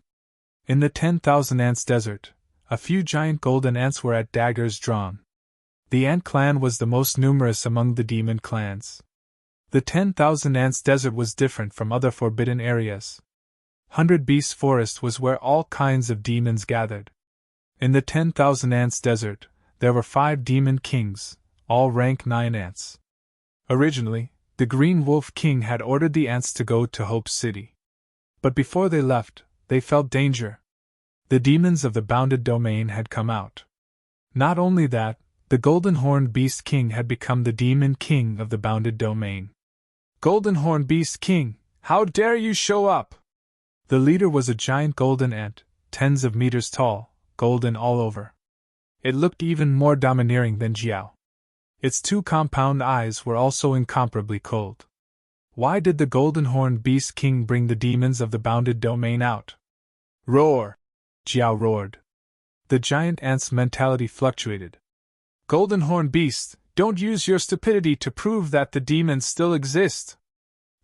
Speaker 1: In the 10,000 Ants Desert, a few giant golden ants were at daggers drawn. The Ant clan was the most numerous among the demon clans. The 10,000 Ants Desert was different from other forbidden areas. 100 Beasts Forest was where all kinds of demons gathered. In the 10,000 Ants Desert, there were 5 demon kings, all rank 9 ants. Originally, the Green Wolf King had ordered the ants to go to Hope City. But before they left, they felt danger. The demons of the bounded domain had come out. Not only that, the Golden Horned Beast King had become the demon king of the bounded domain. Golden Horned Beast King, how dare you show up? The leader was a giant golden ant, tens of meters tall, golden all over. It looked even more domineering than Jiao. Its 2 compound eyes were also incomparably cold. Why did the Golden Horned Beast King bring the demons of the bounded domain out? Roar! Jiao roared. The giant ant's mentality fluctuated. Golden Horned Beast, don't use your stupidity to prove that the demons still exist.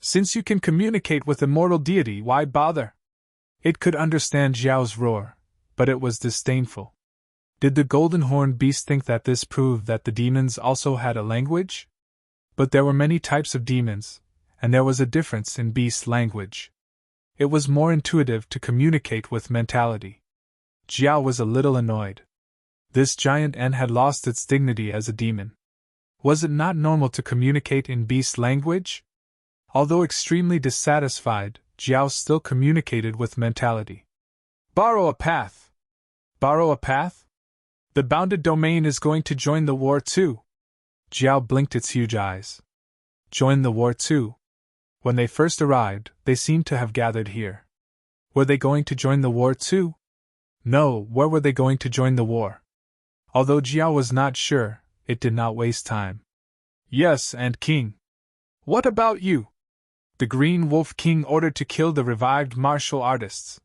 Speaker 1: Since you can communicate with immortal deity, why bother? It could understand Jiao's roar, but it was disdainful. Did the Golden Horned Beast think that this proved that the demons also had a language? But there were many types of demons, and there was a difference in beast language. It was more intuitive to communicate with mentality. Jiao was a little annoyed. This giant ant had lost its dignity as a demon. Was it not normal to communicate in beast language? Although extremely dissatisfied, Jiao still communicated with mentality. Borrow a path! Borrow a path? The bounded domain is going to join the war too. Jiao blinked its huge eyes. Join the war too? When they first arrived, they seemed to have gathered here. Were they going to join the war too? No, where were they going to join the war? Although Jiao was not sure, it did not waste time. Yes, and King. What about you? The Green Wolf King ordered to kill the revived martial artists.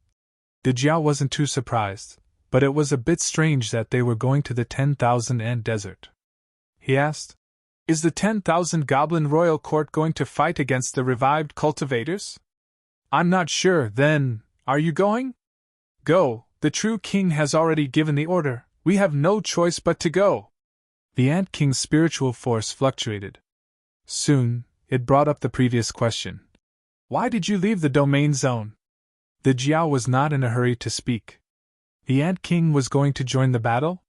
Speaker 1: The Jiao wasn't too surprised, but it was a bit strange that they were going to the 10,000 Ant Desert. He asked, Is the 10,000 Goblin Royal Court going to fight against the revived cultivators? I'm not sure, then, are you going? Go, the true king has already given the order, we have no choice but to go. The Ant King's spiritual force fluctuated. Soon, it brought up the previous question. Why did you leave the domain zone? The Jiao was not in a hurry to speak. The Ant King was going to join the battle?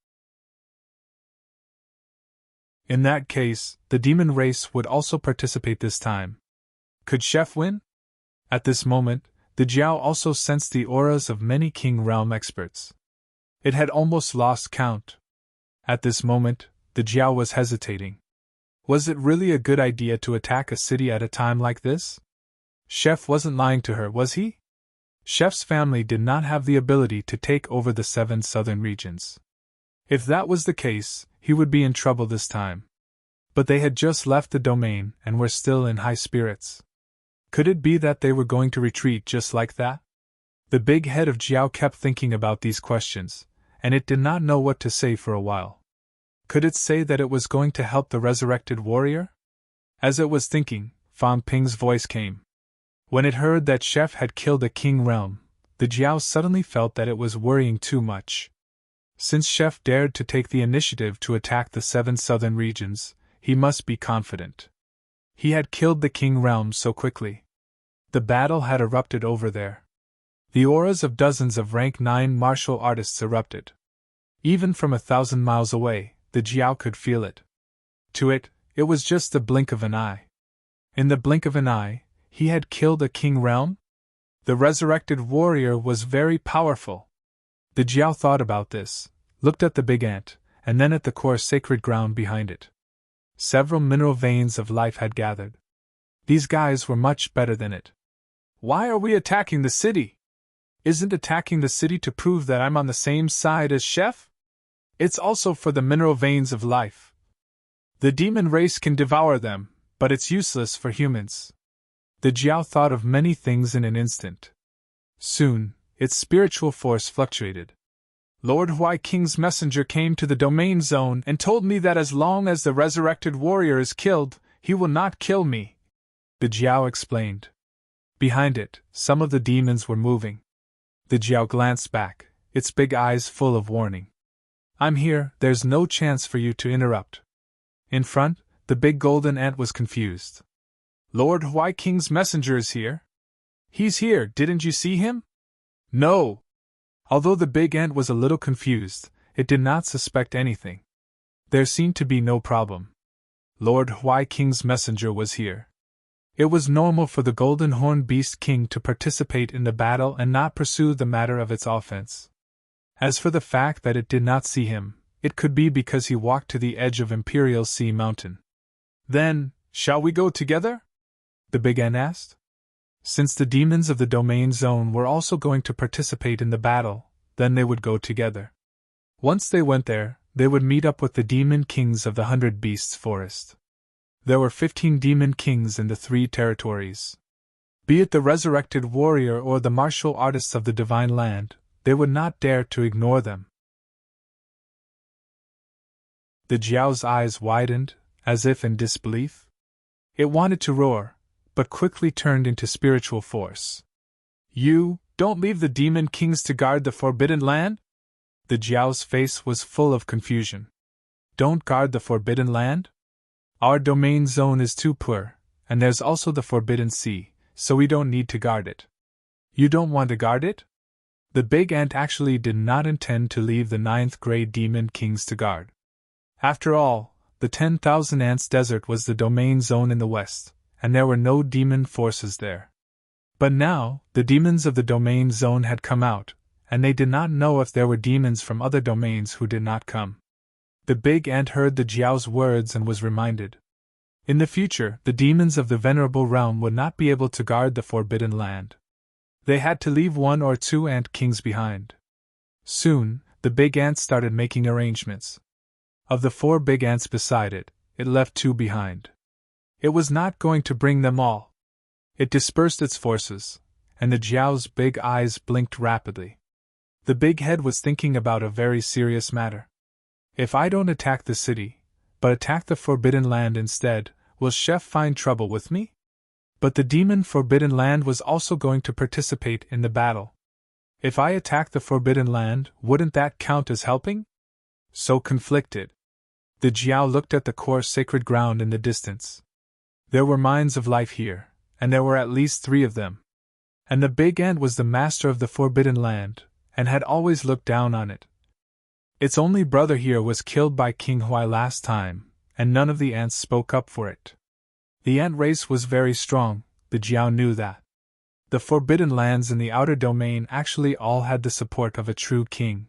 Speaker 1: In that case, the demon race would also participate this time. Could Chef win? At this moment, the Jiao also sensed the auras of many King Realm experts. It had almost lost count. At this moment, the Jiao was hesitating. Was it really a good idea to attack a city at a time like this? Chef wasn't lying to her, was he? Chef's family did not have the ability to take over the 7 southern regions. If that was the case, he would be in trouble this time. But they had just left the domain and were still in high spirits. Could it be that they were going to retreat just like that? The big head of Jiao kept thinking about these questions, and it did not know what to say for a while. Could it say that it was going to help the resurrected warrior? As it was thinking, Fang Ping's voice came. When it heard that Chef had killed a king realm, the Jiao suddenly felt that it was worrying too much. Since Chef dared to take the initiative to attack the 7 southern regions, he must be confident. He had killed the king realm so quickly. The battle had erupted over there. The auras of dozens of rank 9 martial artists erupted. Even from 1,000 miles away, the Jiao could feel it. To it was just the blink of an eye. In the blink of an eye, he had killed a king realm? The resurrected warrior was very powerful. The Jiao thought about this, looked at the big ant, and then at the core sacred ground behind it. Several mineral veins of life had gathered. These guys were much better than it. Why are we attacking the city? Isn't attacking the city to prove that I'm on the same side as Chef? It's also for the mineral veins of life. The demon race can devour them, but it's useless for humans. The Jiao thought of many things in an instant. Soon, its spiritual force fluctuated. Lord Huai King's messenger came to the domain zone and told me that as long as the resurrected warrior is killed, he will not kill me, the Jiao explained. Behind it, some of the demons were moving. The Jiao glanced back, its big eyes full of warning. I'm here, there's no chance for you to interrupt. In front, the big golden ant was confused. Lord Huai King's messenger is here? He's here, didn't you see him? No. Although the big ant was a little confused, it did not suspect anything. There seemed to be no problem. Lord Huai King's messenger was here. It was normal for the Golden Horn Beast King to participate in the battle and not pursue the matter of its offense. As for the fact that it did not see him, it could be because he walked to the edge of Imperial Sea Mountain. Then, shall we go together? The big ant asked. Since the demons of the domain zone were also going to participate in the battle, then they would go together. Once they went there, they would meet up with the demon kings of the 100 Beasts Forest. There were 15 demon kings in the 3 territories. Be it the resurrected warrior or the martial artists of the divine land, they would not dare to ignore them. The Jiao's eyes widened, as if in disbelief. It wanted to roar, but quickly turned into spiritual force. You don't leave the demon kings to guard the forbidden land? The Jiao's face was full of confusion. Don't guard the forbidden land? Our domain zone is too poor, and there's also the forbidden sea, so we don't need to guard it. You don't want to guard it? The big ant actually did not intend to leave the 9th grade demon kings to guard. After all, the 10,000 Ants Desert was the domain zone in the west, and there were no demon forces there. But now, the demons of the domain zone had come out, and they did not know if there were demons from other domains who did not come. The big ant heard the Jiao's words and was reminded. In the future, the demons of the Venerable Realm would not be able to guard the Forbidden Land. They had to leave 1 or 2 ant kings behind. Soon, the big ant started making arrangements. Of the 4 big ants beside it, it left 2 behind. It was not going to bring them all. It dispersed its forces, and the Jiao's big eyes blinked rapidly. The big head was thinking about a very serious matter. If I don't attack the city, but attack the Forbidden Land instead, will Chef find trouble with me? But the demon Forbidden Land was also going to participate in the battle. If I attack the Forbidden Land, wouldn't that count as helping? So conflicted. The Jiao looked at the core sacred ground in the distance. There were mines of life here, and there were at least 3 of them. And the big ant was the master of the Forbidden Land, and had always looked down on it. Its only brother here was killed by King Huai last time, and none of the ants spoke up for it. The ant race was very strong, the Jiao knew that. The Forbidden Lands in the outer domain actually all had the support of a true king.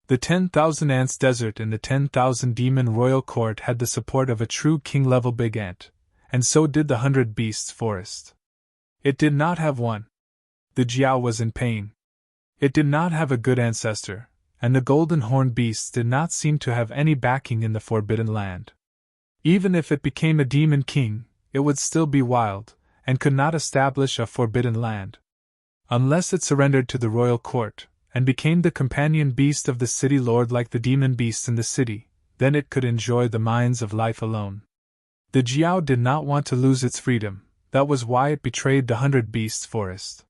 Speaker 1: The 10,000 Ants Desert and the 10,000 Demon Royal Court had the support of a true king-level big ant, and so did the 100 Beasts Forest. It did not have one. The Jiao was in pain. It did not have a good ancestor, and the Golden Horned Beasts did not seem to have any backing in the Forbidden Land. Even if it became a demon king, it would still be wild, and could not establish a Forbidden Land. Unless it surrendered to the royal court, and became the companion beast of the city lord like the demon beasts in the city, then it could enjoy the mines of life alone. The Jiao did not want to lose its freedom, that was why it betrayed the 100 Beasts Forest.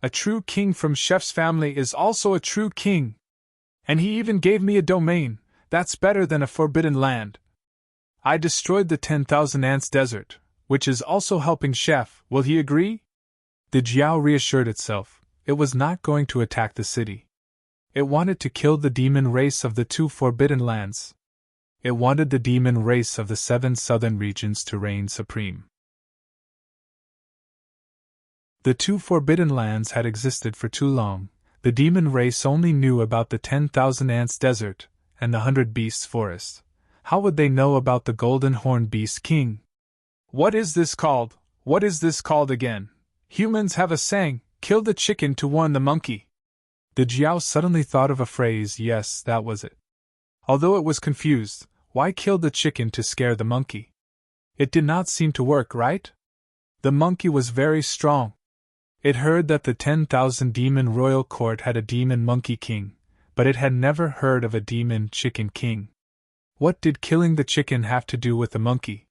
Speaker 1: A true king from Chef's family is also a true king. And he even gave me a domain, that's better than a forbidden land. I destroyed the 10,000 Ants Desert, which is also helping Chef, will he agree? The Jiao reassured itself, it was not going to attack the city. It wanted to kill the demon race of the 2 forbidden lands. It wanted the demon race of the 7 southern regions to reign supreme. The 2 forbidden lands had existed for too long. The demon race only knew about the 10,000 Ants Desert and the 100 Beasts Forest. How would they know about the Golden Horned Beast King? What is this called? What is this called again? Humans have a saying, kill the chicken to warn the monkey. The Jiao suddenly thought of a phrase. Yes, that was it. Although it was confused, why kill the chicken to scare the monkey? It did not seem to work, right? The monkey was very strong. It heard that the 10,000 demon royal court had a demon monkey king, but it had never heard of a demon chicken king. What did killing the chicken have to do with the monkey?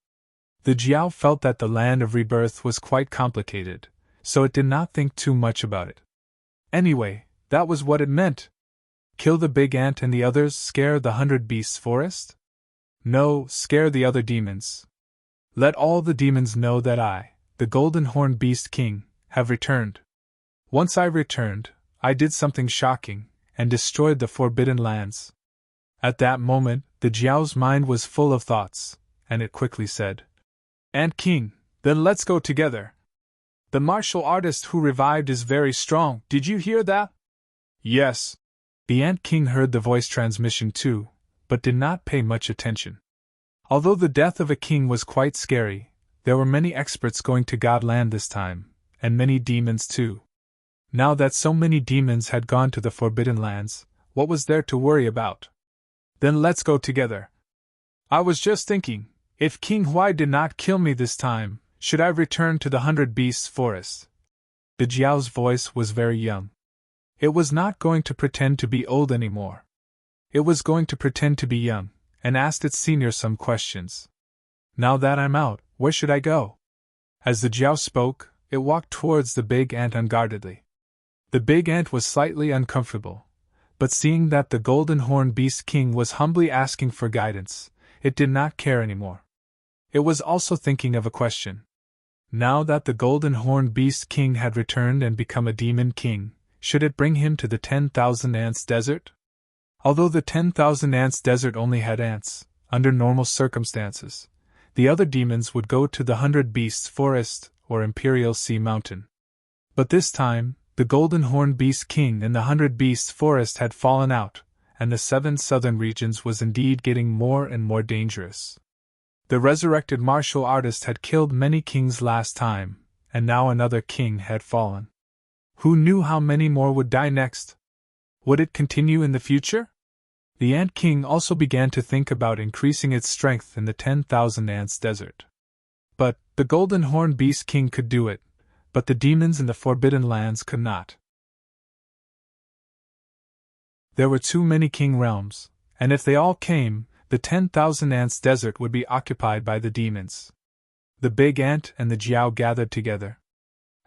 Speaker 1: The Jiao felt that the land of rebirth was quite complicated, so it did not think too much about it. Anyway, that was what it meant. Kill the big ant and the others, scare the 100 Beasts Forest? No, scare the other demons. Let all the demons know that I, the Golden Horned Beast King, have returned. Once I returned, I did something shocking, and destroyed the forbidden lands. At that moment, the Jiao's mind was full of thoughts, and it quickly said, Ant King, then let's go together. The martial artist who revived is very strong, did you hear that? Yes. The Ant King heard the voice transmission too, but did not pay much attention. Although the death of a king was quite scary, there were many experts going to Godland this time, and many demons too. Now that so many demons had gone to the Forbidden Lands, what was there to worry about? Then let's go together. I was just thinking, if King Huai did not kill me this time, should I return to the 100 Beasts Forest? The Jiao's voice was very young. It was not going to pretend to be old anymore. It was going to pretend to be young, and asked its senior some questions. Now that I'm out, where should I go? As the Jiao spoke, it walked towards the big ant unguardedly. The big ant was slightly uncomfortable, but seeing that the Golden Horned Beast King was humbly asking for guidance, it did not care anymore. It was also thinking of a question. Now that the Golden Horned Beast King had returned and become a demon king, should it bring him to the 10,000 Ants Desert? Although the 10,000 Ants Desert only had ants, under normal circumstances, the other demons would go to the 100 Beasts Forest or Imperial Sea Mountain. But this time, the Golden Horned Beast King and the 100 Beasts Forest had fallen out, and the 7 southern regions was indeed getting more and more dangerous. The resurrected martial artist had killed many kings last time, and now another king had fallen. Who knew how many more would die next? Would it continue in the future? The Ant King also began to think about increasing its strength in the 10,000 Ants Desert. But the Golden Horned Beast King could do it, but the demons in the Forbidden Lands could not. There were too many king realms, and if they all came, the 10,000 Ants Desert would be occupied by the demons. The big ant and the Jiao gathered together.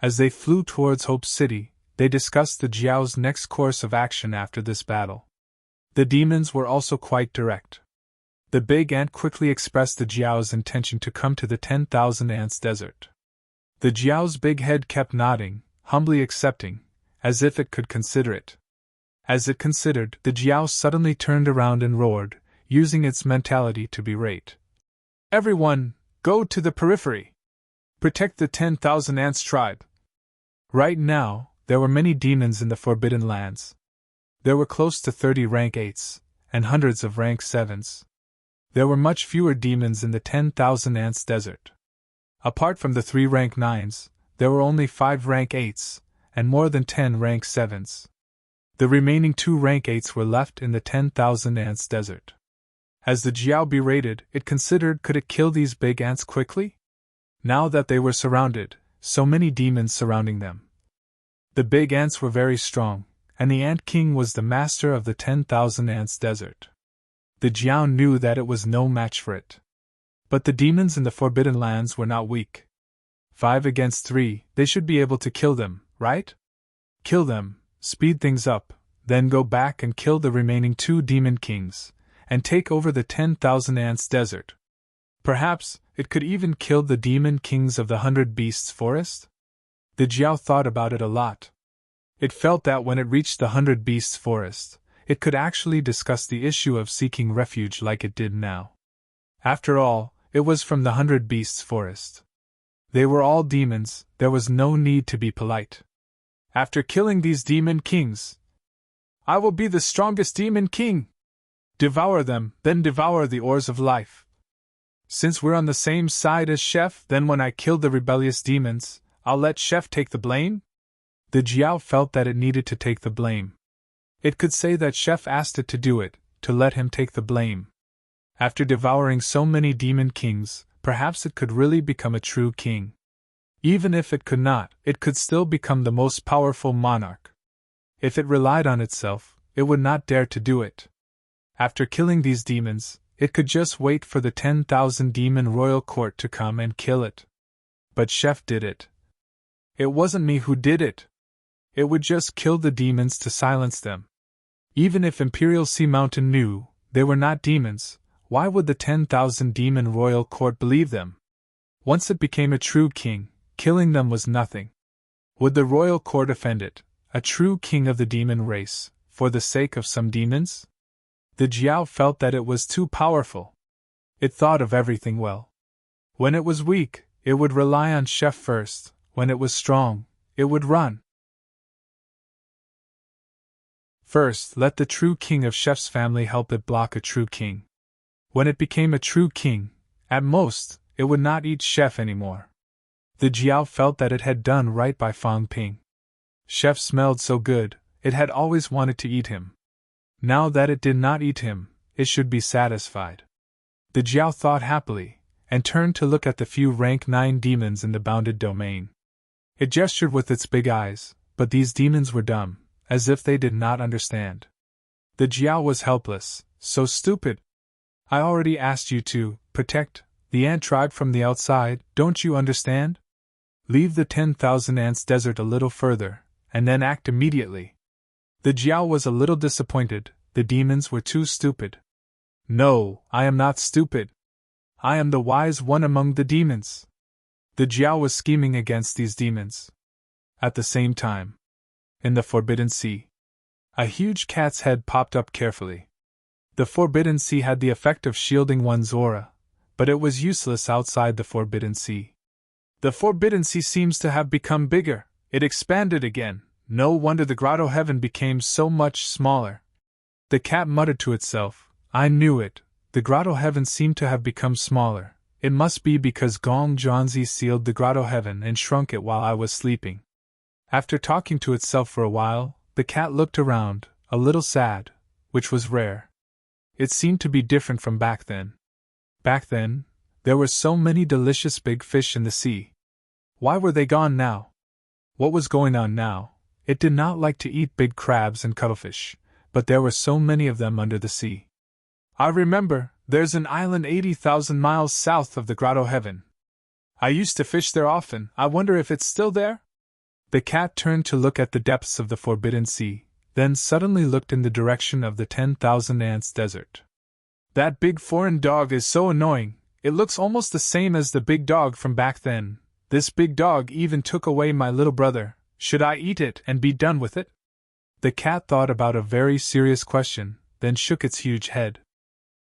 Speaker 1: As they flew towards Hope City, they discussed the Jiao's next course of action after this battle. The demons were also quite direct. The big ant quickly expressed the Jiao's intention to come to the 10,000 Ants Desert. The Jiao's big head kept nodding, humbly accepting, as if it could consider it. As it considered, the Jiao suddenly turned around and roared, using its mentality to berate. Everyone, go to the periphery! Protect the 10,000 Ants tribe! Right now, there were many demons in the Forbidden Lands. There were close to 30 rank 8s, and hundreds of rank 7s. There were much fewer demons in the 10,000 Ants Desert. Apart from the 3 rank 9s, there were only 5 rank 8s, and more than 10 rank 7s. The remaining 2 rank 8s were left in the 10,000 Ants Desert. As the Jiao berated, it considered, could it kill these big ants quickly? Now that they were surrounded, so many demons surrounding them. The big ants were very strong, and the Ant King was the master of the 10,000 Ants Desert. The Jiao knew that it was no match for it. But the demons in the Forbidden Lands were not weak. 5 against 3, they should be able to kill them, right? Kill them, speed things up, then go back and kill the remaining 2 demon kings, and take over the 10,000 Ants Desert. Perhaps, it could even kill the demon kings of the 100 Beasts Forest? The Jiao thought about it a lot. It felt that when it reached the 100 Beasts forest, it could actually discuss the issue of seeking refuge like it did now. After all, it was from the 100 Beasts forest. They were all demons, there was no need to be polite. After killing these demon kings, I will be the strongest demon king! Devour them, then devour the ores of life. Since we're on the same side as Chef, then when I kill the rebellious demons, I'll let Chef take the blame? The Jiao felt that it needed to take the blame. It could say that Chef asked it to do it, to let him take the blame. After devouring so many demon kings, perhaps it could really become a true king. Even if it could not, it could still become the most powerful monarch. If it relied on itself, it would not dare to do it. After killing these demons, it could just wait for the 10,000 demon royal court to come and kill it. But Chef did it. It wasn't me who did it. It would just kill the demons to silence them. Even if Imperial Sea Mountain knew they were not demons, why would the 10,000 demon royal court believe them? Once it became a true king, killing them was nothing. Would the royal court offend it, a true king of the demon race, for the sake of some demons? The Jiao felt that it was too powerful. It thought of everything well. When it was weak, it would rely on Chef first. When it was strong, it would run. First, let the true king of Chef's family help it block a true king. When it became a true king, at most, it would not eat Chef anymore. The Jiao felt that it had done right by Fang Ping. Chef smelled so good, it had always wanted to eat him. Now that it did not eat him, it should be satisfied. The Jiao thought happily, and turned to look at the few rank 9 demons in the bounded domain. It gestured with its big eyes, but these demons were dumb, as if they did not understand. The Jiao was helpless, so stupid. I already asked you to protect the ant tribe from the outside, don't you understand? Leave the 10,000 ants desert a little further, and then act immediately. The Jiao was a little disappointed, the demons were too stupid. No, I am not stupid. I am the wise one among the demons. The Jiao was scheming against these demons. At the same time, in the Forbidden Sea, a huge cat's head popped up carefully. The Forbidden Sea had the effect of shielding one's aura, but it was useless outside the Forbidden Sea. The Forbidden Sea seems to have become bigger, it expanded again, no wonder the grotto heaven became so much smaller. The cat muttered to itself, I knew it, the grotto heaven seemed to have become smaller, it must be because Gong Zhanzi sealed the grotto heaven and shrunk it while I was sleeping. After talking to itself for a while, the cat looked around, a little sad, which was rare. It seemed to be different from back then. Back then, there were so many delicious big fish in the sea. Why were they gone now? What was going on now? It did not like to eat big crabs and cuttlefish, but there were so many of them under the sea. I remember, there's an island 80,000 miles south of the grotto heaven. I used to fish there often, I wonder if it's still there? The cat turned to look at the depths of the Forbidden Sea, then suddenly looked in the direction of the 10,000 ants desert. That big foreign dog is so annoying, it looks almost the same as the big dog from back then. This big dog even took away my little brother. Should I eat it and be done with it? The cat thought about a very serious question, then shook its huge head.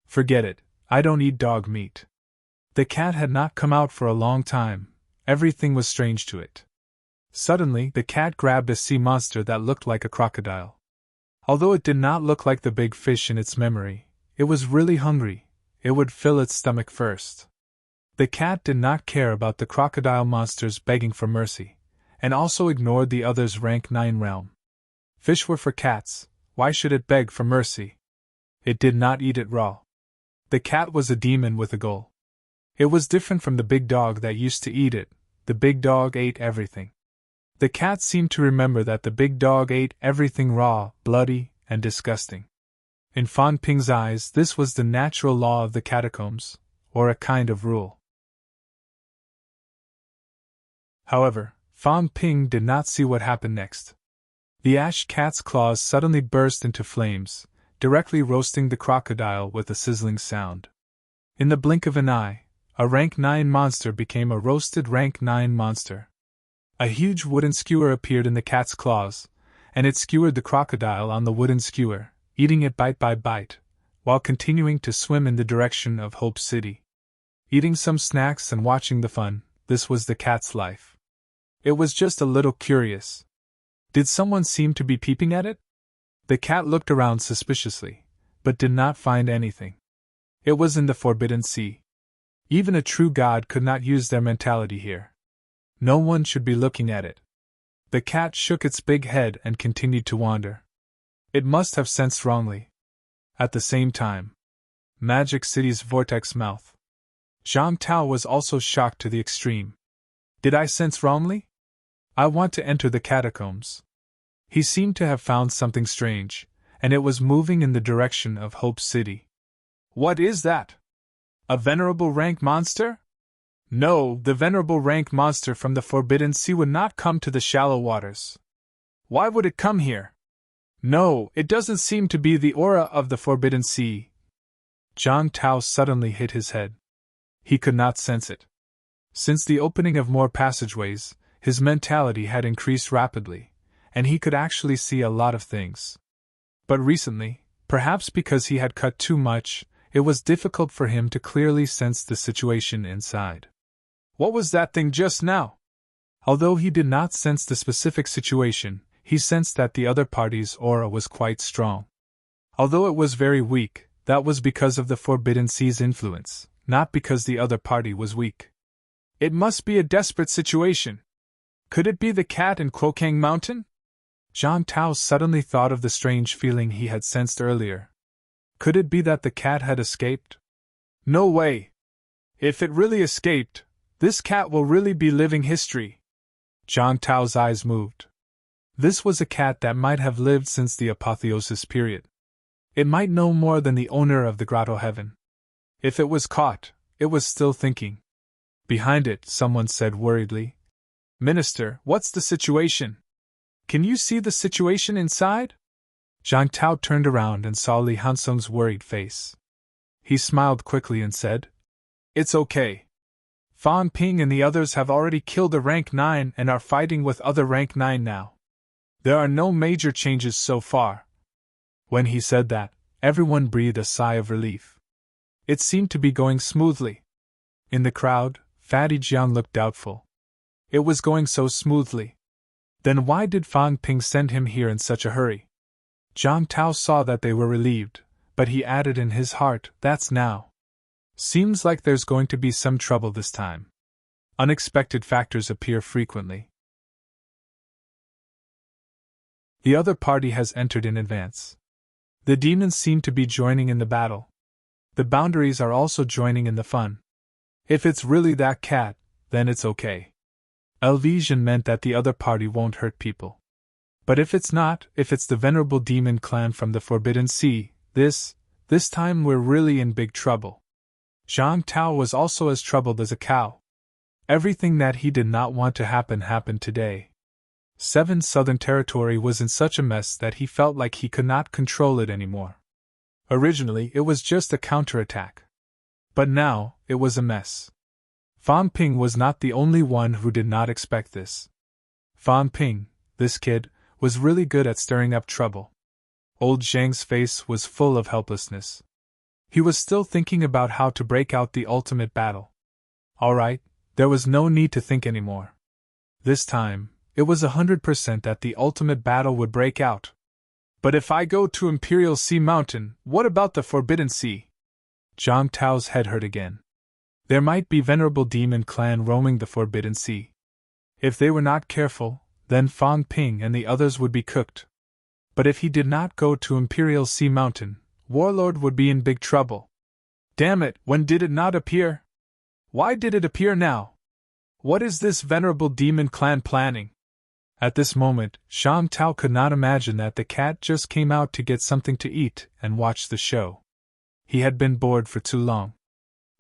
Speaker 1: Forget it, I don't eat dog meat. The cat had not come out for a long time, everything was strange to it. Suddenly, the cat grabbed a sea monster that looked like a crocodile. Although it did not look like the big fish in its memory, it was really hungry, it would fill its stomach first. The cat did not care about the crocodile monsters begging for mercy, and also ignored the other's rank 9 realm. Fish were for cats, why should it beg for mercy? It did not eat it raw. The cat was a demon with a goal. It was different from the big dog that used to eat it, the big dog ate everything. The cat seemed to remember that the big dog ate everything raw, bloody, and disgusting. In Fan Ping's eyes, this was the natural law of the catacombs, or a kind of rule. However, Fan Ping did not see what happened next. The ash cat's claws suddenly burst into flames, directly roasting the crocodile with a sizzling sound. In the blink of an eye, a rank 9 monster became a roasted rank 9 monster. A huge wooden skewer appeared in the cat's claws, and it skewered the crocodile on the wooden skewer, eating it bite by bite, while continuing to swim in the direction of Hope City. Eating some snacks and watching the fun, this was the cat's life. It was just a little curious. Did someone seem to be peeping at it? The cat looked around suspiciously, but did not find anything. It was in the Forbidden Sea. Even a true god could not use their mentality here. No one should be looking at it. The cat shook its big head and continued to wander. It must have sensed wrongly. At the same time, Magic City's vortex mouth. Zhang Tao was also shocked to the extreme. Did I sense wrongly? I want to enter the catacombs. He seemed to have found something strange, and it was moving in the direction of Hope City. What is that? A venerable rank monster? No, the venerable rank monster from the Forbidden Sea would not come to the shallow waters. Why would it come here? No, it doesn't seem to be the aura of the Forbidden Sea. Zhang Tao suddenly hit his head. He could not sense it. Since the opening of more passageways, his mentality had increased rapidly, and he could actually see a lot of things. But recently, perhaps because he had cut too much, it was difficult for him to clearly sense the situation inside. What was that thing just now? Although he did not sense the specific situation, he sensed that the other party's aura was quite strong. Although it was very weak, that was because of the Forbidden Sea's influence, not because the other party was weak. It must be a desperate situation. Could it be the cat in Quokang Mountain? Zhang Tao suddenly thought of the strange feeling he had sensed earlier. Could it be that the cat had escaped? No way! If it really escaped, this cat will really be living history. Zhang Tao's eyes moved. This was a cat that might have lived since the apotheosis period. It might know more than the owner of the grotto heaven. If it was caught, it was still thinking. Behind it, someone said worriedly, "Minister, what's the situation? Can you see the situation inside?" Zhang Tao turned around and saw Li Hansung's worried face. He smiled quickly and said, "It's okay. Fan Ping and the others have already killed the rank 9 and are fighting with other rank 9 now. There are no major changes so far." When he said that, everyone breathed a sigh of relief. It seemed to be going smoothly. In the crowd, Fatty Jiang looked doubtful. It was going so smoothly. Then why did Fan Ping send him here in such a hurry? Zhang Tao saw that they were relieved, but he added in his heart, "That's now. Seems like there's going to be some trouble this time." Unexpected factors appear frequently. The other party has entered in advance. The demons seem to be joining in the battle. The boundaries are also joining in the fun. If it's really that cat, then it's okay. Elvision meant that the other party won't hurt people. But if it's not, if it's the venerable demon clan from the Forbidden Sea, this time we're really in big trouble. Zhang Tao was also as troubled as a cow. Everything that he did not want to happen happened today. 7 Southern Territory was in such a mess that he felt like he could not control it anymore. Originally, it was just a counterattack. But now, it was a mess. Fan Ping was not the only one who did not expect this. Fan Ping, this kid, was really good at stirring up trouble. Old Zhang's face was full of helplessness. He was still thinking about how to break out the ultimate battle. Alright, there was no need to think anymore. This time, it was 100% that the ultimate battle would break out. But if I go to Imperial Sea Mountain, what about the Forbidden Sea? Zhang Tao's head hurt again. There might be venerable demon clan roaming the Forbidden Sea. If they were not careful, then Fan Ping and the others would be cooked. But if he did not go to Imperial Sea Mountain, Warlord would be in big trouble. Damn it, when did it not appear? Why did it appear now? What is this venerable demon clan planning? At this moment, Zhang Tao could not imagine that the cat just came out to get something to eat and watch the show. He had been bored for too long.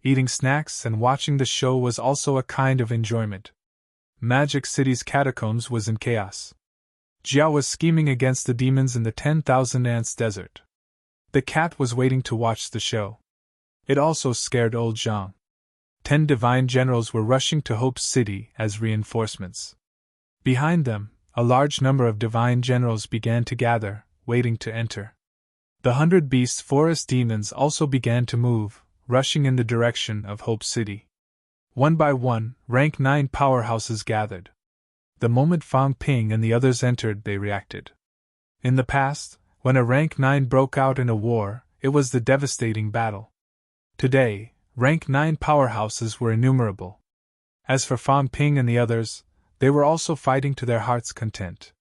Speaker 1: Eating snacks and watching the show was also a kind of enjoyment. Magic City's catacombs was in chaos. Jiao was scheming against the demons in the 10,000 Ants Desert. The cat was waiting to watch the show. It also scared old Zhang. 10 divine generals were rushing to Hope City as reinforcements. Behind them, a large number of divine generals began to gather, waiting to enter. The 100 Beast Forest demons also began to move, rushing in the direction of Hope City. One by one, rank 9 powerhouses gathered. The moment Fang Ping and the others entered, they reacted. In the past, when a rank 9 broke out in a war, it was the devastating battle. Today, rank 9 powerhouses were innumerable. As for Fang Ping and the others, they were also fighting to their heart's content.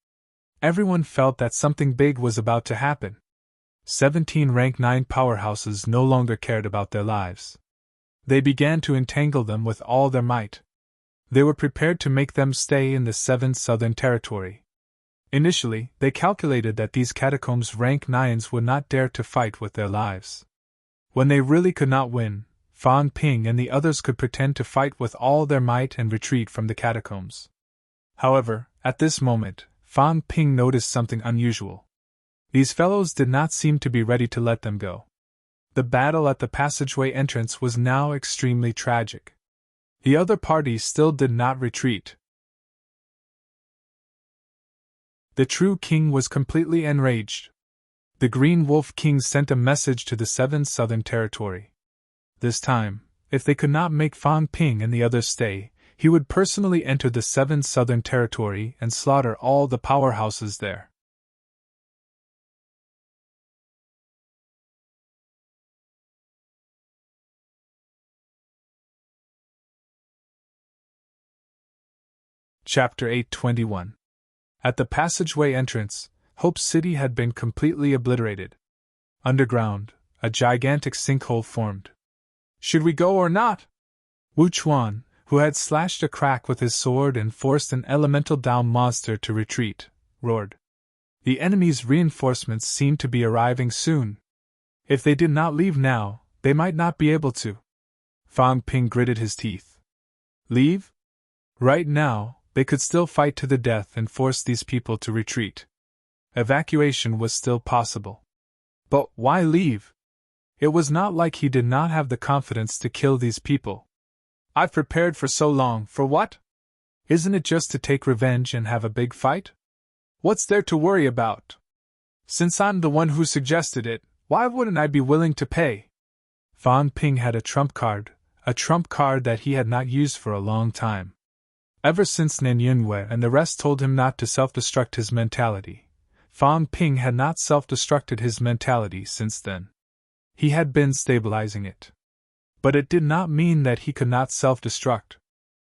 Speaker 1: Everyone felt that something big was about to happen. 17 rank 9 powerhouses no longer cared about their lives. They began to entangle them with all their might. They were prepared to make them stay in the 7th Southern Territory. Initially, they calculated that these catacombs rank 9s would not dare to fight with their lives. When they really could not win, Fang Ping and the others could pretend to fight with all their might and retreat from the catacombs. However, at this moment, Fang Ping noticed something unusual. These fellows did not seem to be ready to let them go. The battle at the passageway entrance was now extremely tragic. The other party still did not retreat. The true king was completely enraged. The Green Wolf King sent a message to the 7th Southern Territory. This time, if they could not make Fang Ping and the others stay, he would personally enter the 7th Southern Territory and slaughter all the powerhouses there. Chapter 821. At the passageway entrance, Hope City had been completely obliterated. Underground, a gigantic sinkhole formed. Should we go or not? Wu Chuan, who had slashed a crack with his sword and forced an elemental Dao monster to retreat, roared. The enemy's reinforcements seemed to be arriving soon. If they did not leave now, they might not be able to. Fang Ping gritted his teeth. Leave? Right now, they could still fight to the death and force these people to retreat. Evacuation was still possible. But why leave? It was not like he did not have the confidence to kill these people. I've prepared for so long, for what? Isn't it just to take revenge and have a big fight? What's there to worry about? Since I'm the one who suggested it, why wouldn't I be willing to pay? Fang Ping had a trump card that he had not used for a long time. Ever since Nen Yunwei and the rest told him not to self-destruct his mentality, Fang Ping had not self-destructed his mentality since then. He had been stabilizing it. But it did not mean that he could not self-destruct.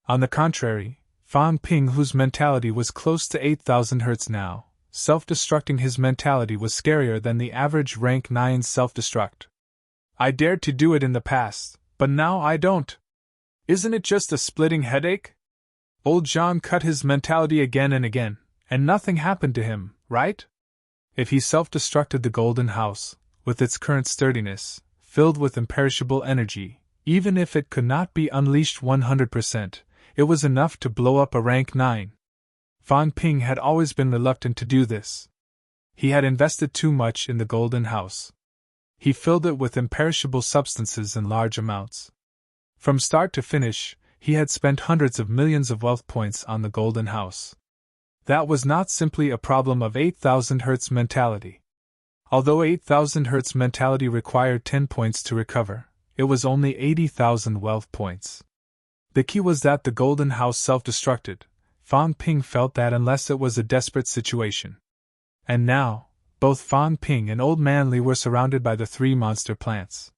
Speaker 1: On the contrary, Fang Ping, whose mentality was close to 8,000 Hz now, self-destructing his mentality was scarier than the average rank 9 self-destruct. I dared to do it in the past, but now I don't. Isn't it just a splitting headache? Old John cut his mentality again and again, and nothing happened to him, right? If he self-destructed the Golden House, with its current sturdiness, filled with imperishable energy, even if it could not be unleashed 100%, it was enough to blow up a rank 9. Fang Ping had always been reluctant to do this. He had invested too much in the Golden House. He filled it with imperishable substances in large amounts. From start to finish, he had spent hundreds of millions of wealth points on the Golden House. That was not simply a problem of 8,000 Hz mentality. Although 8,000 Hz mentality required 10 points to recover, it was only 80,000 wealth points. The key was that the Golden House self-destructed. Fang Ping felt that unless it was a desperate situation. And now, both Fang Ping and Old Man Li were surrounded by the 3 monster plants.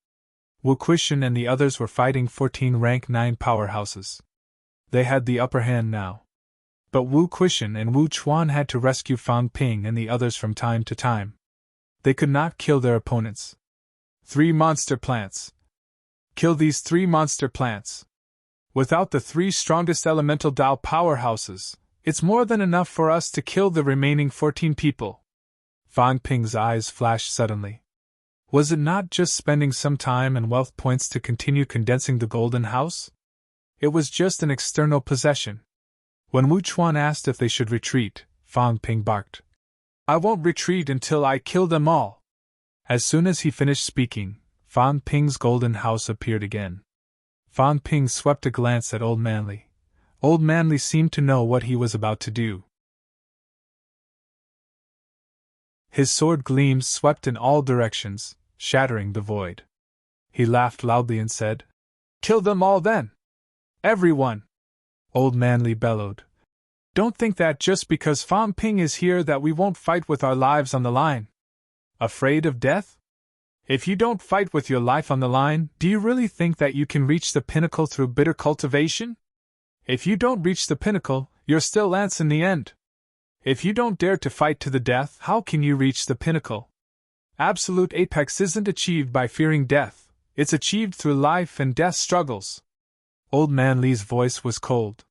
Speaker 1: Wu Quishan and the others were fighting 14 rank 9 powerhouses. They had the upper hand now. But Wu Quishan and Wu Chuan had to rescue Fang Ping and the others from time to time. They could not kill their opponents. 3 monster plants. Kill these 3 monster plants. Without the 3 strongest elemental Dao powerhouses, it's more than enough for us to kill the remaining 14 people. Fang Ping's eyes flashed suddenly. Was it not just spending some time and wealth points to continue condensing the Golden House? It was just an external possession. When Wu Chuan asked if they should retreat, Fang Ping barked. I won't retreat until I kill them all. As soon as he finished speaking, Fang Ping's Golden House appeared again. Fang Ping swept a glance at Old Man Li. Old Manly seemed to know what he was about to do. His sword gleams swept in all directions, shattering the void. He laughed loudly and said, "Kill them all then! Everyone!" Old Manly bellowed. "Don't think that just because Fang Ping is here that we won't fight with our lives on the line. Afraid of death? If you don't fight with your life on the line, do you really think that you can reach the pinnacle through bitter cultivation? If you don't reach the pinnacle, you're still ants in the end. If you don't dare to fight to the death, how can you reach the pinnacle? Absolute apex isn't achieved by fearing death, it's achieved through life and death struggles." Old Manly's voice was cold.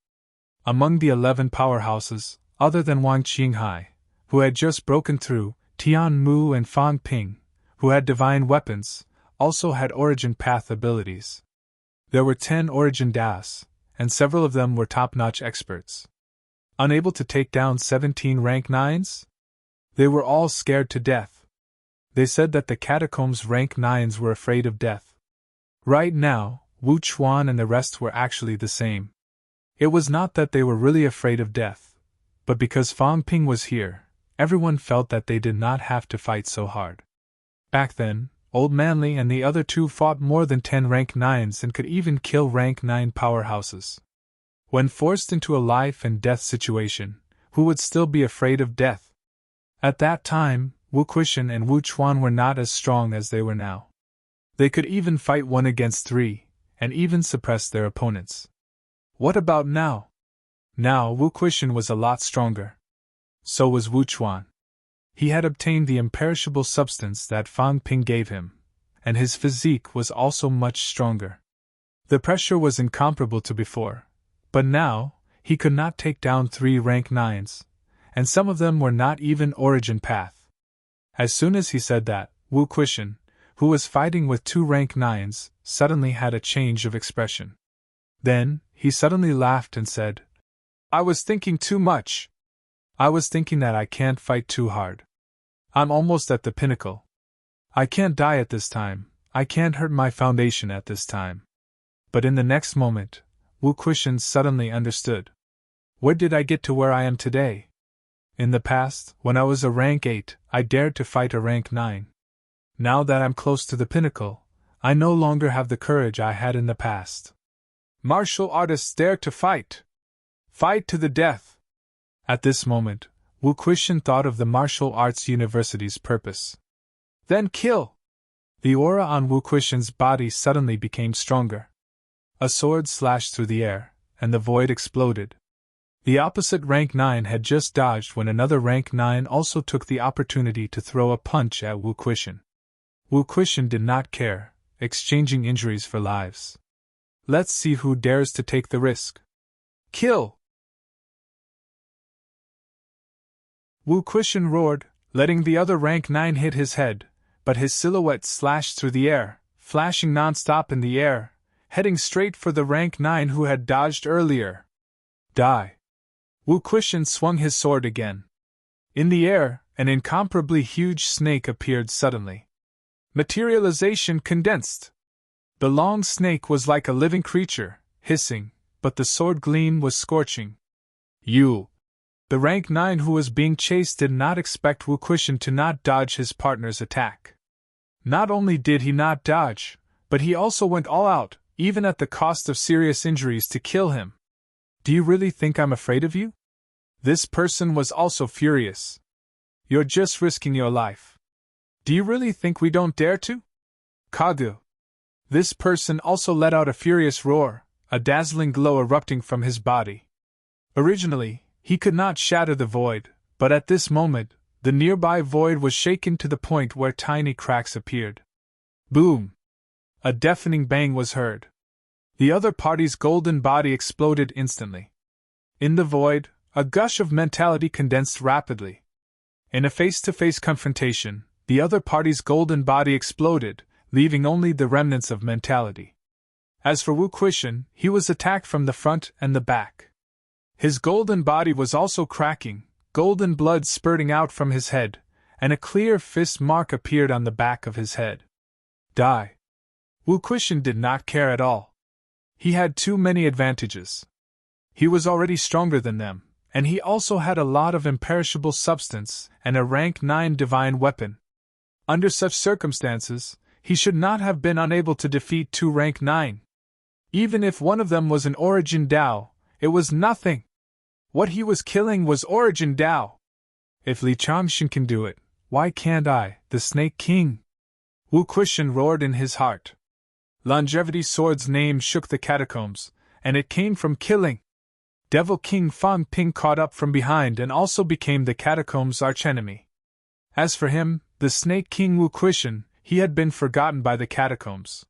Speaker 1: Among the 11 powerhouses, other than Wang Qinghai, who had just broken through, Tian Mu and Fang Ping, who had divine weapons, also had origin path abilities. There were 10 origin Das, and several of them were top-notch experts. Unable to take down 17 rank 9s? They were all scared to death. They said that the catacombs rank 9s were afraid of death. Right now, Wu Chuan and the rest were actually the same. It was not that they were really afraid of death, but because Fang Ping was here, everyone felt that they did not have to fight so hard. Back then, Old Manly and the other two fought more than 10 rank 9s and could even kill rank 9 powerhouses. When forced into a life and death situation, who would still be afraid of death? At that time, Wu Quishan and Wu Chuan were not as strong as they were now. They could even fight 1 against 3, and even suppress their opponents. What about now? Now Wu Quishan was a lot stronger. So was Wu Chuan. He had obtained the imperishable substance that Fang Ping gave him, and his physique was also much stronger. The pressure was incomparable to before, but now, he could not take down 3 rank 9s, and some of them were not even origin path. As soon as he said that, Wu Quishan, who was fighting with 2 rank 9s, suddenly had a change of expression. Then, he suddenly laughed and said, "I was thinking too much. I was thinking that I can't fight too hard. I'm almost at the pinnacle. I can't die at this time, I can't hurt my foundation at this time." But in the next moment, Wu Quishan suddenly understood. Where did I get to where I am today? In the past, when I was a rank 8, I dared to fight a rank 9. Now that I'm close to the pinnacle, I no longer have the courage I had in the past. Martial artists dare to fight. Fight to the death. At this moment, Wu Quishan thought of the martial arts university's purpose. Then kill! The aura on Wu Quishan's body suddenly became stronger. A sword slashed through the air, and the void exploded. The opposite rank 9 had just dodged when another rank 9 also took the opportunity to throw a punch at Wu Quishan. Wu Quishan did not care, exchanging injuries for lives. Let's see who dares to take the risk. Kill! Wu Quishan roared, letting the other rank 9 hit his head, but his silhouette slashed through the air, flashing non-stop in the air, heading straight for the rank 9 who had dodged earlier. Die! Wu Quishan swung his sword again. In the air, an incomparably huge snake appeared suddenly. Materialization condensed. The long snake was like a living creature, hissing, but the sword gleam was scorching. You! The rank 9 who was being chased did not expect Wu Quishan to not dodge his partner's attack. Not only did he not dodge, but he also went all out, even at the cost of serious injuries, to kill him. Do you really think I'm afraid of you? This person was also furious. You're just risking your life. Do you really think we don't dare to? Kagu. This person also let out a furious roar, a dazzling glow erupting from his body. Originally, he could not shatter the void, but at this moment, the nearby void was shaken to the point where tiny cracks appeared. Boom! A deafening bang was heard. The other party's golden body exploded instantly. In the void, a gush of mentality condensed rapidly. In a face-to-face confrontation, the other party's golden body exploded, leaving only the remnants of mentality. As for Wu Quishan, he was attacked from the front and the back. His golden body was also cracking, golden blood spurting out from his head, and a clear fist mark appeared on the back of his head. Die! Wu Quishan did not care at all. He had too many advantages. He was already stronger than them, and he also had a lot of imperishable substance and a rank 9 divine weapon. Under such circumstances, he should not have been unable to defeat 2 rank 9. Even if one of them was an Origin Dao, it was nothing. What he was killing was Origin Dao. If Li Changshan can do it, why can't I, the Snake King? Wu Kuishan roared in his heart. Longevity Sword's name shook the catacombs, and it came from killing. Devil King Fang Ping caught up from behind and also became the catacombs' archenemy. As for him, the Snake King Wu Kuishan, he had been forgotten by the catacombs.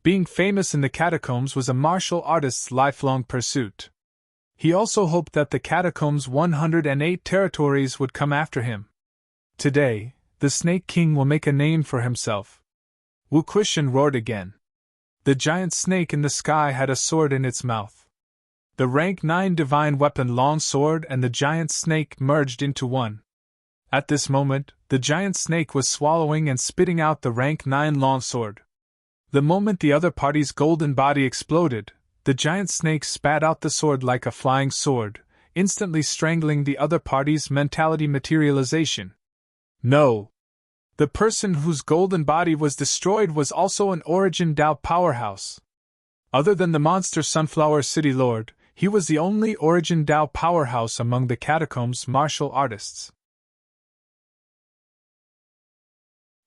Speaker 1: Being famous in the catacombs was a martial artist's lifelong pursuit. He also hoped that the catacombs' 108 territories would come after him. Today, the Snake King will make a name for himself. Wu Kuishan roared again. The giant snake in the sky had a sword in its mouth. The rank 9 divine weapon long sword and the giant snake merged into one. At this moment, the giant snake was swallowing and spitting out the rank 9 long sword. The moment the other party's golden body exploded, the giant snake spat out the sword like a flying sword, instantly strangling the other party's mentality materialization. No! The person whose golden body was destroyed was also an Origin Dao powerhouse. Other than the monster Sunflower City Lord, he was the only Origin Dao powerhouse among the catacombs' martial artists.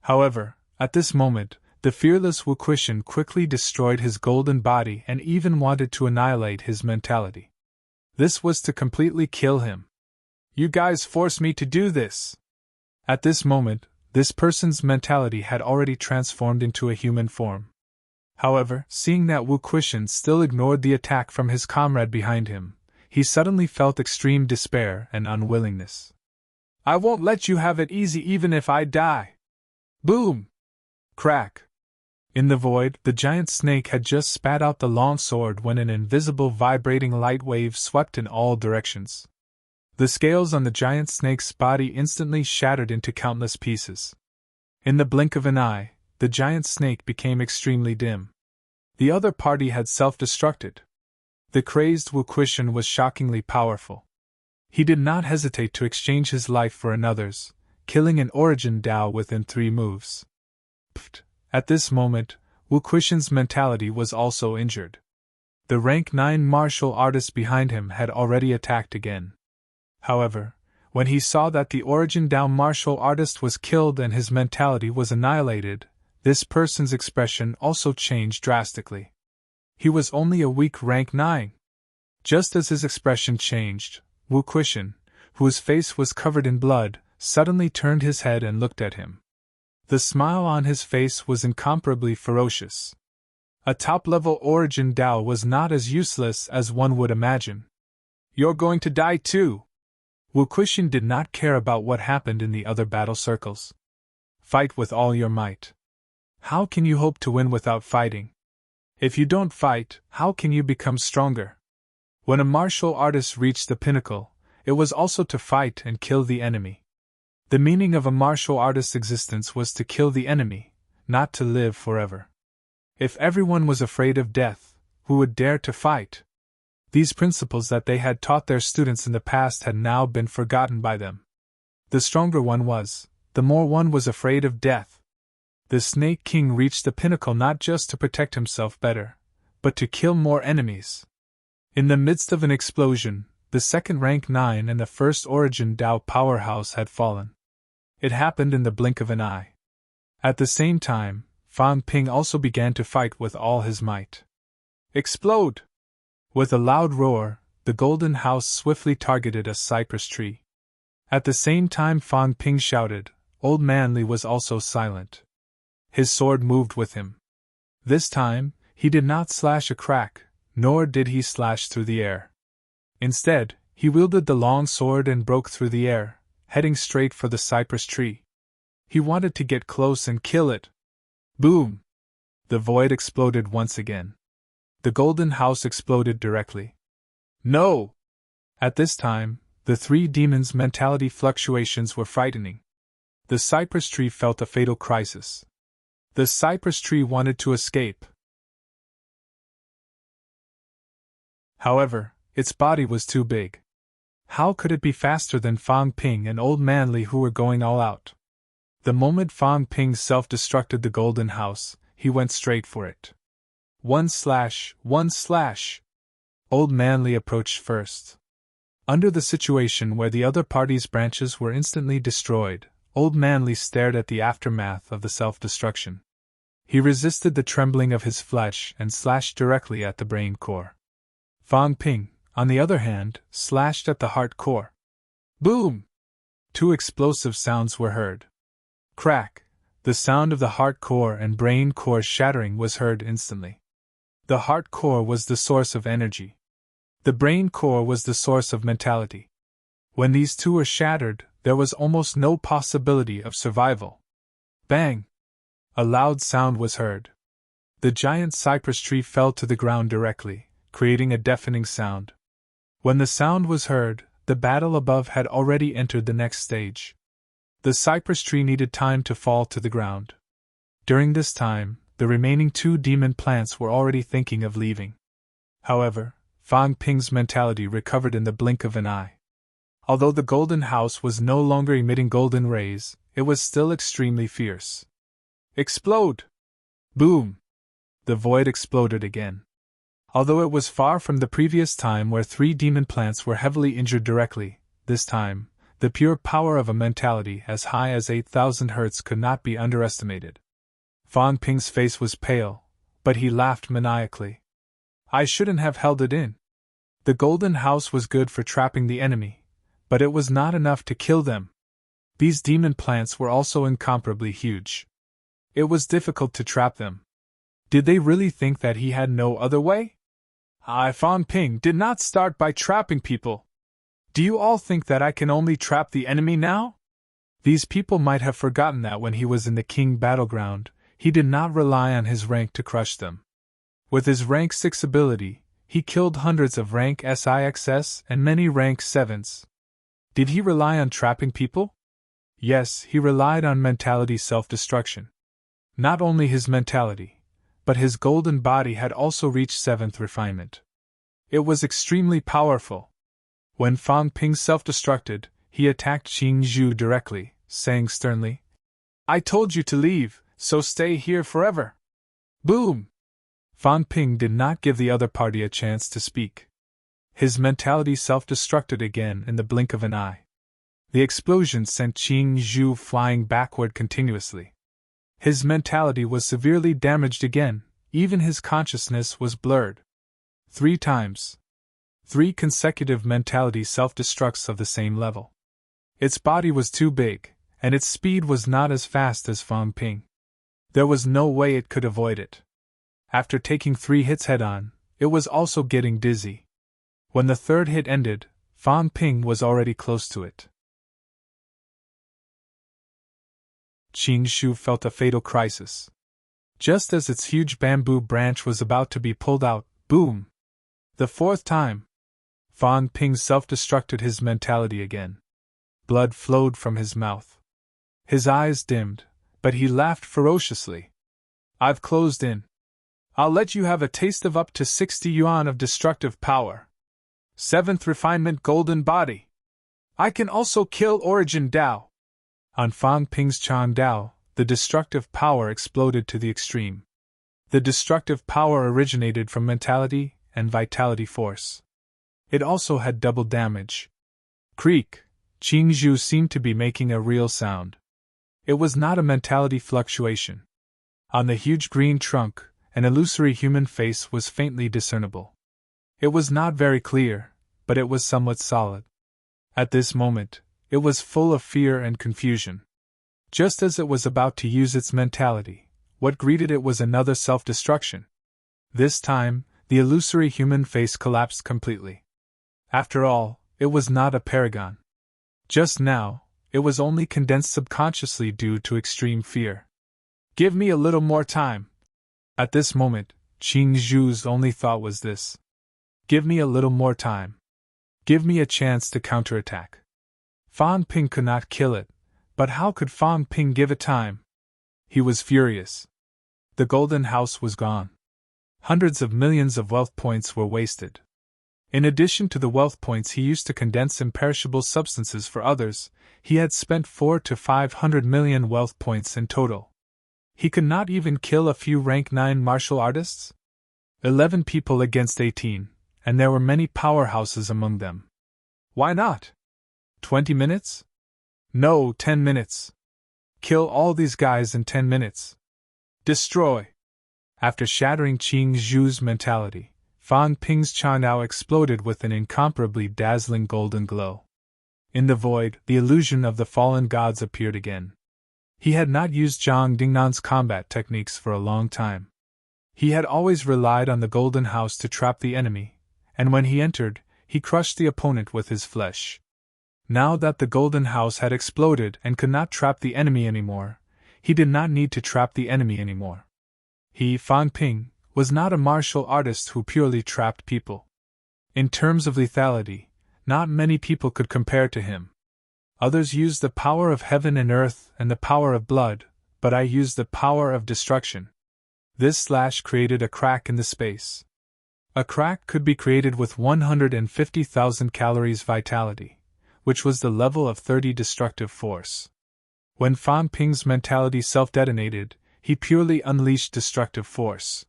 Speaker 1: However, at this moment, the fearless Wu Kuishan quickly destroyed his golden body and even wanted to annihilate his mentality. This was to completely kill him. You guys forced me to do this. At this moment, this person's mentality had already transformed into a human form. However, seeing that Wu Kuishan still ignored the attack from his comrade behind him, he suddenly felt extreme despair and unwillingness. I won't let you have it easy even if I die. Boom! Crack! In the void, the giant snake had just spat out the long sword when an invisible vibrating light wave swept in all directions. The scales on the giant snake's body instantly shattered into countless pieces. In the blink of an eye, the giant snake became extremely dim. The other party had self-destructed. The crazed Wu Kuishan was shockingly powerful. He did not hesitate to exchange his life for another's, killing an Origin Dao within 3 moves. At this moment, Wu Kuishan's mentality was also injured. The rank 9 martial artist behind him had already attacked again. However, when he saw that the Origin Dao martial artist was killed and his mentality was annihilated, this person's expression also changed drastically. He was only a weak rank 9. Just as his expression changed, Wu Kuishan, whose face was covered in blood, suddenly turned his head and looked at him. The smile on his face was incomparably ferocious. A top-level Origin Dao was not as useless as one would imagine. You're going to die too! Wu Kuishan did not care about what happened in the other battle circles. Fight with all your might. How can you hope to win without fighting? If you don't fight, how can you become stronger? When a martial artist reached the pinnacle, it was also to fight and kill the enemy. The meaning of a martial artist's existence was to kill the enemy, not to live forever. If everyone was afraid of death, who would dare to fight? These principles that they had taught their students in the past had now been forgotten by them. The stronger one was, the more one was afraid of death. The Snake King reached the pinnacle not just to protect himself better, but to kill more enemies. In the midst of an explosion, the second rank 9 and the first Origin Dao powerhouse had fallen. It happened in the blink of an eye. At the same time, Fang Ping also began to fight with all his might. Explode! With a loud roar, the golden house swiftly targeted a cypress tree. At the same time Fang Ping shouted, Old Man Li was also silent. His sword moved with him. This time, he did not slash a crack, nor did he slash through the air. Instead, he wielded the long sword and broke through the air, heading straight for the cypress tree. He wanted to get close and kill it. Boom! The void exploded once again. The golden house exploded directly. No! At this time, the 3 demons' mentality fluctuations were frightening. The cypress tree felt a fatal crisis. The cypress tree wanted to escape. However, its body was too big. How could it be faster than Fang Ping and Old Manly, who were going all out? The moment Fang Ping self-destructed the golden house, he went straight for it. One slash! Old Manly approached first. Under the situation where the other party's branches were instantly destroyed, Old Manly stared at the aftermath of the self-destruction. He resisted the trembling of his flesh and slashed directly at the brain core. Fang Ping, on the other hand, slashed at the heart core. Boom! Two explosive sounds were heard. Crack! The sound of the heart core and brain core shattering was heard instantly. The heart core was the source of energy. The brain core was the source of mentality. When these two were shattered, there was almost no possibility of survival. Bang! A loud sound was heard. The giant cypress tree fell to the ground directly, creating a deafening sound. When the sound was heard, the battle above had already entered the next stage. The cypress tree needed time to fall to the ground. During this time, the remaining two demon plants were already thinking of leaving. However, Fang Ping's mentality recovered in the blink of an eye. Although the golden house was no longer emitting golden rays, it was still extremely fierce. Explode! Boom! The void exploded again. Although it was far from the previous time where three demon plants were heavily injured directly, this time, the pure power of a mentality as high as 8,000 hertz could not be underestimated. Fang Ping's face was pale, but he laughed maniacally. I shouldn't have held it in. The golden house was good for trapping the enemy, but it was not enough to kill them. These demon plants were also incomparably huge. It was difficult to trap them. Did they really think that he had no other way? Fang Ping did not start by trapping people. Do you all think that I can only trap the enemy now? These people might have forgotten that when he was in the King battleground, he did not rely on his rank to crush them. With his rank 6 ability, he killed hundreds of rank SIXS and many rank 7s. Did he rely on trapping people? Yes, he relied on mentality self-destruction. Not only his mentality, but his golden body had also reached 7th refinement. It was extremely powerful. When Fang Ping self-destructed, he attacked Qing Zhu directly, saying sternly, I told you to leave, so stay here forever. Boom! Fang Ping did not give the other party a chance to speak. His mentality self-destructed again in the blink of an eye. The explosion sent Qing Zhu flying backward continuously. His mentality was severely damaged again, even his consciousness was blurred. 3 times. 3 consecutive mentality self-destructs of the same level. Its body was too big, and its speed was not as fast as Fang Ping. There was no way it could avoid it. After taking 3 hits head-on, it was also getting dizzy. When the 3rd hit ended, Fang Ping was already close to it. Qing Zhu felt a fatal crisis. Just as its huge bamboo branch was about to be pulled out, boom! The 4th time, Fang Ping self-destructed his mentality again. Blood flowed from his mouth. His eyes dimmed, but he laughed ferociously. I've closed in. I'll let you have a taste of up to 60 yuan of destructive power. 7th refinement golden body. I can also kill Origin Dao. On Fang Ping's Chang Dao, the destructive power exploded to the extreme. The destructive power originated from mentality and vitality force. It also had double damage. Creak! Qing Zhu seemed to be making a real sound. It was not a mentality fluctuation. On the huge green trunk, an illusory human face was faintly discernible. It was not very clear, but it was somewhat solid. At this moment, it was full of fear and confusion. Just as it was about to use its mentality, what greeted it was another self-destruction. This time, the illusory human face collapsed completely. After all, it was not a paragon. Just now, it was only condensed subconsciously due to extreme fear. Give me a little more time. At this moment, Qing Zhu's only thought was this. Give me a little more time. Give me a chance to counterattack. Fang Ping could not kill it, but how could Fang Ping give it time? He was furious. The golden house was gone. Hundreds of millions of wealth points were wasted. In addition to the wealth points he used to condense imperishable substances for others, he had spent 400 to 500 million wealth points in total. He could not even kill a few rank 9 martial artists? 11 people against 18, and there were many powerhouses among them. Why not? 20 minutes? No, 10 minutes. Kill all these guys in 10 minutes. Destroy. After shattering Qing Zhu's mentality, Fan Ping's cha now exploded with an incomparably dazzling golden glow. In the void, the illusion of the fallen gods appeared again. He had not used Zhang Dingnan's combat techniques for a long time. He had always relied on the golden house to trap the enemy, and when he entered, he crushed the opponent with his flesh. Now that the golden house had exploded and could not trap the enemy anymore, he did not need to trap the enemy anymore. He, Fan Ping, was not a martial artist who purely trapped people. In terms of lethality, not many people could compare to him. Others used the power of heaven and earth and the power of blood, but I used the power of destruction. This slash created a crack in the space. A crack could be created with 150,000 calories vitality, which was the level of 30 destructive force. When Fan Ping's mentality self-detonated, he purely unleashed destructive force.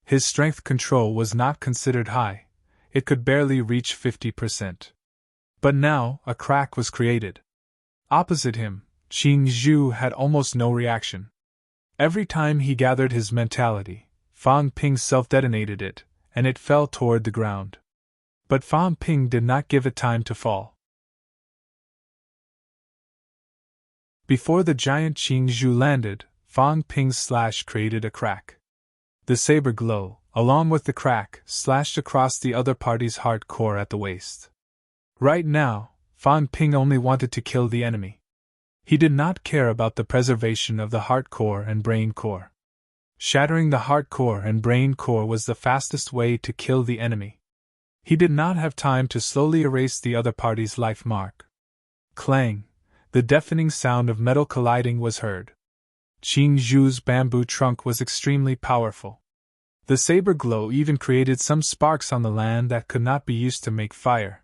Speaker 1: His strength control was not considered high, it could barely reach 50%. But now, a crack was created. Opposite him, Qing Zhu had almost no reaction. Every time he gathered his mentality, Fan Ping self-detonated it, and it fell toward the ground. But Fan Ping did not give it time to fall. Before the giant Qing Zhu landed, Fan Ping's slash created a crack. The saber glow, along with the crack, slashed across the other party's heart core at the waist. Right now, Fan Ping only wanted to kill the enemy. He did not care about the preservation of the heart core and brain core. Shattering the heart core and brain core was the fastest way to kill the enemy. He did not have time to slowly erase the other party's life mark. Clang! The deafening sound of metal colliding was heard. Qing Zhu's bamboo trunk was extremely powerful. The saber glow even created some sparks on the land that could not be used to make fire.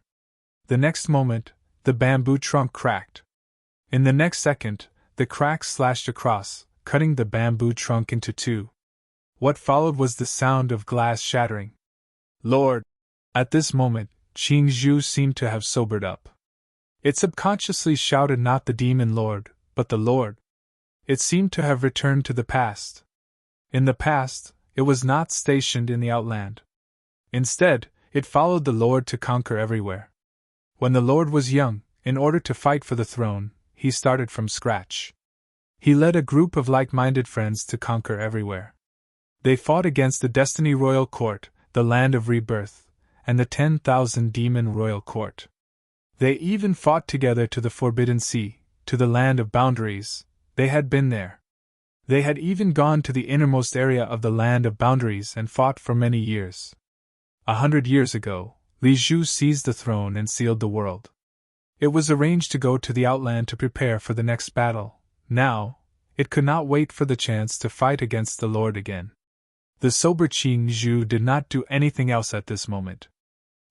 Speaker 1: The next moment, the bamboo trunk cracked. In the next second, the crack slashed across, cutting the bamboo trunk into two. What followed was the sound of glass shattering. Lord! At this moment, Qing Zhu seemed to have sobered up. It subconsciously shouted not the demon lord, but the Lord. It seemed to have returned to the past. In the past, it was not stationed in the outland. Instead, it followed the Lord to conquer everywhere. When the Lord was young, in order to fight for the throne, he started from scratch. He led a group of like-minded friends to conquer everywhere. They fought against the Destiny Royal Court, the Land of Rebirth, and the 10,000 Demon Royal Court. They even fought together to the Forbidden Sea, to the Land of Boundaries. They had been there. They had even gone to the innermost area of the Land of Boundaries and fought for many years. 100 years ago, Li Zhu seized the throne and sealed the world. It was arranged to go to the Outland to prepare for the next battle. Now, it could not wait for the chance to fight against the Lord again. The sober Qing Zhu did not do anything else at this moment.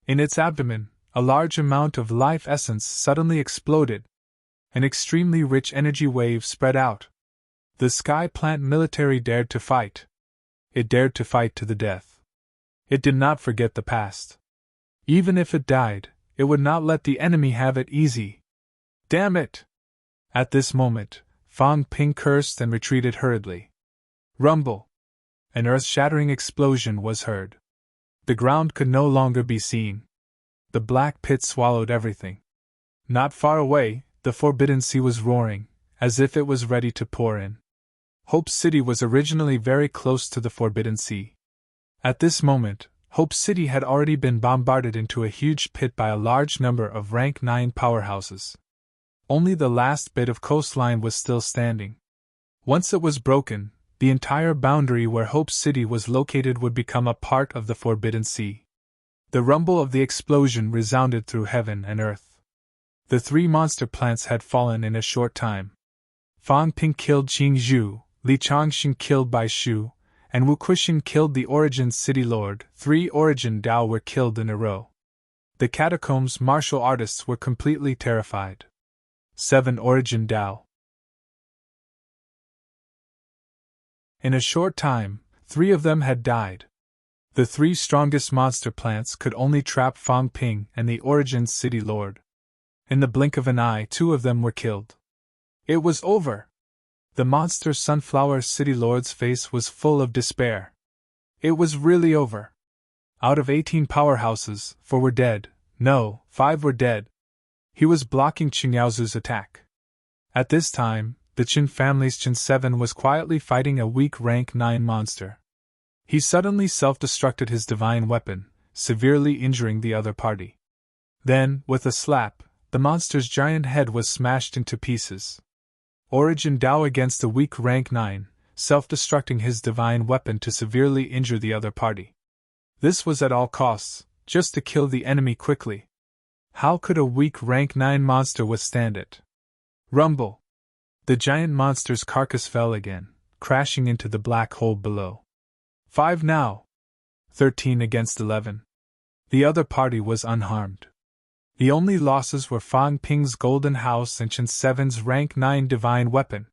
Speaker 1: In its abdomen, a large amount of life essence suddenly exploded. An extremely rich energy wave spread out. The Sky Plant military dared to fight. It dared to fight to the death. It did not forget the past. Even if it died, it would not let the enemy have it easy. Damn it! At this moment, Fan Ping cursed and retreated hurriedly. Rumble! An earth-shattering explosion was heard. The ground could no longer be seen. The black pit swallowed everything. Not far away, the Forbidden Sea was roaring, as if it was ready to pour in. Hope City was originally very close to the Forbidden Sea. At this moment, Hope City had already been bombarded into a huge pit by a large number of rank 9 powerhouses. Only the last bit of coastline was still standing. Once it was broken, the entire boundary where Hope City was located would become a part of the Forbidden Sea. The rumble of the explosion resounded through heaven and earth. The 3 monster plants had fallen in a short time. Fan Ping killed Qing Zhu, Li Changxin killed Bai Shu, and Wu Kuxin killed the Origin City Lord. 3 Origin Dao were killed in a row. The catacombs martial artists were completely terrified. 7. Origin Dao. In a short time, 3 of them had died. The 3 strongest monster plants could only trap Fang Ping and the Origin's city lord. In the blink of an eye, 2 of them were killed. It was over. The monster sunflower city lord's face was full of despair. It was really over. Out of 18 powerhouses, 4 were dead. No, 5 were dead. He was blocking Qin Yaozu's attack. At this time, the Qin family's Qin 7 was quietly fighting a weak rank 9 monster. He suddenly self-destructed his divine weapon, severely injuring the other party. Then, with a slap, the monster's giant head was smashed into pieces. Origin Dao against a weak rank 9, self-destructing his divine weapon to severely injure the other party. This was at all costs, just to kill the enemy quickly. How could a weak rank 9 monster withstand it? Rumble! The giant monster's carcass fell again, crashing into the black hole below. 5 now. 13 against 11. The other party was unharmed. The only losses were Fang Ping's golden house and Qin 7's rank 9 divine weapon.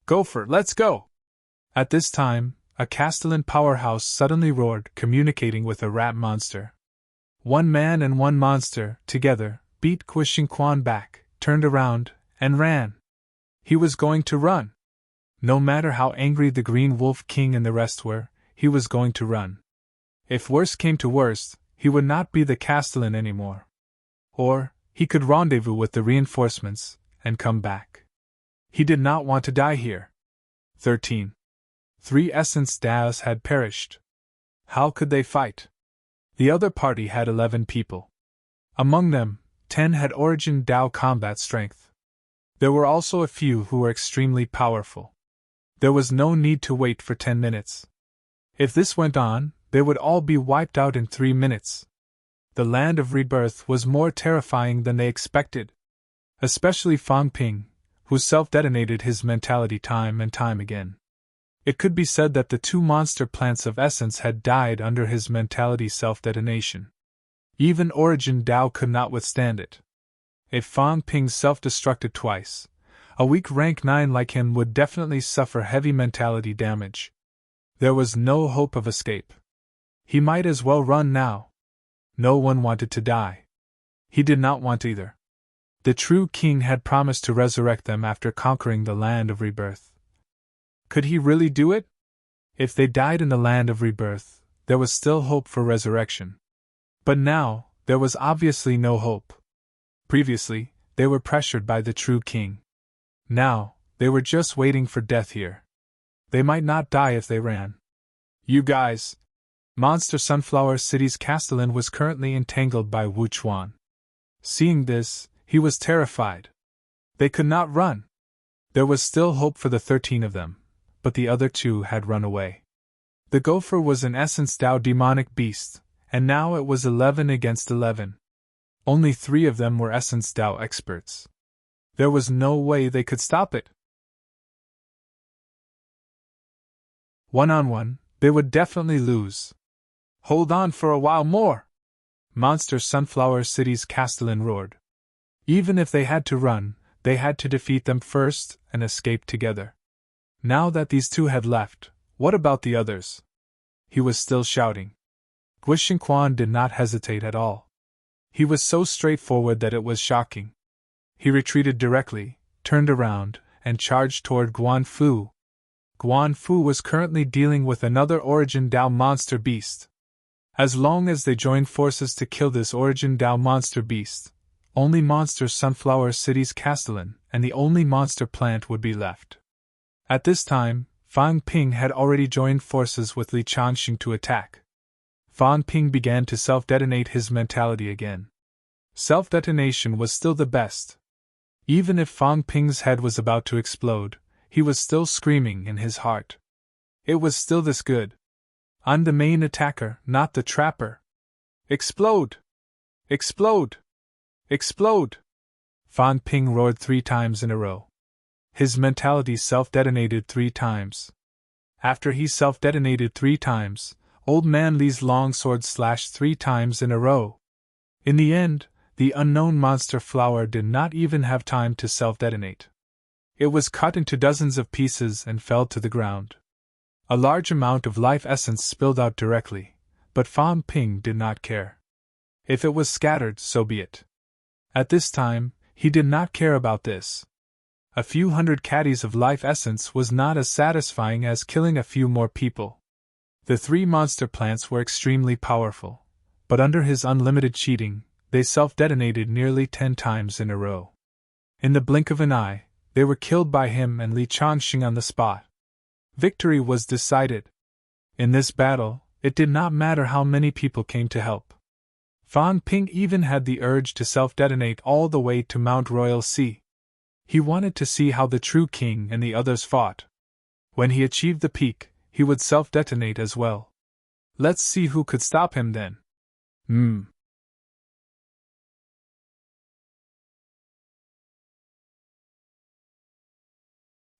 Speaker 1: Gopher, let's go! At this time, a Castellan powerhouse suddenly roared, communicating with a rat monster. 1 man and 1 monster, together, beat Guixingquan back, turned around, and ran. He was going to run. No matter how angry the Green Wolf King and the rest were, he was going to run. If worst came to worst, he would not be the Castellan anymore. Or, he could rendezvous with the reinforcements, and come back. He did not want to die here. 13. 3 Essence Daos had perished. How could they fight? The other party had 11 people. Among them, 10 had Origin Dao combat strength. There were also a few who were extremely powerful. There was no need to wait for 10 minutes. If this went on, they would all be wiped out in 3 minutes. The land of rebirth was more terrifying than they expected. Especially Fang Ping, who self-detonated his mentality time and time again. It could be said that the 2 monster plants of essence had died under his mentality self-detonation. Even Origin Dao could not withstand it. If Fang Ping self-destructed twice, a weak rank 9 like him would definitely suffer heavy mentality damage. There was no hope of escape. He might as well run now. No one wanted to die. He did not want either. The true king had promised to resurrect them after conquering the land of rebirth. Could he really do it? If they died in the land of rebirth, there was still hope for resurrection. But now, there was obviously no hope. Previously, they were pressured by the true king. Now, they were just waiting for death here. They might not die if they ran. You guys! Monster Sunflower City's Castellan was currently entangled by Wu Chuan. Seeing this, he was terrified. They could not run. There was still hope for the 13 of them, but the other 2 had run away. The gopher was an Essence Dao demonic beast, and now it was 11 against 11. Only 3 of them were Essence Dao experts. There was no way they could stop it. One-on-one, they would definitely lose. Hold on for a while more! Monster Sunflower City's Castellan roared. Even if they had to run, they had to defeat them first and escape together. Now that these 2 had left, what about the others? He was still shouting. Guixingquan did not hesitate at all. He was so straightforward that it was shocking. He retreated directly, turned around, and charged toward Guanfu. Guanfu was currently dealing with another Origin Dao monster beast. As long as they joined forces to kill this Origin Dao monster beast, only Monster Sunflower City's Castellan and the only monster plant would be left. At this time, Fang Ping had already joined forces with Li Changxing to attack. Fang Ping began to self-detonate his mentality again. Self-detonation was still the best. Even if Fang Ping's head was about to explode, he was still screaming in his heart. It was still this good. I'm the main attacker, not the trapper. Explode! Explode! Explode! Fang Ping roared 3 times in a row. His mentality self-detonated 3 times. After he self-detonated 3 times, Old Man Li's long sword slashed 3 times in a row. In the end, the unknown monster flower did not even have time to self-detonate. It was cut into dozens of pieces and fell to the ground. A large amount of life essence spilled out directly, but Fan Ping did not care. If it was scattered, so be it. At this time, he did not care about this. A few hundred caddies of life essence was not as satisfying as killing a few more people. The 3 monster plants were extremely powerful, but under his unlimited cheating, they self-detonated nearly 10 times in a row. In the blink of an eye, they were killed by him and Li Changxing on the spot. Victory was decided. In this battle, it did not matter how many people came to help. Fan Ping even had the urge to self-detonate all the way to Mount Royal Sea. He wanted to see how the true king and the others fought. When he achieved the peak, he would self-detonate as well. Let's see who could stop him then.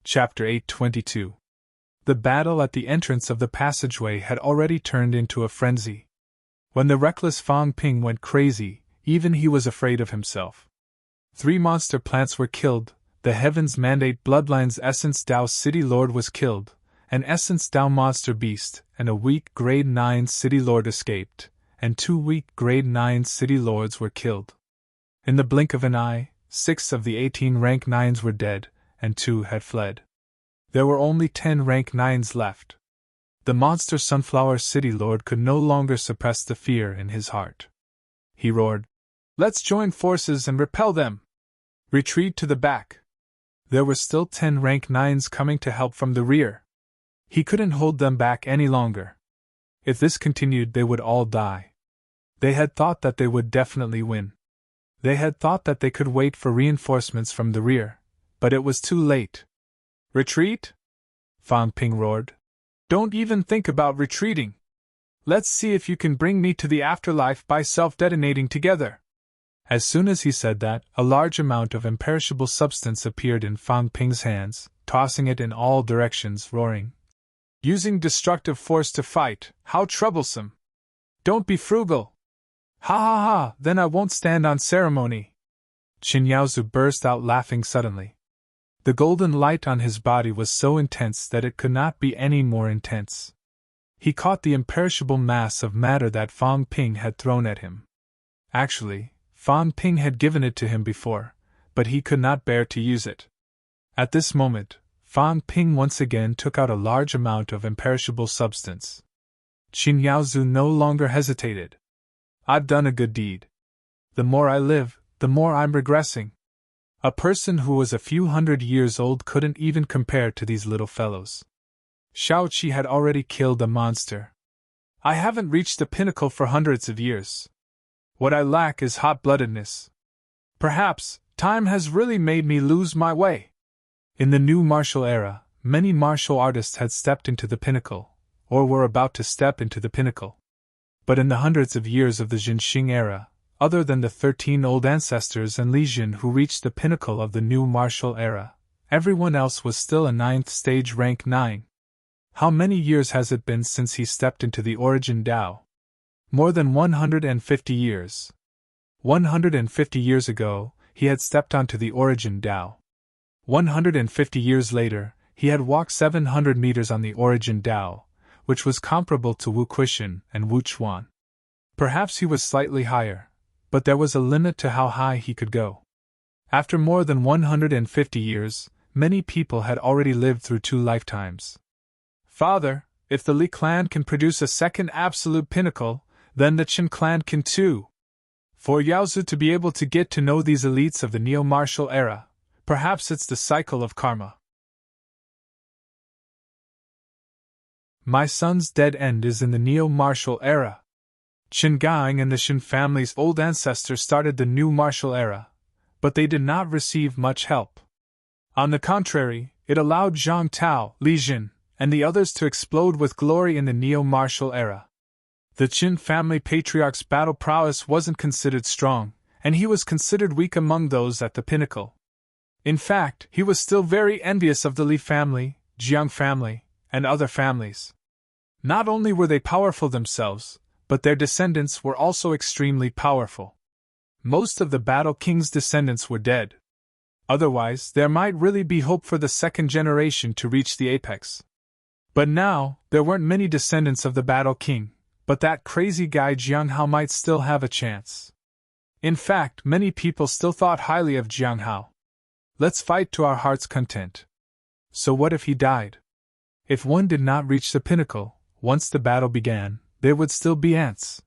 Speaker 1: Chapter 822. The battle at the entrance of the passageway had already turned into a frenzy. When the reckless Fan Ping went crazy, even he was afraid of himself. 3 monster plants were killed, the Heavens Mandate Bloodlines Essence Dao City Lord was killed, an Essence Dao Monster Beast and a weak Grade 9 City Lord escaped, and 2 weak Grade 9 City Lords were killed. In the blink of an eye, 6 of the 18 Rank 9s were dead, and 2 had fled. There were only 10 Rank 9s left. The monster Sunflower City Lord could no longer suppress the fear in his heart. He roared, "Let's join forces and repel them! Retreat to the back!" There were still 10 Rank 9s coming to help from the rear. He couldn't hold them back any longer. If this continued, they would all die. They had thought that they would definitely win. They had thought that they could wait for reinforcements from the rear, but it was too late. "Retreat?" Fan Ping roared. "Don't even think about retreating. Let's see if you can bring me to the afterlife by self-detonating together." As soon as he said that, a large amount of imperishable substance appeared in Fan Ping's hands, tossing it in all directions, roaring, "Using destructive force to fight, how troublesome! Don't be frugal! Ha ha ha, then I won't stand on ceremony!" Qin Yaozu burst out laughing suddenly. The golden light on his body was so intense that it could not be any more intense. He caught the imperishable mass of matter that Fan Ping had thrown at him. Actually, Fan Ping had given it to him before, but he could not bear to use it. At this moment, Fan Ping once again took out a large amount of imperishable substance. Qin Yaozu no longer hesitated. "I've done a good deed. The more I live, the more I'm regressing. A person who was a few hundred years old couldn't even compare to these little fellows. Shao Qi had already killed a monster. I haven't reached the pinnacle for hundreds of years. What I lack is hot-bloodedness. Perhaps, time has really made me lose my way." In the new martial era, many martial artists had stepped into the pinnacle, or were about to step into the pinnacle. But in the hundreds of years of the Jinxing era, other than the 13 old ancestors and Li Jin who reached the pinnacle of the new martial era, everyone else was still a 9th stage rank 9. How many years has it been since he stepped into the origin Dao? More than 150 years. 150 years ago, he had stepped onto the origin Dao. 150 years later, he had walked 700 meters on the origin Dao, which was comparable to Wu Quishan and Wu Chuan. Perhaps he was slightly higher, but there was a limit to how high he could go. After more than 150 years, many people had already lived through 2 lifetimes. "Father, if the Li clan can produce a second absolute pinnacle, then the Qin clan can too. For Yaozu to be able to get to know these elites of the neo-martial era, perhaps it's the cycle of karma. My son's dead end is in the neo-martial era. Qin Gang and the Qin family's old ancestors started the new martial era, but they did not receive much help. On the contrary, it allowed Zhang Tao, Li Jin, and the others to explode with glory in the neo-martial era. The Qin family patriarch's battle prowess wasn't considered strong, and he was considered weak among those at the pinnacle. In fact, he was still very envious of the Li family, Jiang family, and other families. Not only were they powerful themselves, but their descendants were also extremely powerful. Most of the Battle King's descendants were dead. Otherwise, there might really be hope for the second generation to reach the apex. But now, there weren't many descendants of the Battle King, but that crazy guy Jiang Hao might still have a chance. In fact, many people still thought highly of Jiang Hao. Let's fight to our heart's content. So what if he died? If one did not reach the pinnacle, once the battle began, there would still be ants.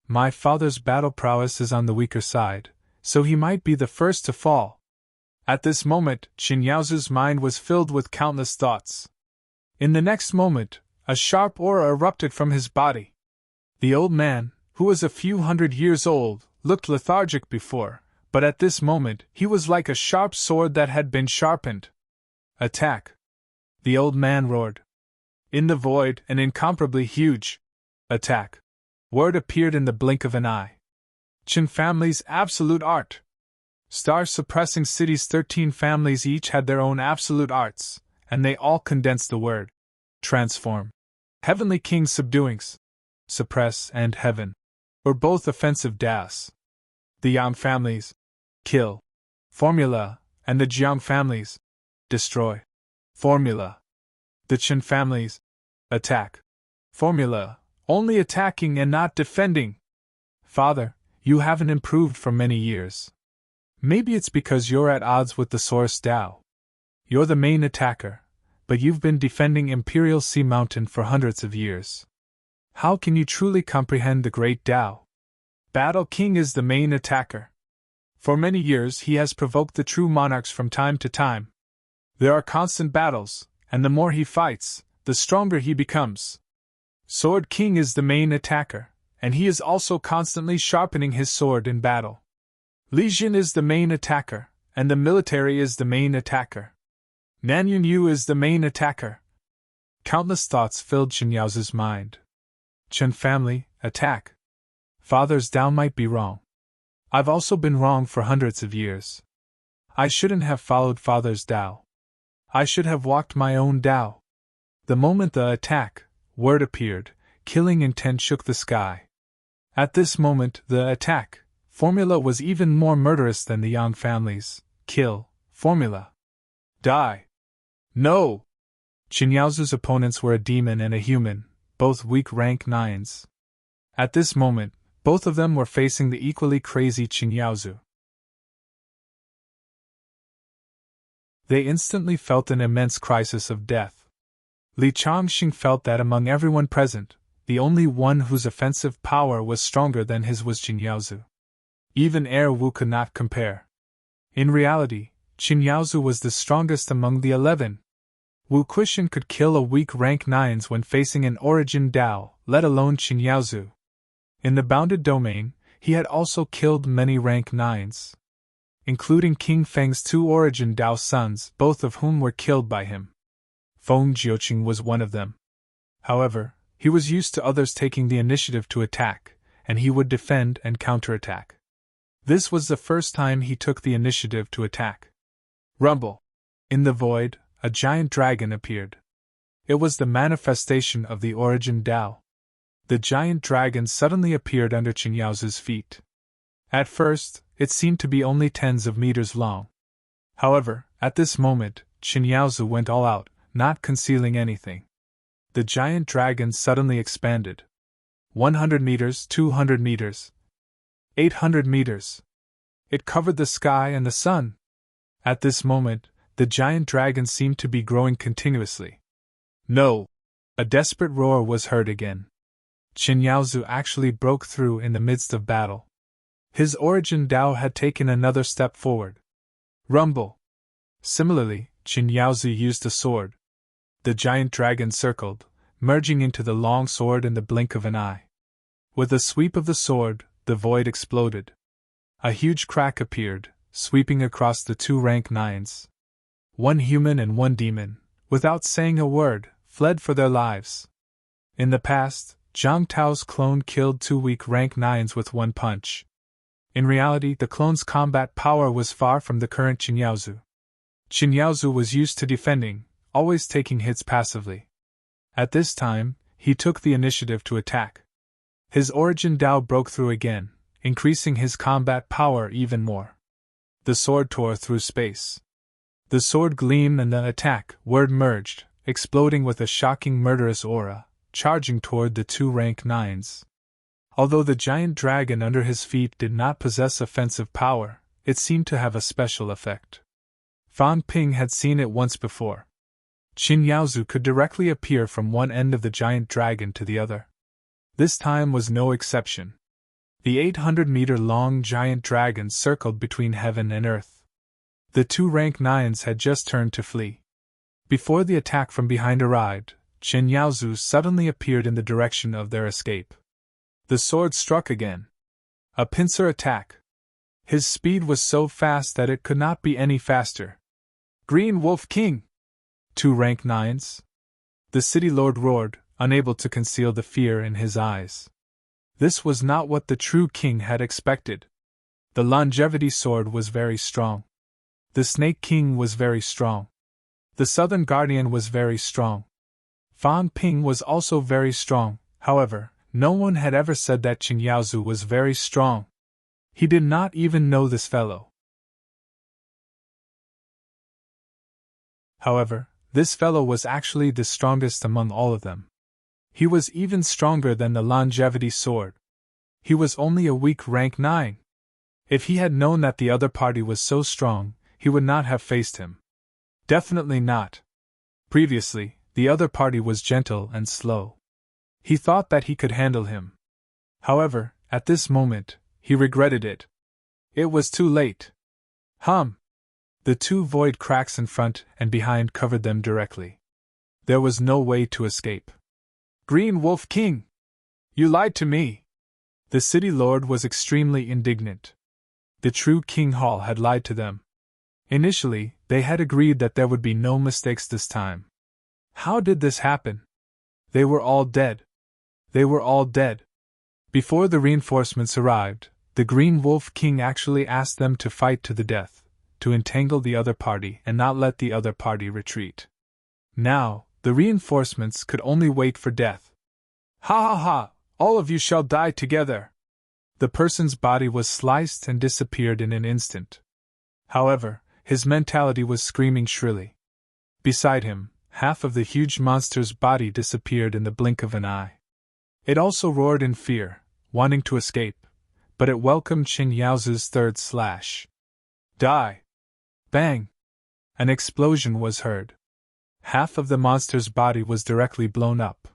Speaker 1: My father's battle prowess is on the weaker side, so he might be the first to fall. At this moment, Qin Yaozu's mind was filled with countless thoughts. In the next moment, a sharp aura erupted from his body. The old man, who was a few hundred years old, looked lethargic before, but at this moment he was like a sharp sword that had been sharpened. Attack! The old man roared. In the void, an incomparably huge attack word appeared in the blink of an eye. Qin family's absolute art. Star-suppressing cities' 13 families each had their own absolute arts, and they all condensed the word. Transform. Heavenly King subduings. Suppress and heaven were both offensive das. The Yang families. Kill. Formula, and the Jiang families. Destroy. Formula. The Qin families. Attack. Formula. Only attacking and not defending. Father, you haven't improved for many years. Maybe it's because you're at odds with the source Tao. You're the main attacker, but you've been defending Imperial Sea Mountain for hundreds of years. How can you truly comprehend the great Tao? Battle King is the main attacker. For many years he has provoked the true monarchs from time to time. There are constant battles, and the more he fights, the stronger he becomes. Sword King is the main attacker, and he is also constantly sharpening his sword in battle. Li-Jin is the main attacker, and the military is the main attacker. Nan Yunyu is the main attacker. Countless thoughts filled Qin Yaozu's mind. Qin family, attack. Father's Tao might be wrong. I've also been wrong for hundreds of years. I shouldn't have followed Father's Tao. I should have walked my own Tao. The moment the attack word appeared, killing intent shook the sky. At this moment, the attack formula was even more murderous than the Yang family's kill formula. Die. No! Qin Yaozu's opponents were a demon and a human, both weak rank 9s. At this moment, both of them were facing the equally crazy Qin Yaozu. They instantly felt an immense crisis of death. Li Changxing felt that among everyone present, the only one whose offensive power was stronger than his was Qin Yaozu. Even Air Wu could not compare. In reality, Qin Yaozu was the strongest among the 11. Wu Kuishan could kill a weak rank 9s when facing an origin Dao, let alone Qin Yaozu. In the bounded domain, he had also killed many rank 9s, including King Feng's 2 origin Dao sons, both of whom were killed by him. Feng Jiuqing was one of them. However, he was used to others taking the initiative to attack, and he would defend and counterattack. This was the first time he took the initiative to attack. Rumble! In the void, a giant dragon appeared. It was the manifestation of the origin Dao. The giant dragon suddenly appeared under Qin Yaozu's feet. At first, it seemed to be only tens of meters long. However, at this moment, Qin Yaozu went all out, not concealing anything. The giant dragon suddenly expanded. 100 meters, 200 meters, 800 meters. It covered the sky and the sun. At this moment, the giant dragon seemed to be growing continuously. No! A desperate roar was heard again. Qin Yaozu actually broke through in the midst of battle. His origin Dao had taken another step forward. Rumble! Similarly, Qin Yaozu used a sword. The giant dragon circled, merging into the long sword in the blink of an eye. With a sweep of the sword, the void exploded. A huge crack appeared, sweeping across the 2 rank 9s. One human and one demon, without saying a word, fled for their lives. In the past, Zhang Tao's clone killed 2 weak rank 9s with one punch. In reality, the clone's combat power was far from the current Qin Yaozu. Qin Yaozu was used to defending, always taking hits passively. At this time, he took the initiative to attack. His origin Dao broke through again, increasing his combat power even more. The sword tore through space. The sword gleamed and the attack word merged, exploding with a shocking murderous aura, charging toward the two rank 9s. Although the giant dragon under his feet did not possess offensive power, it seemed to have a special effect. Fan Ping had seen it once before. Qin Yaozu could directly appear from one end of the giant dragon to the other. This time was no exception. The 800-meter-long giant dragon circled between heaven and earth. The two rank 9s had just turned to flee. Before the attack from behind arrived, Qin Yaozu suddenly appeared in the direction of their escape. The sword struck again. A pincer attack. His speed was so fast that it could not be any faster. Green Wolf King! Two rank 9s? The city lord roared, unable to conceal the fear in his eyes. This was not what the true king had expected. The longevity sword was very strong. The Snake King was very strong. The Southern Guardian was very strong. Fan Ping was also very strong. However, no one had ever said that Qin Yaozu was very strong. He did not even know this fellow. However, this fellow was actually the strongest among all of them. He was even stronger than the longevity sword. He was only a weak rank 9. If he had known that the other party was so strong, he would not have faced him. Definitely not. Previously, the other party was gentle and slow. He thought that he could handle him. However, at this moment, he regretted it. It was too late. The two void cracks in front and behind covered them directly. There was no way to escape. Green Wolf King! You lied to me! The city lord was extremely indignant. The true King Hall had lied to them. Initially, they had agreed that there would be no mistakes this time. How did this happen? They were all dead. They were all dead. Before the reinforcements arrived, the Green Wolf King actually asked them to fight to the death, to entangle the other party and not let the other party retreat. Now, the reinforcements could only wait for death. Ha ha ha! All of you shall die together! The person's body was sliced and disappeared in an instant. However, his mentality was screaming shrilly. Beside him, half of the huge monster's body disappeared in the blink of an eye. It also roared in fear, wanting to escape, but it welcomed Qin Yaozu's third slash. Die! Bang! An explosion was heard. Half of the monster's body was directly blown up.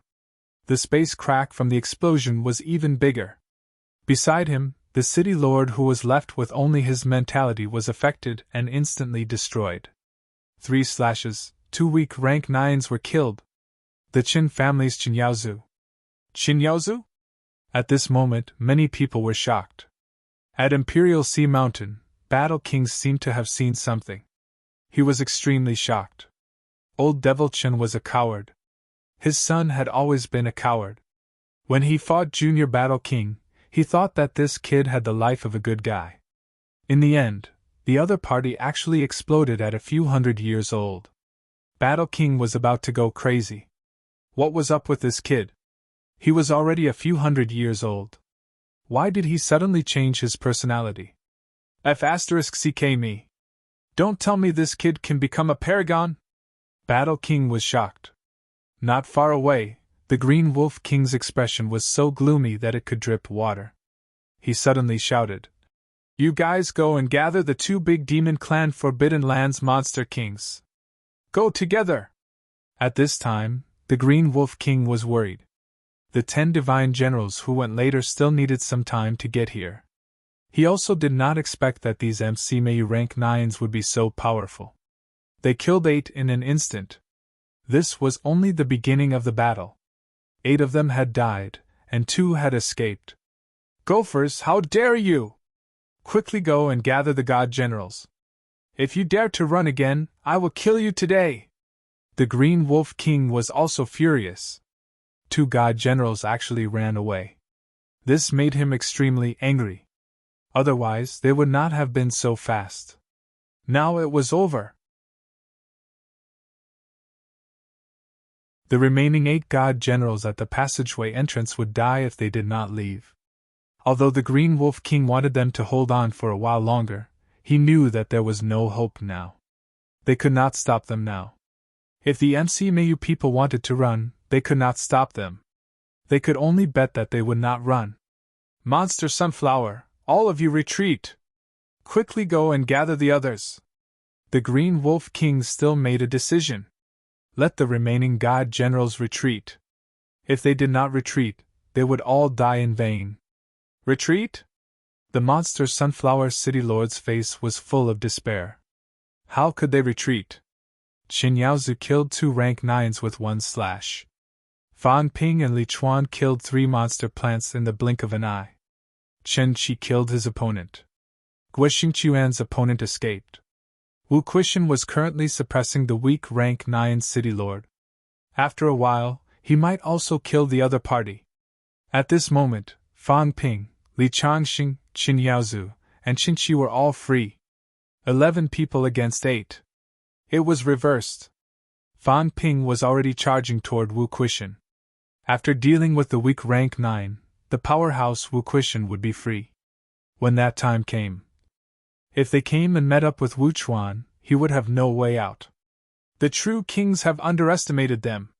Speaker 1: The space crack from the explosion was even bigger. Beside him, the city lord who was left with only his mentality was affected and instantly destroyed. 3 slashes, 2 weak rank 9s were killed. The Qin family's Qin Yaozu. Qin Yaozu? At this moment, many people were shocked. At Imperial Sea Mountain, Battle Kings seemed to have seen something. He was extremely shocked. Old Devil Qin was a coward. His son had always been a coward. When he fought Junior Battle King, he thought that this kid had the life of a good guy. In the end, the other party actually exploded at a few hundred years old. Battle King was about to go crazy. What was up with this kid? He was already a few hundred years old. Why did he suddenly change his personality? *CK me. Don't tell me this kid can become a paragon? Battle King was shocked. Not far away, the Green Wolf King's expression was so gloomy that it could drip water. He suddenly shouted, "You guys go and gather the 2 big demon clan Forbidden Lands monster kings. Go together!" At this time, the Green Wolf King was worried. The 10 divine generals who went later still needed some time to get here. He also did not expect that these MC rank 9s would be so powerful. They killed 8 in an instant. This was only the beginning of the battle. 8 of them had died, and 2 had escaped. "Gophers, how dare you! Quickly go and gather the god generals. If you dare to run again, I will kill you today!" The Green Wolf King was also furious. 2 god generals actually ran away. This made him extremely angry. Otherwise, they would not have been so fast. Now it was over. The remaining 8 god generals at the passageway entrance would die if they did not leave. Although the Green Wolf King wanted them to hold on for a while longer, he knew that there was no hope now. They could not stop them now. If the MCMAU people wanted to run, they could not stop them. They could only bet that they would not run. Monster Sunflower, all of you retreat! Quickly go and gather the others! The Green Wolf King still made a decision. Let the remaining god generals retreat. If they did not retreat, they would all die in vain. Retreat? The monster Sunflower City Lord's face was full of despair. How could they retreat? Qin Yaozu killed 2 rank 9s with 1 slash. Fan Ping and Li Chuan killed 3 monster plants in the blink of an eye. Chen Qi killed his opponent. Guixing Chuan's opponent escaped. Wu Quishan was currently suppressing the weak rank 9 City Lord. After a while, he might also kill the other party. At this moment, Fan Ping, Li Changxing, Qin Yaozu, and Qin Qi were all free. 11 people against 8. It was reversed. Fan Ping was already charging toward Wu Quishan. After dealing with the weak rank 9, the powerhouse Wu Quishan would be free. When that time came. If they came and met up with Wu Chuan, he would have no way out. The true kings have underestimated them.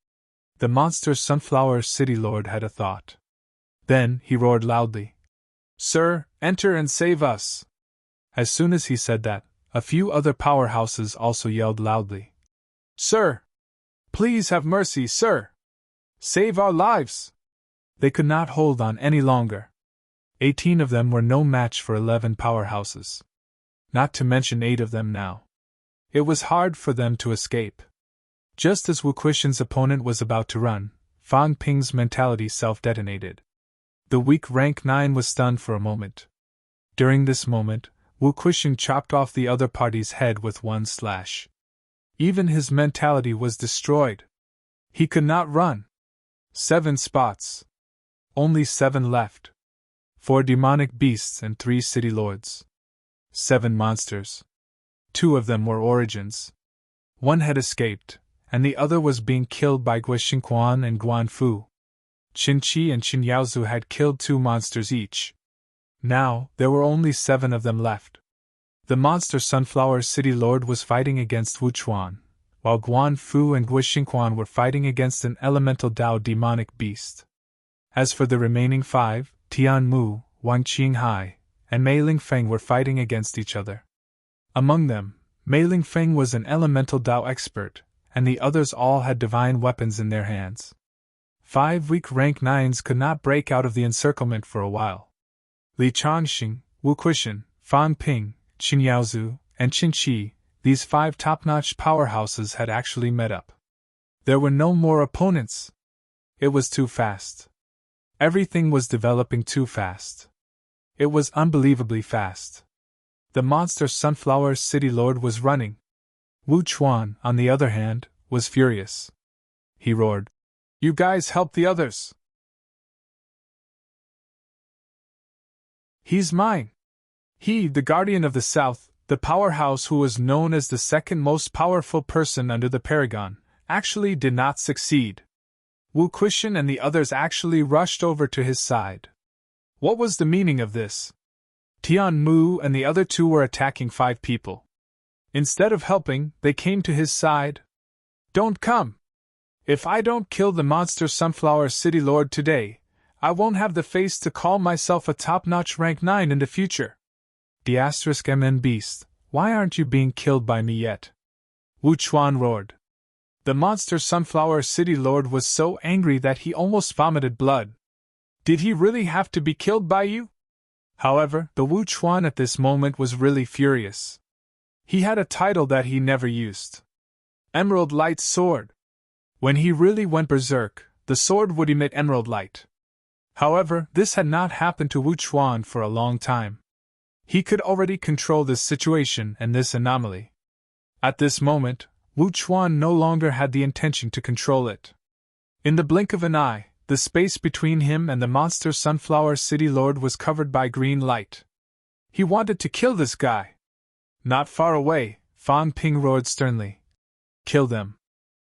Speaker 1: The monster Sunflower City Lord had a thought. Then he roared loudly. Sir, enter and save us! As soon as he said that, a few other powerhouses also yelled loudly. Sir! Please have mercy, sir! Save our lives! They could not hold on any longer. 18 of them were no match for 11 powerhouses. Not to mention 8 of them now. It was hard for them to escape. Just as Wu Quishan's opponent was about to run, Fan Ping's mentality self-detonated. The weak rank 9 was stunned for a moment. During this moment, Wu Quishan chopped off the other party's head with 1 slash. Even his mentality was destroyed. He could not run. 7 spots. Only 7 left. 4 demonic beasts and 3 city lords. 7 monsters. 2 of them were origins. 1 had escaped, and the other was being killed by Guixing Quan and Guan Fu. Qin Qi and Qin Yaozu had killed 2 monsters each. Now, there were only 7 of them left. The monster Sunflower City Lord was fighting against Wu Chuan, while Guan Fu and Guixing Quan were fighting against an elemental Dao demonic beast. As for the remaining 5, Tian Mu, Wang Qinghai, and Mei Lingfeng were fighting against each other. Among them, Mei Lingfeng was an elemental Dao expert, and the others all had divine weapons in their hands. 5 weak rank 9s could not break out of the encirclement for a while. Li Changxing, Wu Quishan, Fan Ping, Qin Yaozu, and Qin Qi, these 5 top-notch powerhouses had actually met up. There were no more opponents. It was too fast. Everything was developing too fast. It was unbelievably fast. The monster Sunflower City Lord was running. Wu Chuan, on the other hand, was furious. He roared, "You guys help the others! He's mine! He, the Guardian of the South, the powerhouse who was known as the second most powerful person under the Paragon, actually did not succeed." Wu Quishan and the others actually rushed over to his side. What was the meaning of this? Tian Mu and the other 2 were attacking 5 people. Instead of helping, they came to his side. Don't come! If I don't kill the monster Sunflower City Lord today, I won't have the face to call myself a top-notch rank 9 in the future. *MN Beast, why aren't you being killed by me yet? Wu Chuan roared. The monster Sunflower City Lord was so angry that he almost vomited blood. Did he really have to be killed by you? However, the Wu Chuan at this moment was really furious. He had a title that he never used. Emerald Light Sword. When he really went berserk, the sword would emit emerald light. However, this had not happened to Wu Chuan for a long time. He could already control this situation and this anomaly. At this moment, Wu Chuan no longer had the intention to control it. In the blink of an eye, the space between him and the monster Sunflower City Lord was covered by green light. He wanted to kill this guy. Not far away, Fan Ping roared sternly. Kill them.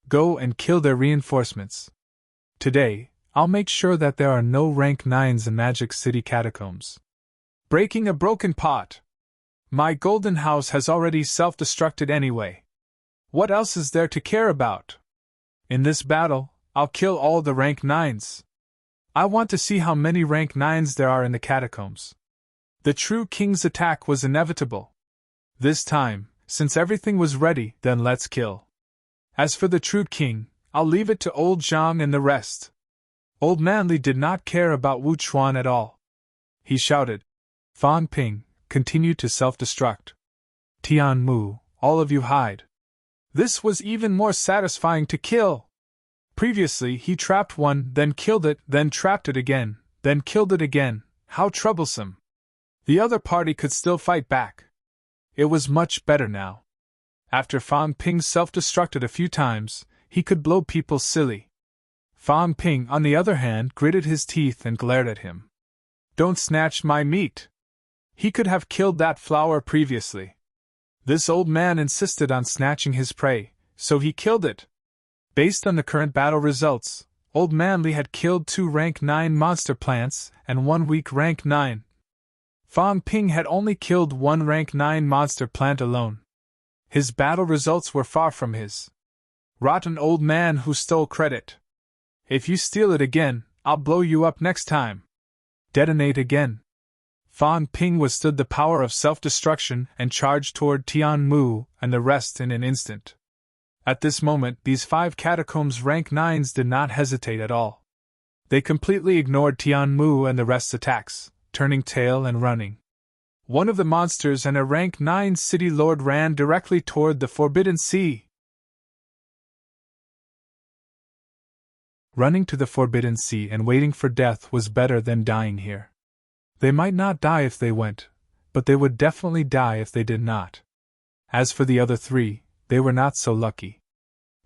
Speaker 1: Go and kill their reinforcements. Today, I'll make sure that there are no rank 9s in Magic City catacombs. Breaking a broken pot. My golden house has already self-destructed anyway. What else is there to care about? In this battle, I'll kill all the rank 9s. I want to see how many rank 9s there are in the catacombs. The true king's attack was inevitable. This time, since everything was ready, then let's kill. As for the true king, I'll leave it to old Zhang and the rest. Old Manly did not care about Wu Chuan at all. He shouted. Fan Ping continued to self-destruct. Tian Mu, all of you hide. This was even more satisfying to kill. Previously he trapped one, then killed it, then trapped it again, then killed it again. How troublesome. The other party could still fight back. It was much better now. After Fan Ping self-destructed a few times, he could blow people silly. Fan Ping, on the other hand, gritted his teeth and glared at him. Don't snatch my meat. He could have killed that flower previously. This old man insisted on snatching his prey, so he killed it. Based on the current battle results, Old Manly had killed 2 rank 9 monster plants and 1 weak rank 9. Fan Ping had only killed 1 rank 9 monster plant alone. His battle results were far from his. Rotten old man who stole credit. If you steal it again, I'll blow you up next time. Detonate again. Fan Ping withstood the power of self-destruction and charged toward Tian Mu and the rest in an instant. At this moment, these 5 catacombs rank 9s did not hesitate at all. They completely ignored Tian Mu and the rest's attacks, turning tail and running. One of the monsters and a rank 9 city lord ran directly toward the Forbidden Sea. Running to the Forbidden Sea and waiting for death was better than dying here. They might not die if they went, but they would definitely die if they did not. As for the other 3, they were not so lucky.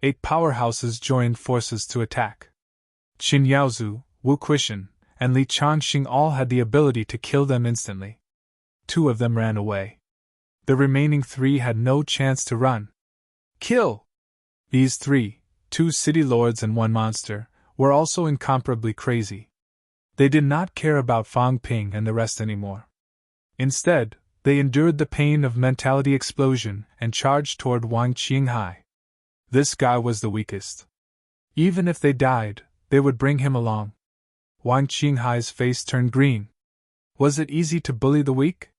Speaker 1: 8 powerhouses joined forces to attack. Qin Yaozu, Wu Quishan, and Li Chanxing all had the ability to kill them instantly. 2 of them ran away. The remaining 3 had no chance to run. Kill! These 3, 2 city lords and 1 monster, were also incomparably crazy. They did not care about Fan Ping and the rest anymore. Instead, they endured the pain of mentality explosion and charged toward Wang Qinghai. This guy was the weakest. Even if they died, they would bring him along. Wang Qinghai's face turned green. Was it easy to bully the weak?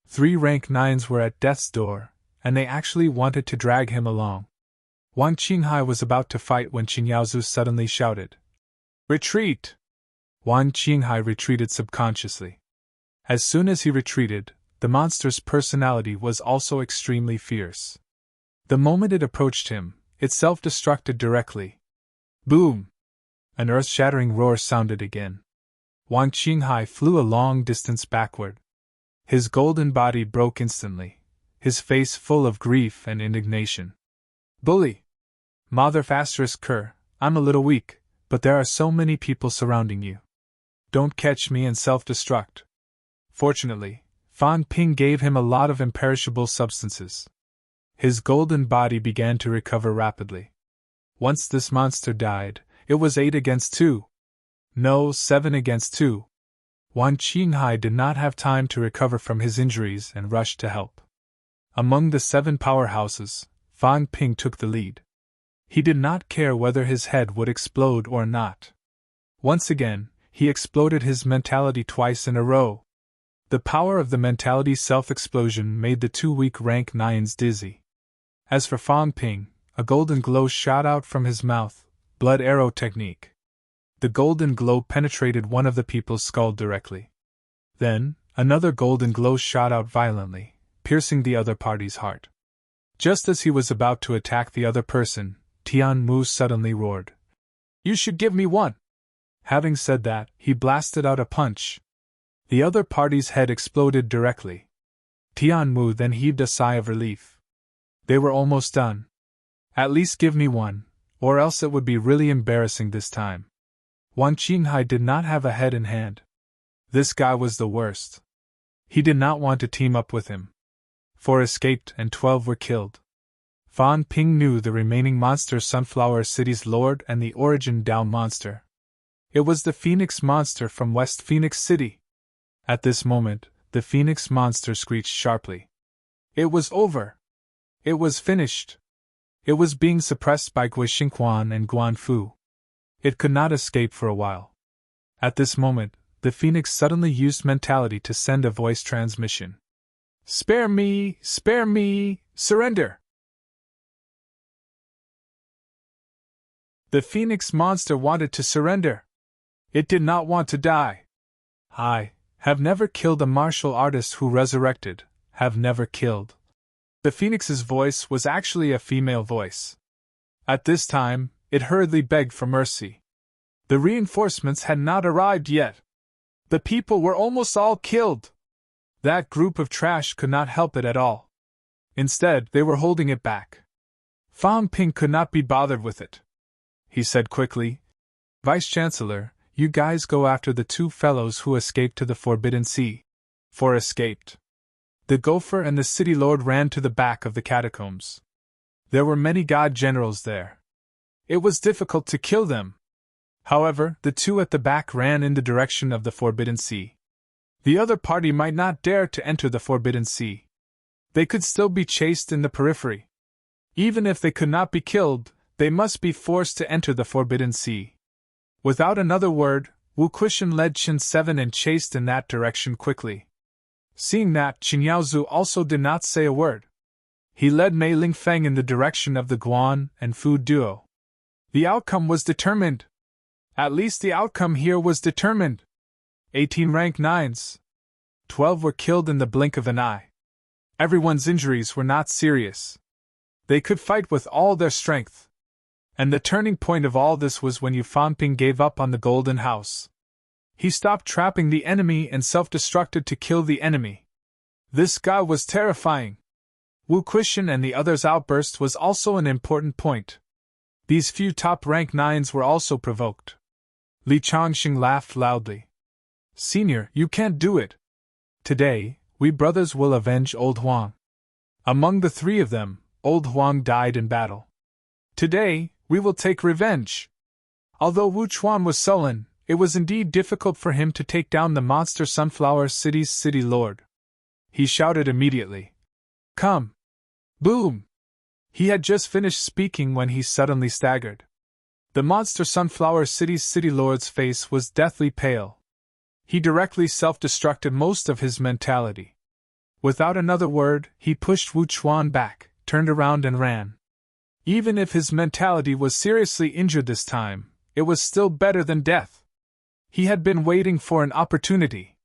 Speaker 1: 3 rank 9s were at death's door, and they actually wanted to drag him along. Wang Qinghai was about to fight when Qin Yaozu suddenly shouted, "Retreat!" Wang Qinghai retreated subconsciously. As soon as he retreated, the monster's personality was also extremely fierce. The moment it approached him, it self-destructed directly. Boom! An earth-shattering roar sounded again. Wang Qinghai flew a long distance backward. His golden body broke instantly, his face full of grief and indignation. Bully! Mother Asterisk Cur, I'm a little weak, but there are so many people surrounding you. Don't catch me and self-destruct. Fortunately, Fan Ping gave him a lot of imperishable substances. His golden body began to recover rapidly. Once this monster died, it was 8 against 2. No, 7 against 2. Wang Qinghai did not have time to recover from his injuries and rushed to help. Among the 7 powerhouses, Fan Ping took the lead. He did not care whether his head would explode or not. Once again, he exploded his mentality twice in a row. The power of the mentality self-explosion made the 2 weak rank 9s dizzy. As for Fan Ping, a golden glow shot out from his mouth, blood arrow technique. The golden glow penetrated one of the people's skull directly. Then, another golden glow shot out violently, piercing the other party's heart. Just as he was about to attack the other person, Tian Mu suddenly roared, "You should give me one!" Having said that, he blasted out a punch. The other party's head exploded directly. Tian Mu then heaved a sigh of relief. They were almost done. At least give me one, or else it would be really embarrassing this time. Wang Qinghai did not have a head in hand. This guy was the worst. He did not want to team up with him. 4 escaped and 12 were killed. Fan Ping knew the remaining monster Sunflower City's lord and the Origin Dao monster. It was the Phoenix monster from West Phoenix City. At this moment, the Phoenix monster screeched sharply. It was over. It was finished. It was being suppressed by Guixingquan and Guanfu. It could not escape for a while. At this moment, the Phoenix suddenly used mentality to send a voice transmission. Spare me, surrender! The Phoenix monster wanted to surrender. It did not want to die. I have never killed a martial artist who resurrected, have never killed. The Phoenix's voice was actually a female voice. At this time, it hurriedly begged for mercy. The reinforcements had not arrived yet. The people were almost all killed. That group of trash could not help it at all. Instead, they were holding it back. Fan Ping could not be bothered with it. He said quickly, Vice-Chancellor, you guys go after the two fellows who escaped to the Forbidden Sea. For escaped. The gopher and the city lord ran to the back of the catacombs. There were many god generals there. It was difficult to kill them. However, the two at the back ran in the direction of the Forbidden Sea. The other party might not dare to enter the Forbidden Sea. They could still be chased in the periphery. Even if they could not be killed, they must be forced to enter the Forbidden Sea. Without another word, Wu Quishan led Qin 7 and chased in that direction quickly. Seeing that, Qin Yaozu also did not say a word. He led Mei Lingfeng in the direction of the Guan and Fu duo. The outcome was determined. At least the outcome here was determined. 18 rank 9s. 12 were killed in the blink of an eye. Everyone's injuries were not serious. They could fight with all their strength. And the turning point of all this was when Yu Fanping gave up on the Golden House. He stopped trapping the enemy and self-destructed to kill the enemy. This guy was terrifying. Wu Quishan and the others' outburst was also an important point. These few top rank 9s were also provoked. Li Changxing laughed loudly. Senior, you can't do it. Today, we brothers will avenge Old Huang. Among the three of them, Old Huang died in battle. Today, we will take revenge. Although Wu Chuan was sullen, it was indeed difficult for him to take down the monster Sunflower City's city lord. He shouted immediately. Come! Boom! He had just finished speaking when he suddenly staggered. The monster Sunflower City's city lord's face was deathly pale. He directly self-destructed most of his mentality. Without another word, he pushed Wu Chuan back, turned around and ran. Even if his mentality was seriously injured this time, it was still better than death. He had been waiting for an opportunity.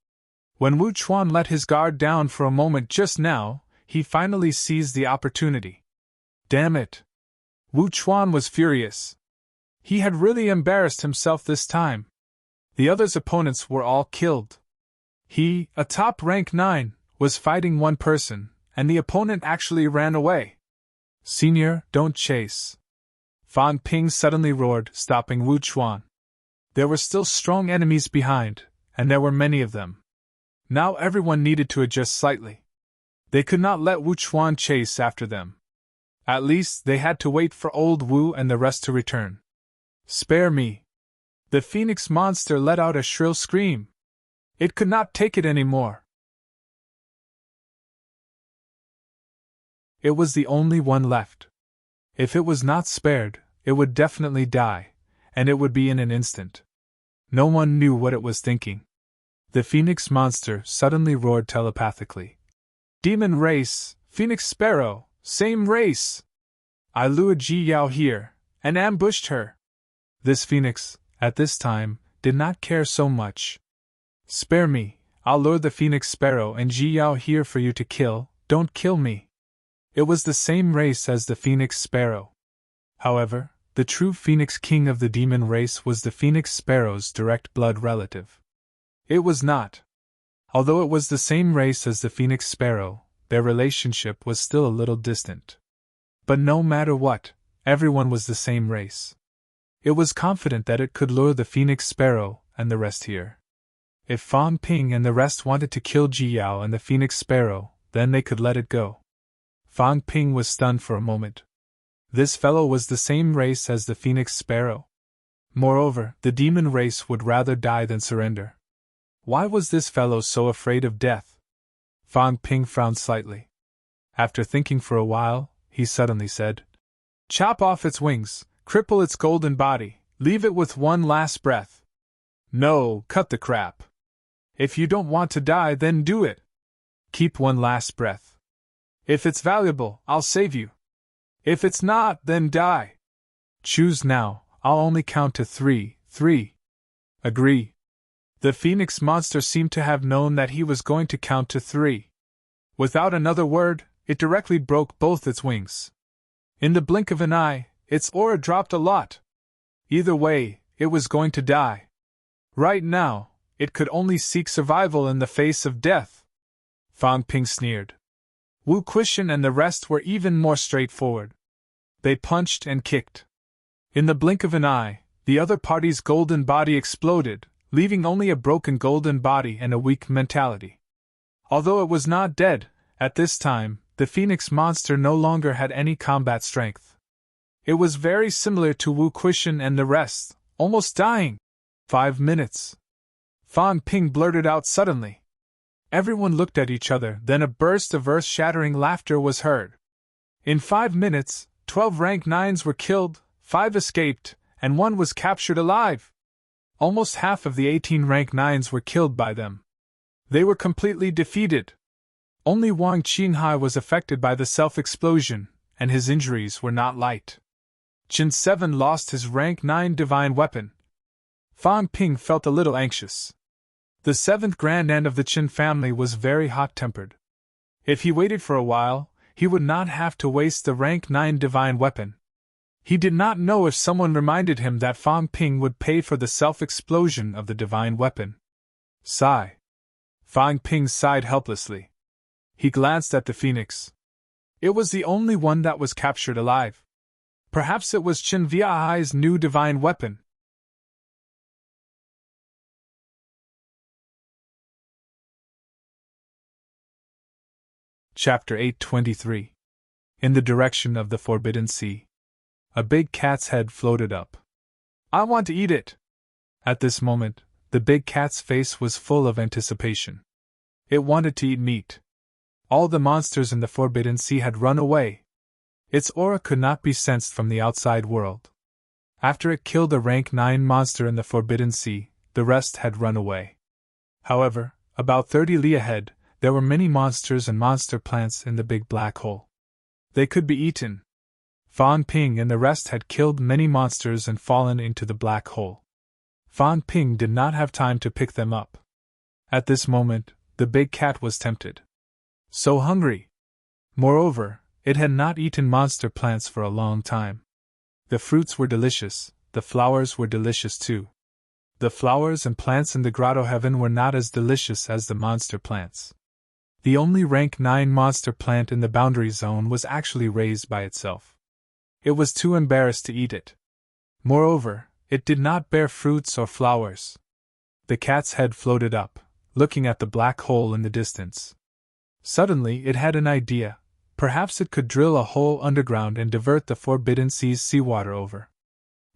Speaker 1: When Wu Chuan let his guard down for a moment just now, he finally seized the opportunity. Damn it! Wu Chuan was furious. He had really embarrassed himself this time. The others' opponents were all killed. He, a top rank 9, was fighting one person, and the opponent actually ran away. Senior, don't chase. Fan Ping suddenly roared, stopping Wu Chuan. There were still strong enemies behind, and there were many of them. Now everyone needed to adjust slightly. They could not let Wu Chuan chase after them. At least they had to wait for old Wu and the rest to return. Spare me! The Phoenix monster let out a shrill scream. It could not take it anymore. It was the only one left. If it was not spared, it would definitely die, and it would be in an instant. No one knew what it was thinking. The Phoenix monster suddenly roared telepathically. Demon race, Phoenix Sparrow, same race! I lured Ji Yao here, and ambushed her. This Phoenix, at this time, did not care so much. Spare me, I'll lure the Phoenix Sparrow and Ji Yao here for you to kill, don't kill me. It was the same race as the Phoenix Sparrow. However, the true Phoenix King of the demon race was the Phoenix Sparrow's direct blood relative. It was not. Although it was the same race as the Phoenix Sparrow, their relationship was still a little distant. But no matter what, everyone was the same race. It was confident that it could lure the Phoenix Sparrow and the rest here. If Fan Ping and the rest wanted to kill Ji Yao and the Phoenix Sparrow, then they could let it go. Fan Ping was stunned for a moment. This fellow was the same race as the Phoenix Sparrow. Moreover, the demon race would rather die than surrender. Why was this fellow so afraid of death? Fan Ping frowned slightly. After thinking for a while, he suddenly said, "Chop off its wings, cripple its golden body, leave it with one last breath. No, cut the crap. If you don't want to die, then do it. Keep one last breath. If it's valuable, I'll save you. If it's not, then die. Choose now, I'll only count to 3. 3. Agree." The phoenix monster seemed to have known that he was going to count to 3. Without another word, it directly broke both its wings. In the blink of an eye, its aura dropped a lot. Either way, it was going to die. Right now, it could only seek survival in the face of death. Fan Ping sneered. Wu Quishan and the rest were even more straightforward. They punched and kicked. In the blink of an eye, the other party's golden body exploded, leaving only a broken golden body and a weak mentality. Although it was not dead, at this time, the phoenix monster no longer had any combat strength. It was very similar to Wu Quishan and the rest, almost dying. 5 minutes. Fan Ping blurted out suddenly. Everyone looked at each other, then a burst of earth-shattering laughter was heard. In 5 minutes, 12 rank 9s were killed, 5 escaped, and 1 was captured alive. Almost half of the 18 rank 9s were killed by them. They were completely defeated. Only Wang Qinghai was affected by the self-explosion, and his injuries were not light. Qin 7 lost his rank 9 divine weapon. Fan Ping felt a little anxious. The 7th grandand of the Qin family was very hot-tempered. If he waited for a while, he would not have to waste the rank 9 divine weapon. He did not know if someone reminded him that Fan Ping would pay for the self-explosion of the divine weapon. Sigh. Fan Ping sighed helplessly. He glanced at the phoenix. It was the only one that was captured alive. Perhaps it was Qin Viahai's new divine weapon. Chapter 823. In the direction of the Forbidden Sea. A big cat's head floated up. "I want to eat it!" At this moment, the big cat's face was full of anticipation. It wanted to eat meat. All the monsters in the Forbidden Sea had run away. Its aura could not be sensed from the outside world. After it killed a rank 9 monster in the Forbidden Sea, the rest had run away. However, about 30 li ahead, there were many monsters and monster plants in the big black hole. They could be eaten. Fan Ping and the rest had killed many monsters and fallen into the black hole. Fan Ping did not have time to pick them up. At this moment, the big cat was tempted. So hungry! Moreover, it had not eaten monster plants for a long time. The fruits were delicious, the flowers were delicious too. The flowers and plants in the grotto heaven were not as delicious as the monster plants. The only rank 9 monster plant in the boundary zone was actually raised by itself. It was too embarrassed to eat it. Moreover, it did not bear fruits or flowers. The cat's head floated up, looking at the black hole in the distance. Suddenly it had an idea. Perhaps it could drill a hole underground and divert the Forbidden Sea's seawater over.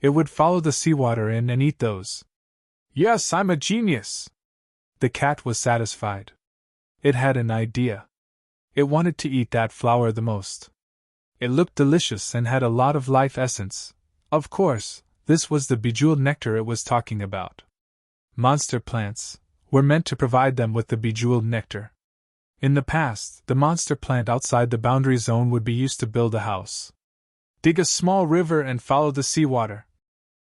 Speaker 1: It would follow the seawater in and eat those. Yes, I'm a genius! The cat was satisfied. It had an idea. It wanted to eat that flower the most. It looked delicious and had a lot of life essence. Of course, this was the bejeweled nectar it was talking about. Monster plants were meant to provide them with the bejeweled nectar. In the past, the monster plant outside the boundary zone would be used to build a house. Dig a small river and follow the seawater.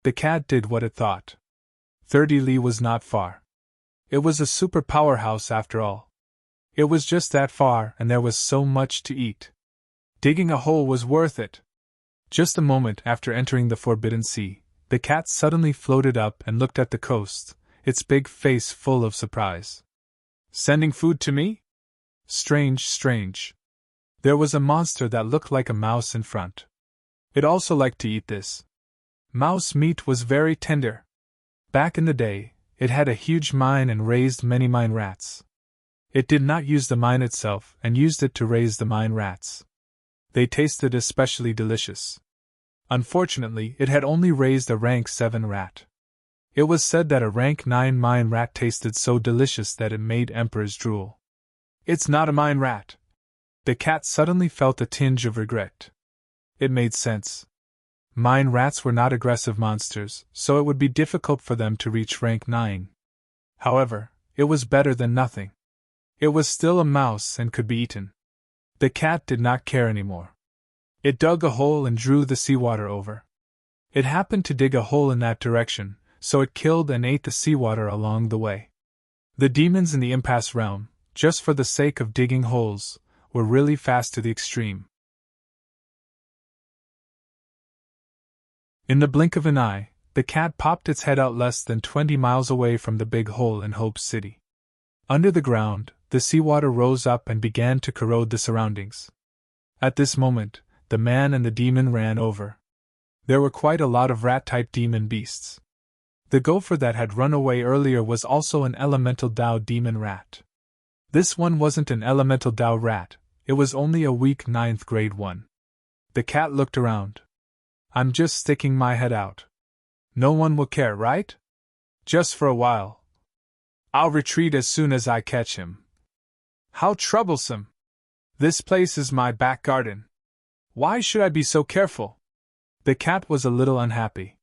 Speaker 1: The cat did what it thought. 30 li was not far. It was a super powerhouse after all. It was just that far and there was so much to eat. Digging a hole was worth it. Just a moment after entering the Forbidden Sea, the cat suddenly floated up and looked at the coast, its big face full of surprise. Sending food to me? Strange, strange. There was a monster that looked like a mouse in front. It also liked to eat this. Mouse meat was very tender. Back in the day, it had a huge mine and raised many mine rats. It did not use the mine itself and used it to raise the mine rats. They tasted especially delicious. Unfortunately, it had only raised a rank 7 rat. It was said that a rank 9 mine rat tasted so delicious that it made emperors drool. It's not a mine rat. The cat suddenly felt a tinge of regret. It made sense. Mine rats were not aggressive monsters, so it would be difficult for them to reach rank 9. However, it was better than nothing. It was still a mouse and could be eaten. The cat did not care anymore. It dug a hole and drew the seawater over. It happened to dig a hole in that direction, so it killed and ate the seawater along the way. The demons in the impasse realm, just for the sake of digging holes, were really fast to the extreme. In the blink of an eye, the cat popped its head out less than 20 miles away from the big hole in Hope City. Under the ground, the seawater rose up and began to corrode the surroundings. At this moment, the man and the demon ran over. There were quite a lot of rat-type demon beasts. The gopher that had run away earlier was also an elemental Dao demon rat. This one wasn't an elemental Dao rat, it was only a weak 9th grade one. The cat looked around. I'm just sticking my head out. No one will care, right? Just for a while. I'll retreat as soon as I catch him. How troublesome! This place is my back garden. Why should I be so careful? The cat was a little unhappy.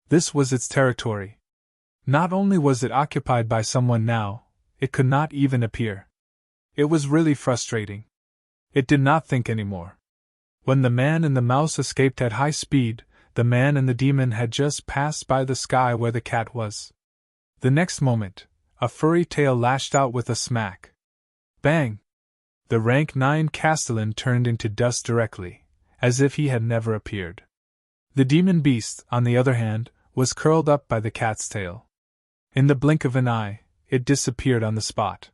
Speaker 1: This was its territory. Not only was it occupied by someone now, it could not even appear. It was really frustrating. It did not think anymore. When the man and the mouse escaped at high speed, the man and the demon had just passed by the sky where the cat was. The next moment, a furry tail lashed out with a smack. Bang! The rank 9 castellan turned into dust directly, as if he had never appeared. The demon beast, on the other hand, was curled up by the cat's tail. In the blink of an eye, it disappeared on the spot.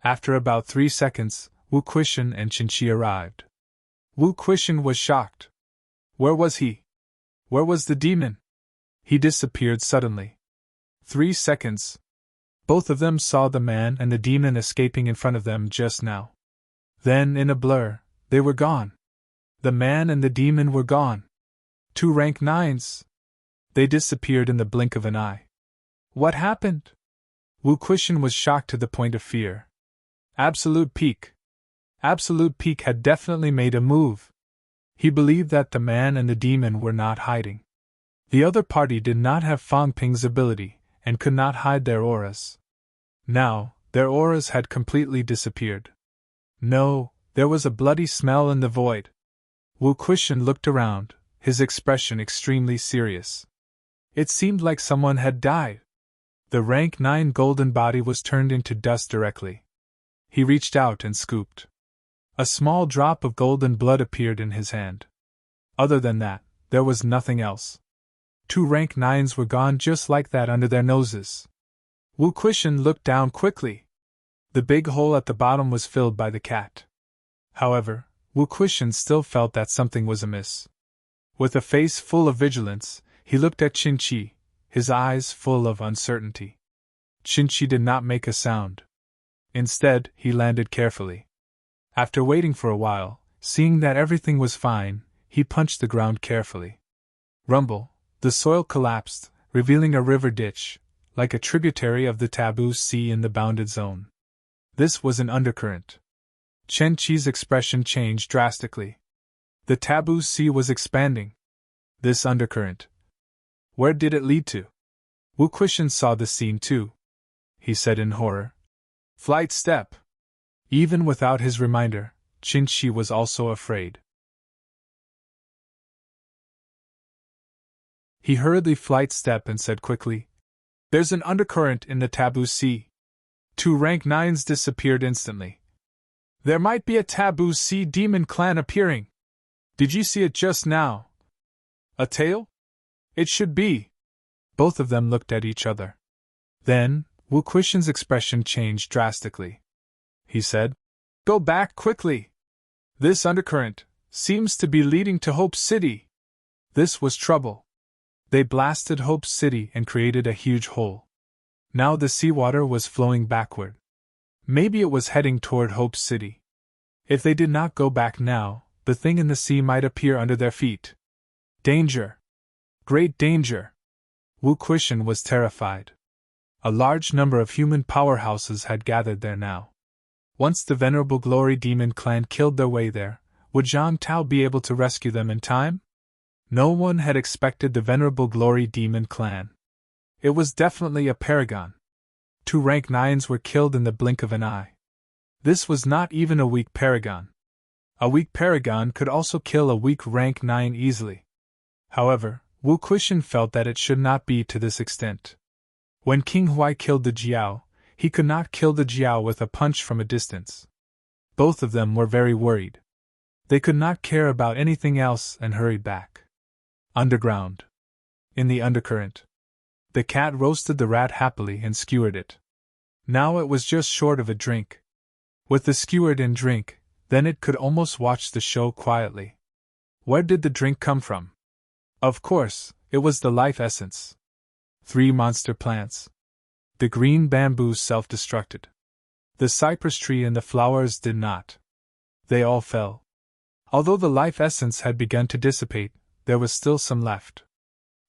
Speaker 1: After about 3 seconds, Wu Quishan and Qinqi arrived. Wu Quishan was shocked. Where was he? Where was the demon? He disappeared suddenly. 3 seconds. Both of them saw the man and the demon escaping in front of them just now. Then, in a blur, they were gone. The man and the demon were gone. 2 rank 9s. They disappeared in the blink of an eye. What happened? Wu Quishan was shocked to the point of fear. Absolute Peak. Absolute Peak had definitely made a move. He believed that the man and the demon were not hiding. The other party did not have Fang Ping's ability, and could not hide their auras. Now, their auras had completely disappeared. No, there was a bloody smell in the void. Wu Quishan looked around, his expression extremely serious. It seemed like someone had died. The rank 9 golden body was turned into dust directly. He reached out and scooped. A small drop of golden blood appeared in his hand. Other than that, there was nothing else. 2 rank 9s were gone just like that under their noses. Wu Quishan looked down quickly. The big hole at the bottom was filled by the cat. However, Wu Quishan still felt that something was amiss. With a face full of vigilance, he looked at Qinqi, his eyes full of uncertainty. Qinqi did not make a sound. Instead, he landed carefully. After waiting for a while, seeing that everything was fine, he punched the ground carefully. Rumble, the soil collapsed, revealing a river ditch, like a tributary of the taboo sea in the bounded zone. This was an undercurrent. Qinqi's expression changed drastically. The taboo sea was expanding. This undercurrent. Where did it lead to? Wu Quishan saw the scene too. He said in horror. Flight step. Even without his reminder, Qinqi was also afraid. He heard the flight step and said quickly, There's an undercurrent in the taboo sea. 2 rank 9s disappeared instantly. There might be a taboo sea demon clan appearing. Did you see it just now? A tail? It should be. Both of them looked at each other. Then, Wu Quishan's expression changed drastically. He said, Go back quickly. This undercurrent seems to be leading to Hope City. This was trouble. They blasted Hope City and created a huge hole. Now the seawater was flowing backward. Maybe it was heading toward Hope City. If they did not go back now, the thing in the sea might appear under their feet. Danger! Great danger! Wu Quishan was terrified. A large number of human powerhouses had gathered there now. Once the venerable Glory Demon clan killed their way there, would Zhang Tao be able to rescue them in time? No one had expected the venerable Glory Demon clan. It was definitely a paragon. 2 rank 9s were killed in the blink of an eye. This was not even a weak paragon. A weak paragon could also kill a weak rank 9 easily. However, Wu Quishan felt that it should not be to this extent. When King Huai killed the Jiao, he could not kill the Jiao with a punch from a distance. Both of them were very worried. They could not care about anything else and hurried back. Underground. In the undercurrent. The cat roasted the rat happily and skewered it. Now it was just short of a drink. With the skewered and drink, then it could almost watch the show quietly. Where did the drink come from? Of course, it was the life essence. 3 monster plants. The green bamboos self-destructed. The cypress tree and the flowers did not. They all fell. Although the life essence had begun to dissipate, there was still some left.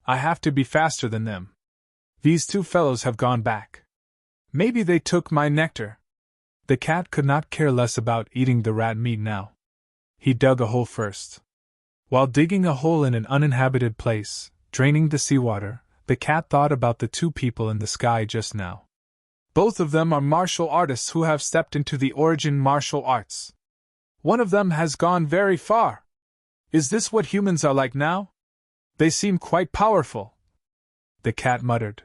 Speaker 1: I have to be faster than them. These 2 fellows have gone back. Maybe they took my nectar. The cat could not care less about eating the rat meat now. He dug a hole first. While digging a hole in an uninhabited place, draining the seawater, the cat thought about the 2 people in the sky just now. Both of them are martial artists who have stepped into the origin martial arts. One of them has gone very far. Is this what humans are like now? They seem quite powerful. The cat muttered.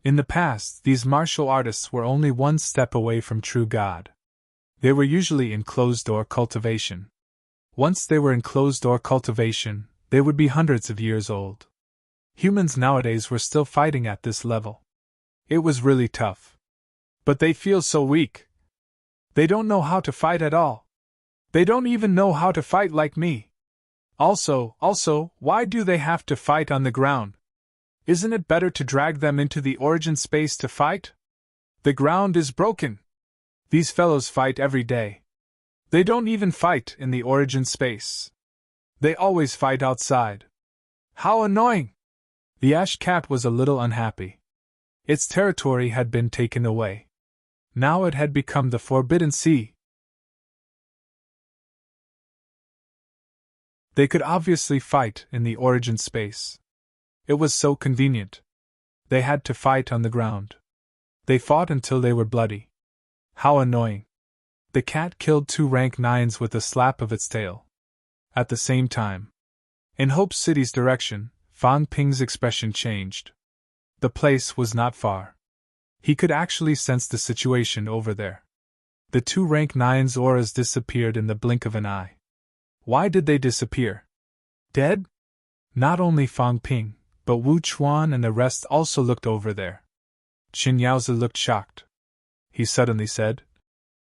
Speaker 1: In the past, these martial artists were only 1 step away from true God. They were usually in closed-door cultivation. Once they were in closed-door cultivation, they would be hundreds of years old. Humans nowadays were still fighting at this level. It was really tough. But they feel so weak. They don't know how to fight at all. They don't even know how to fight like me. Also, why do they have to fight on the ground? Isn't it better to drag them into the origin space to fight? The ground is broken. These fellows fight every day. They don't even fight in the origin space. They always fight outside. How annoying! The ash cat was a little unhappy. Its territory had been taken away. Now it had become the Forbidden Sea. They could obviously fight in the origin space. It was so convenient. They had to fight on the ground. They fought until they were bloody. How annoying. The cat killed 2 rank 9s with a slap of its tail. At the same time, in Hope City's direction, Fang Ping's expression changed. The place was not far. He could actually sense the situation over there. The 2 rank 9's auras disappeared in the blink of an eye. Why did they disappear? Dead? Not only Fang Ping, but Wu Chuan and the rest also looked over there. Qin Yaozi looked shocked. He suddenly said,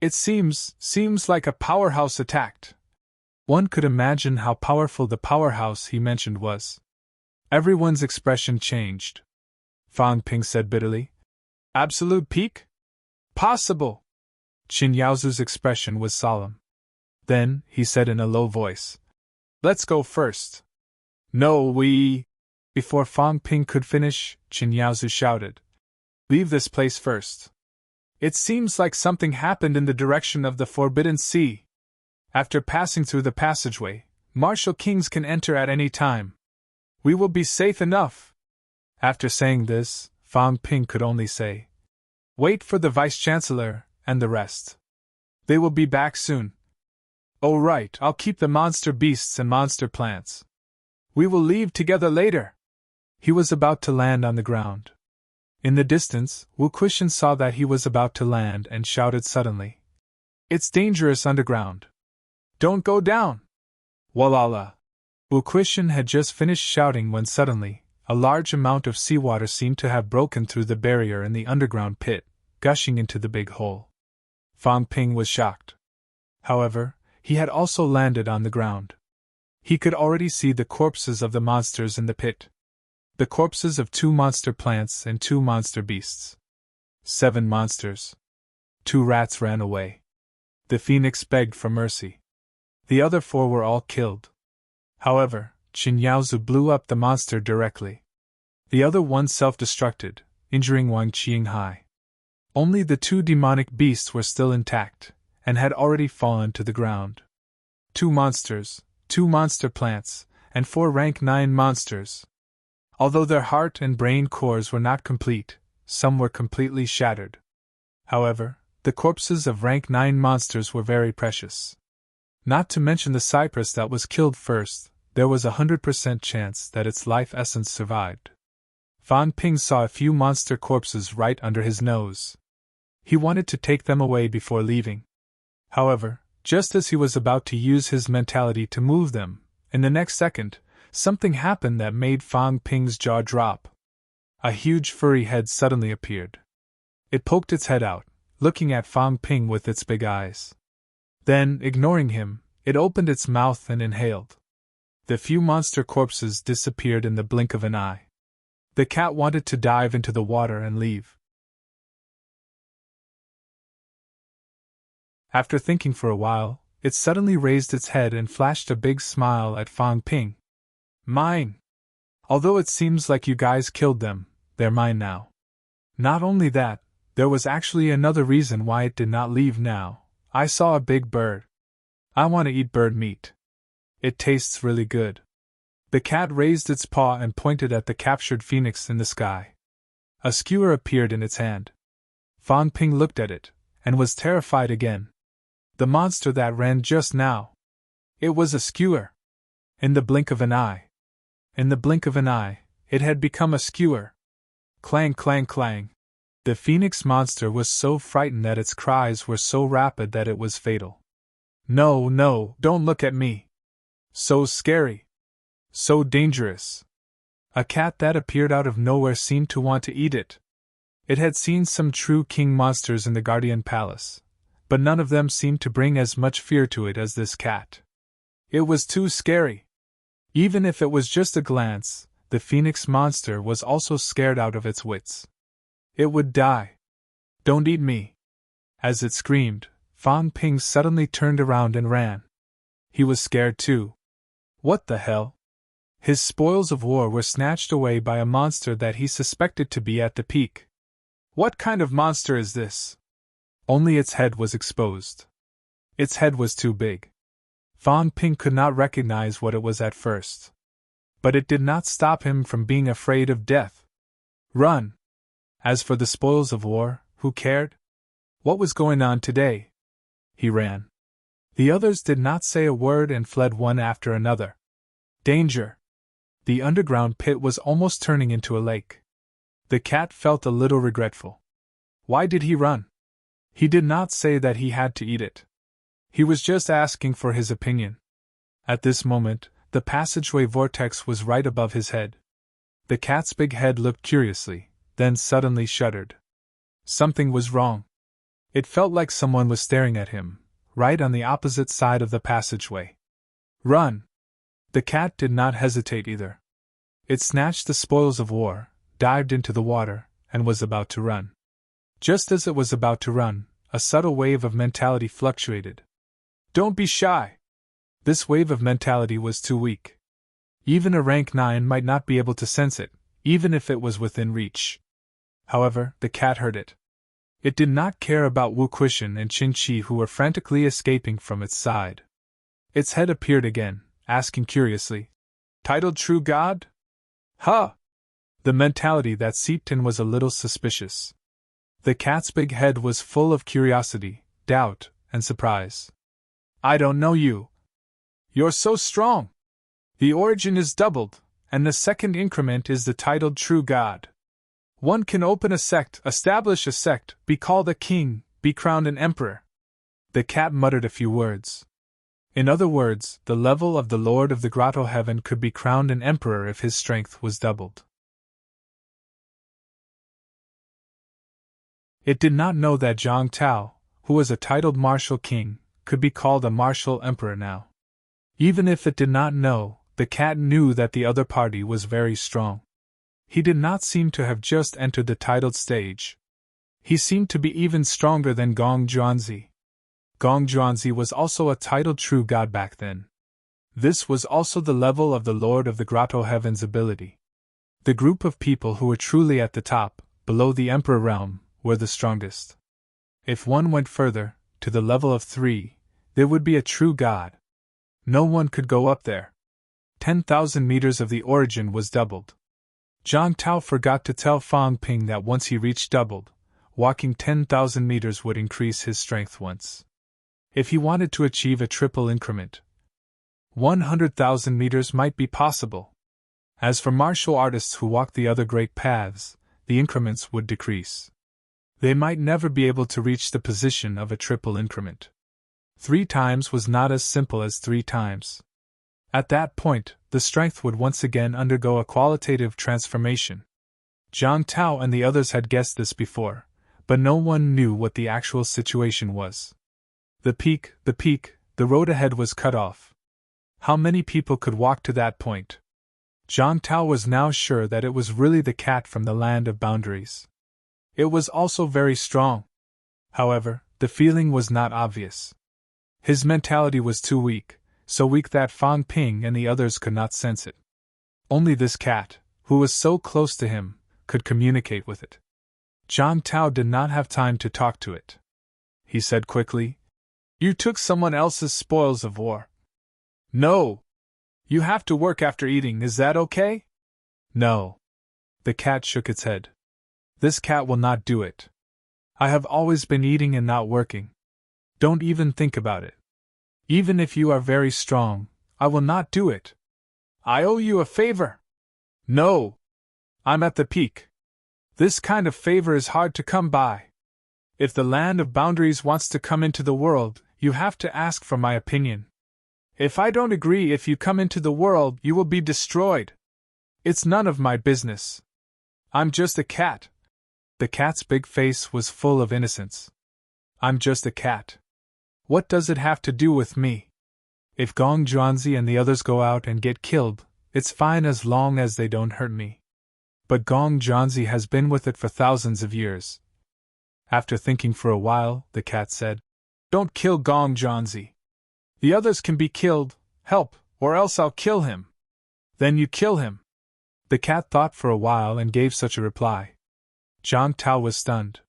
Speaker 1: "It seems like a powerhouse attacked." One could imagine how powerful the powerhouse he mentioned was. Everyone's expression changed. Fang Ping said bitterly, "Absolute peak? Possible." Qin Yaozu's expression was solemn. Then, he said in a low voice, "Let's go first." "No, we—" Before Fang Ping could finish, Qin Yaozu shouted, "Leave this place first. It seems like something happened in the direction of the Forbidden Sea. After passing through the passageway, martial kings can enter at any time. We will be safe enough." After saying this, Fang Ping could only say, "Wait for the Vice-Chancellor and the rest. They will be back soon." "Oh right, I'll keep the monster beasts and monster plants. We will leave together later." He was about to land on the ground. In the distance, Wu Quishan saw that he was about to land and shouted suddenly, "It's dangerous underground. Don't go down!" Walala! Wu Quishan had just finished shouting when suddenly, a large amount of seawater seemed to have broken through the barrier in the underground pit, gushing into the big hole. Fang Ping was shocked. However, he had also landed on the ground. He could already see the corpses of the monsters in the pit. The corpses of 2 monster plants and 2 monster beasts. 7 monsters. 2 rats ran away. The phoenix begged for mercy. The other 4 were all killed. However, Qin Yaozu blew up the monster directly. The other one self-destructed, injuring Wang Qinghai. Only the two demonic beasts were still intact, and had already fallen to the ground. 2 monsters, 2 monster plants, and 4 rank 9 monsters. Although their heart and brain cores were not complete, some were completely shattered. However, the corpses of rank 9 monsters were very precious. Not to mention the cypress that was killed first, there was a 100% chance that its life essence survived. Fan Ping saw a few monster corpses right under his nose. He wanted to take them away before leaving. However, just as he was about to use his mentality to move them, in the next second, something happened that made Fan Ping's jaw drop. A huge furry head suddenly appeared. It poked its head out, looking at Fan Ping with its big eyes. Then, ignoring him, it opened its mouth and inhaled. The few monster corpses disappeared in the blink of an eye. The cat wanted to dive into the water and leave. After thinking for a while, it suddenly raised its head and flashed a big smile at Fan Ping. Mine! Although it seems like you guys killed them, they're mine now. Not only that, there was actually another reason why it did not leave now. I saw a big bird. I want to eat bird meat. It tastes really good. The cat raised its paw and pointed at the captured phoenix in the sky. A skewer appeared in its hand. Fan Ping looked at it, and was terrified again. The monster that ran just now. It was a skewer. In the blink of an eye. In the blink of an eye, it had become a skewer. Clang, clang, clang. The phoenix monster was so frightened that its cries were so rapid that it was fatal. No, no, don't look at me. So scary. So dangerous. A cat that appeared out of nowhere seemed to want to eat it. It had seen some true king monsters in the Guardian Palace, but none of them seemed to bring as much fear to it as this cat. It was too scary. Even if it was just a glance, the phoenix monster was also scared out of its wits. It would die. Don't eat me. As it screamed, Fan Ping suddenly turned around and ran. He was scared too. What the hell? His spoils of war were snatched away by a monster that he suspected to be at the peak. What kind of monster is this? Only its head was exposed. Its head was too big. Fan Ping could not recognize what it was at first. But it did not stop him from being afraid of death. Run! As for the spoils of war, who cared? What was going on today? He ran. The others did not say a word and fled one after another. Danger! The underground pit was almost turning into a lake. The cat felt a little regretful. Why did he run? He did not say that he had to eat it. He was just asking for his opinion. At this moment, the passageway vortex was right above his head. The cat's big head looked curiously, then suddenly shuddered. Something was wrong. It felt like someone was staring at him, right on the opposite side of the passageway. Run! The cat did not hesitate either. It snatched the spoils of war, dived into the water, and was about to run. Just as it was about to run, a subtle wave of mentality fluctuated. Don't be shy! This wave of mentality was too weak. Even a rank 9 might not be able to sense it, even if it was within reach. However, the cat heard it. It did not care about Wu Quishan and Qin Qi, who were frantically escaping from its side. Its head appeared again, asking curiously, "Titled True God?" Huh! The mentality that seeped in was a little suspicious. The cat's big head was full of curiosity, doubt, and surprise. I don't know you. You're so strong. The origin is doubled, and the second increment is the titled True God. One can open a sect, establish a sect, be called a king, be crowned an emperor. The cat muttered a few words. In other words, the level of the Lord of the Grotto Heaven could be crowned an emperor if his strength was doubled. It did not know that Zhang Tao, who was a titled martial king, could be called a martial emperor now. Even if it did not know, the cat knew that the other party was very strong. He did not seem to have just entered the titled stage. He seemed to be even stronger than Gong Zhuanzi. Gong Zhuanzi was also a titled true god back then. This was also the level of the Lord of the Grotto Heaven's ability. The group of people who were truly at the top, below the Emperor realm, were the strongest. If one went further, to the level of 3, there would be a true god. No one could go up there. 10,000 meters of the origin was doubled. Zhang Tao forgot to tell Fang Ping that once he reached doubled, walking 10,000 meters would increase his strength once. If he wanted to achieve a triple increment, 100,000 meters might be possible. As for martial artists who walk the other great paths, the increments would decrease. They might never be able to reach the position of a triple increment. 3 times was not as simple as 3 times. At that point, the strength would once again undergo a qualitative transformation. Zhang Tao and the others had guessed this before, but no one knew what the actual situation was. The peak, the road ahead was cut off. How many people could walk to that point? Zhang Tao was now sure that it was really the cat from the land of boundaries. It was also very strong. However, the feeling was not obvious. His mentality was too weak, so weak that Fang Ping and the others could not sense it. Only this cat, who was so close to him, could communicate with it. Zhang Tao did not have time to talk to it. He said quickly, "You took someone else's spoils of war." "No. You have to work after eating, is that okay?" "No." The cat shook its head. "This cat will not do it. I have always been eating and not working. Don't even think about it. Even if you are very strong, I will not do it. I owe you a favor." "No. I'm at the peak. This kind of favor is hard to come by. If the land of boundaries wants to come into the world, you have to ask for my opinion. If I don't agree, if you come into the world, you will be destroyed. It's none of my business. I'm just a cat." The cat's big face was full of innocence. "I'm just a cat. What does it have to do with me? If Gong Zhuanzi and the others go out and get killed, it's fine as long as they don't hurt me. But Gong Zhuanzi has been with it for thousands of years." After thinking for a while, the cat said, "Don't kill Gong Zhuanzi. The others can be killed, help, or else I'll kill him." "Then you kill him." The cat thought for a while and gave such a reply. Zhang Tao was stunned.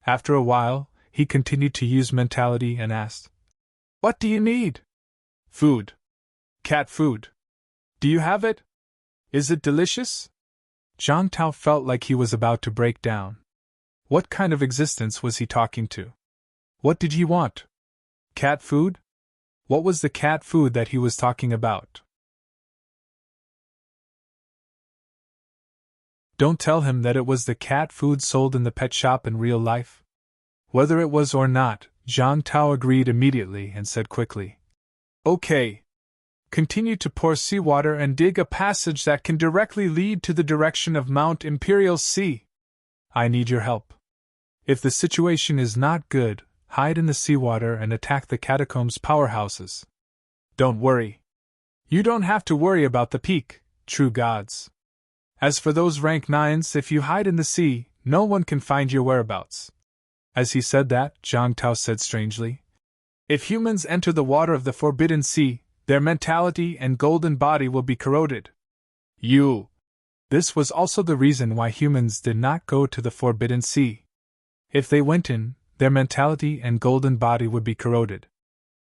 Speaker 1: After a while, he continued to use mentality and asked, "What do you need?" "Food. Cat food. Do you have it? Is it delicious?" Zhang Tao felt like he was about to break down. What kind of existence was he talking to? What did he want? Cat food? What was the cat food that he was talking about? Don't tell him that it was the cat food sold in the pet shop in real life. Whether it was or not, Zhang Tao agreed immediately and said quickly, "Okay. Continue to pour seawater and dig a passage that can directly lead to the direction of Mount Imperial Sea. I need your help. If the situation is not good, hide in the seawater and attack the catacombs' powerhouses. Don't worry. You don't have to worry about the peak, true gods. As for those rank 9s, if you hide in the sea, no one can find your whereabouts." As he said that, Zhang Tao said strangely, "If humans enter the water of the Forbidden Sea, their mentality and golden body will be corroded. You." This was also the reason why humans did not go to the Forbidden Sea. If they went in, their mentality and golden body would be corroded.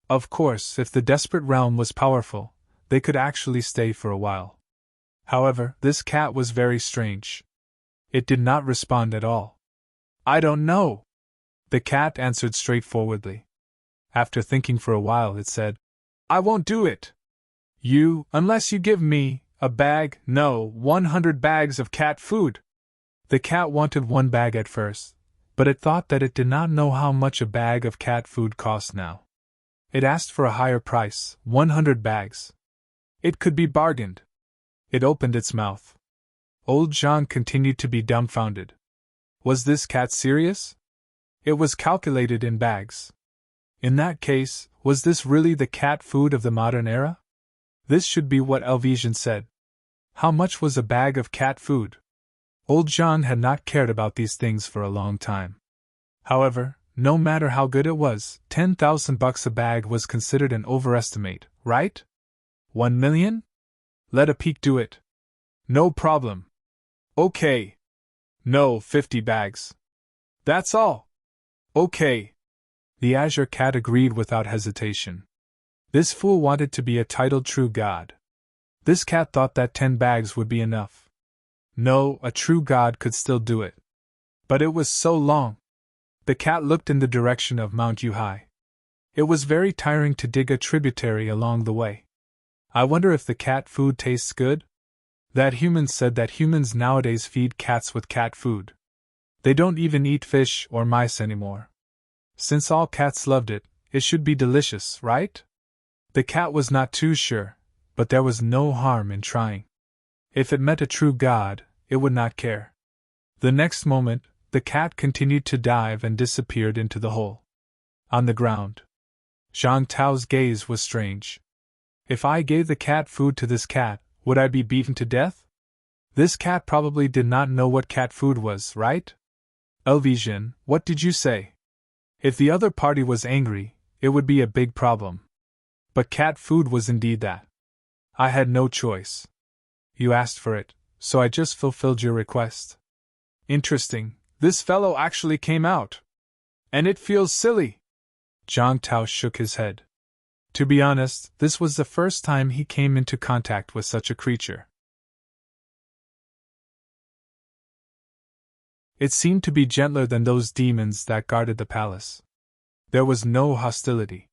Speaker 1: Of course, if the desperate realm was powerful, they could actually stay for a while. However, this cat was very strange. It did not respond at all. "I don't know," the cat answered straightforwardly. After thinking for a while, it said, "I won't do it. Unless you give me a bag, no, 100 bags of cat food." The cat wanted 1 bag at first, but it thought that it did not know how much a bag of cat food cost now. It asked for a higher price, 100 bags. It could be bargained. It opened its mouth. Old Zhang continued to be dumbfounded. Was this cat serious? It was calculated in bags. In that case, was this really the cat food of the modern era? This should be what Elvesian said. How much was a bag of cat food? Old Zhang had not cared about these things for a long time. However, no matter how good it was, $10,000 a bag was considered an overestimate, right? 1 million? Let a peek do it. No problem. Okay. No, 50 bags. That's all. Okay. The Azure Cat agreed without hesitation. This fool wanted to be a titled true god. This cat thought that 10 bags would be enough. No, a true god could still do it. But it was so long. The cat looked in the direction of Mount Yuhai. It was very tiring to dig a tributary along the way. I wonder if the cat food tastes good? That humans said that humans nowadays feed cats with cat food. They don't even eat fish or mice anymore. Since all cats loved it, it should be delicious, right? The cat was not too sure, but there was no harm in trying. If it met a true god, it would not care. The next moment, the cat continued to dive and disappeared into the hole. On the ground. Zhang Tao's gaze was strange. If I gave the cat food to this cat, would I be beaten to death? This cat probably did not know what cat food was, right? Elvisian, what did you say? If the other party was angry, it would be a big problem. But cat food was indeed that. I had no choice. You asked for it, so I just fulfilled your request. Interesting, this fellow actually came out. And it feels silly. Zhang Tao shook his head. To be honest, this was the first time he came into contact with such a creature. It seemed to be gentler than those demons that guarded the palace. There was no hostility.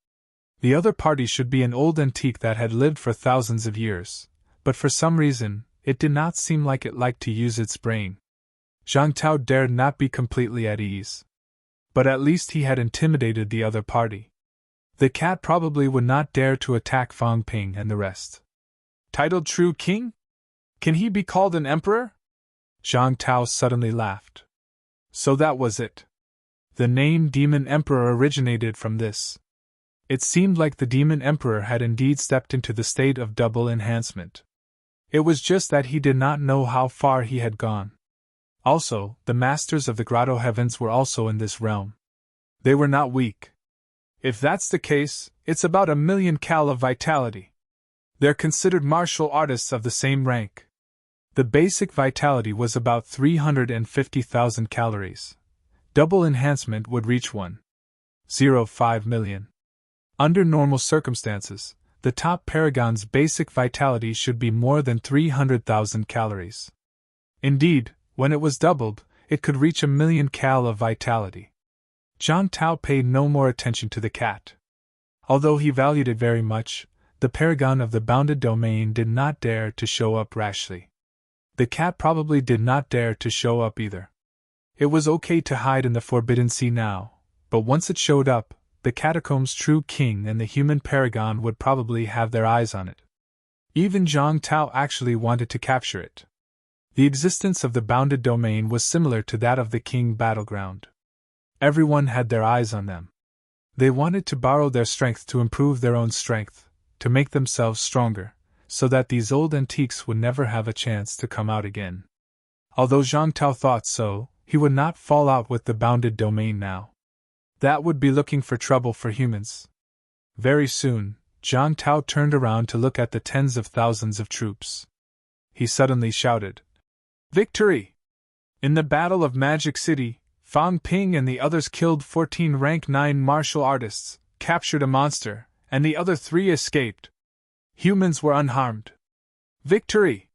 Speaker 1: The other party should be an old antique that had lived for thousands of years, but for some reason, it did not seem like it liked to use its brain. Zhang Tao dared not be completely at ease. But at least he had intimidated the other party. The cat probably would not dare to attack Fang Ping and the rest. Titled true king? Can he be called an emperor? Zhang Tao suddenly laughed. So that was it. The name Demon Emperor originated from this. It seemed like the Demon Emperor had indeed stepped into the state of double enhancement. It was just that he did not know how far he had gone. Also, the masters of the Grotto Heavens were also in this realm. They were not weak. If that's the case, it's about 1,000,000 cal of vitality. They're considered martial artists of the same rank. The basic vitality was about 350,000 calories. Double enhancement would reach 1.05 million. Under normal circumstances, the top paragon's basic vitality should be more than 300,000 calories. Indeed, when it was doubled, it could reach 1,000,000 cal of vitality. Zhang Tao paid no more attention to the cat. Although he valued it very much, the paragon of the bounded domain did not dare to show up rashly. The cat probably did not dare to show up either. It was okay to hide in the Forbidden Sea now, but once it showed up, the Catacomb's true king and the human paragon would probably have their eyes on it. Even Zhang Tao actually wanted to capture it. The existence of the bounded domain was similar to that of the king battleground. Everyone had their eyes on them. They wanted to borrow their strength to improve their own strength, to make themselves stronger, so that these old antiques would never have a chance to come out again. Although Zhang Tao thought so, he would not fall out with the bounded domain now. That would be looking for trouble for humans. Very soon, Zhang Tao turned around to look at the tens of thousands of troops. He suddenly shouted, "Victory! In the Battle of Magic City, Fang Ping and the others killed 14 rank 9 martial artists, captured a monster, and the other 3 escaped. Humans were unharmed. Victory!"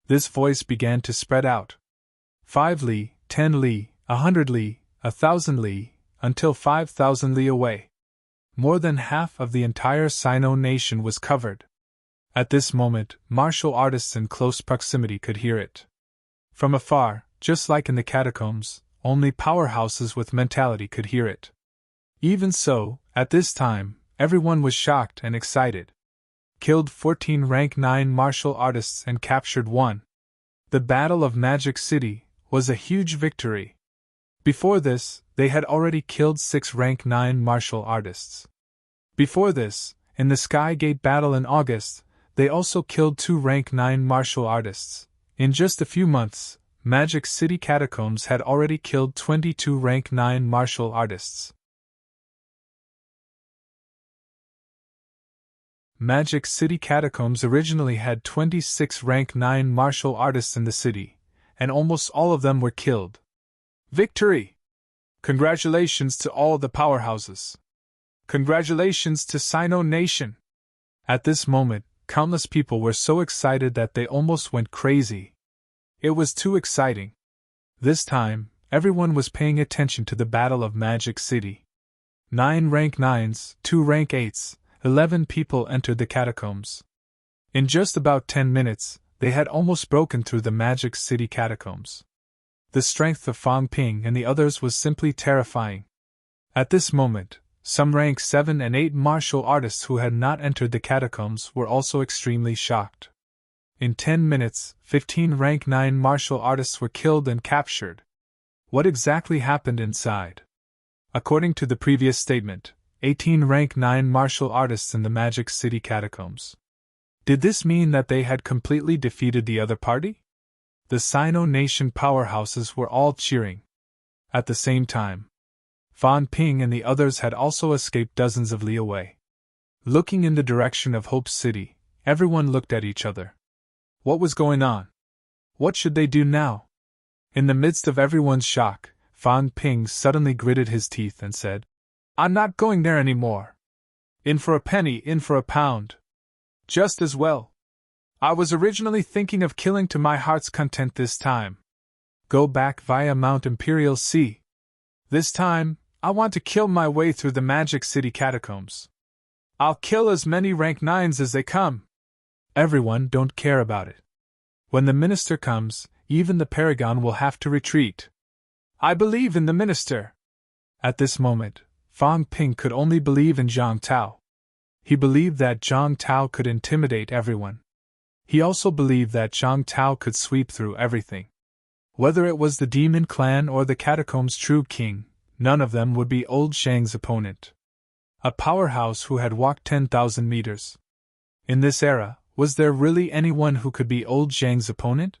Speaker 1: This voice began to spread out. 5 li, 10 li, 100 li, 1,000 li, until 5,000 li away. More than half of the entire Sino nation was covered. At this moment, martial artists in close proximity could hear it. From afar, just like in the catacombs, only powerhouses with mentality could hear it. Even so, at this time, everyone was shocked and excited. Killed 14 rank 9 martial artists and captured 1. The Battle of Magic City was a huge victory. Before this, they had already killed 6 rank 9 martial artists. Before this, in the Sky Gate battle in August, they also killed 2 rank 9 martial artists. In just a few months, Magic City Catacombs had already killed 22 rank 9 martial artists. Magic City Catacombs originally had 26 rank 9 martial artists in the city, and almost all of them were killed. Victory! Congratulations to all the powerhouses! Congratulations to Sino Nation! At this moment, countless people were so excited that they almost went crazy. It was too exciting. This time, everyone was paying attention to the Battle of Magic City. 9 rank 9s, 2 rank 8s, 11 people entered the catacombs. In just about 10 minutes, they had almost broken through the Magic City catacombs. The strength of Fang Ping and the others was simply terrifying. At this moment, some rank 7 and 8 martial artists who had not entered the catacombs were also extremely shocked. In 10 minutes, 15 rank 9 martial artists were killed and captured. What exactly happened inside? According to the previous statement, 18 rank 9 martial artists in the Magic City catacombs. Did this mean that they had completely defeated the other party? The Sino Nation powerhouses were all cheering. At the same time, Fan Ping and the others had also escaped dozens of li away. Looking in the direction of Hope City, everyone looked at each other. What was going on? What should they do now? In the midst of everyone's shock, Fan Ping suddenly gritted his teeth and said, "I'm not going there anymore. In for a penny, in for a pound. Just as well. I was originally thinking of killing to my heart's content this time. Go back via Mount Imperial Sea. This time, I want to kill my way through the Magic City catacombs. I'll kill as many rank 9s as they come. Everyone don't care about it. When the minister comes, even the Paragon will have to retreat. I believe in the minister." At this moment, Fang Ping could only believe in Zhang Tao. He believed that Zhang Tao could intimidate everyone. He also believed that Zhang Tao could sweep through everything. Whether it was the Demon Clan or the Catacombs' true king, none of them would be Old Shang's opponent. A powerhouse who had walked 10,000 meters. In this era, was there really anyone who could be Old Zhang's opponent?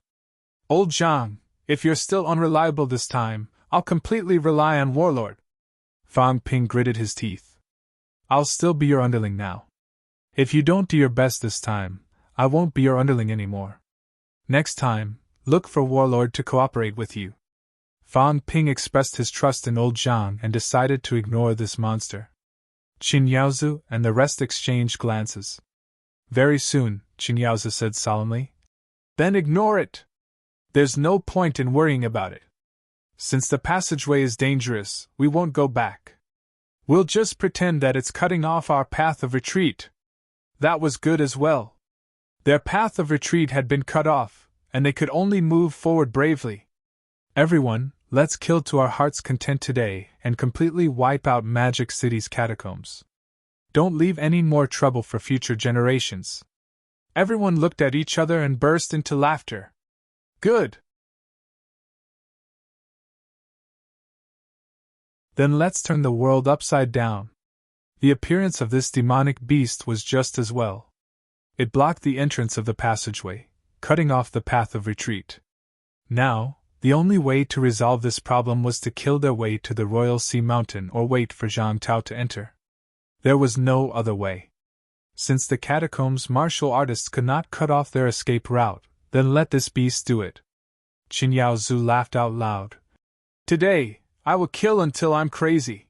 Speaker 1: Old Zhang, if you're still unreliable this time, I'll completely rely on Warlord. Fang Ping gritted his teeth. I'll still be your underling now. If you don't do your best this time, I won't be your underling anymore. Next time, look for Warlord to cooperate with you. Fang Ping expressed his trust in Old Zhang and decided to ignore this monster. Qin Yaozu and the rest exchanged glances. Very soon, Qin Yaozu said solemnly. Then ignore it. There's no point in worrying about it. Since the passageway is dangerous, we won't go back. We'll just pretend that it's cutting off our path of retreat. That was good as well. Their path of retreat had been cut off, and they could only move forward bravely. Everyone, let's kill to our heart's content today and completely wipe out Magic City's catacombs. Don't leave any more trouble for future generations. Everyone looked at each other and burst into laughter. Good! Then let's turn the world upside down. The appearance of this demonic beast was just as well. It blocked the entrance of the passageway, cutting off the path of retreat. Now, the only way to resolve this problem was to kill their way to the Royal Sea Mountain or wait for Zhang Tao to enter. There was no other way. Since the catacombs' martial artists could not cut off their escape route, then let this beast do it. Qin Yaozu laughed out loud. Today, I will kill until I'm crazy.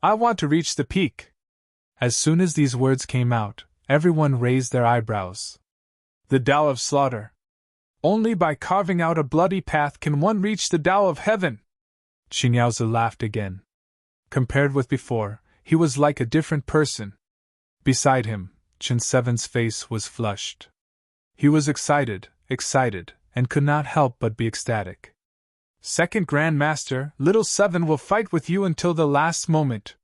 Speaker 1: I want to reach the peak. As soon as these words came out, everyone raised their eyebrows. The Tao of Slaughter. Only by carving out a bloody path can one reach the Tao of Heaven. Qin Yaozu laughed again. Compared with before, he was like a different person. Beside him, Chen Seven's face was flushed. He was excited, and could not help but be ecstatic. Second Grand Master, Little Seven will fight with you until the last moment.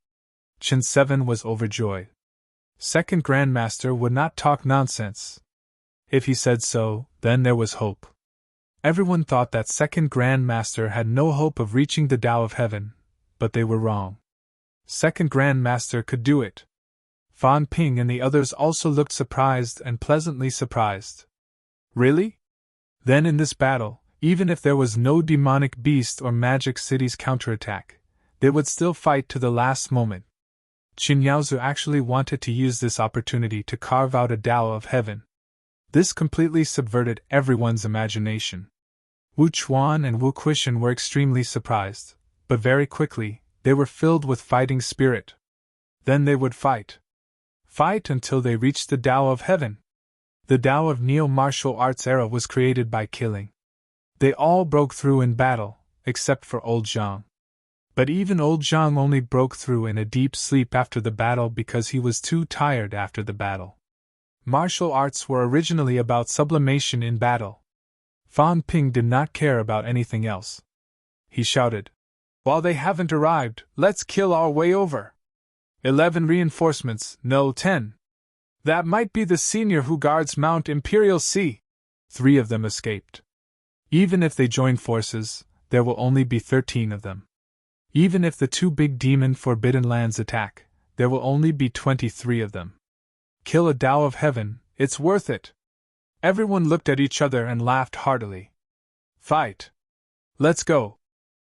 Speaker 1: Chen Seven was overjoyed. Second Grand Master would not talk nonsense. If he said so, then there was hope. Everyone thought that Second Grand Master had no hope of reaching the Tao of Heaven, but they were wrong. Second Grand Master could do it. Fan Ping and the others also looked surprised and pleasantly surprised. Really? Then in this battle, even if there was no demonic beast or Magic City's counterattack, they would still fight to the last moment. Qin Yaozu actually wanted to use this opportunity to carve out a Tao of heaven. This completely subverted everyone's imagination. Wu Chuan and Wu Quishan were extremely surprised, but very quickly, they were filled with fighting spirit. Then they would fight. Fight until they reached the Tao of heaven. The Tao of neo-martial arts era was created by killing. They all broke through in battle, except for Old Zhang. But even Old Zhang only broke through in a deep sleep after the battle because he was too tired after the battle. Martial arts were originally about sublimation in battle. Fan Ping did not care about anything else. He shouted, "While they haven't arrived, let's kill our way over. 11 reinforcements, no 10. That might be the senior who guards Mount Imperial C." 3 of them escaped. Even if they join forces, there will only be 13 of them. Even if the 2 big demon Forbidden Lands attack, there will only be 23 of them. Kill a Tao of heaven, it's worth it. Everyone looked at each other and laughed heartily. Fight! Let's go!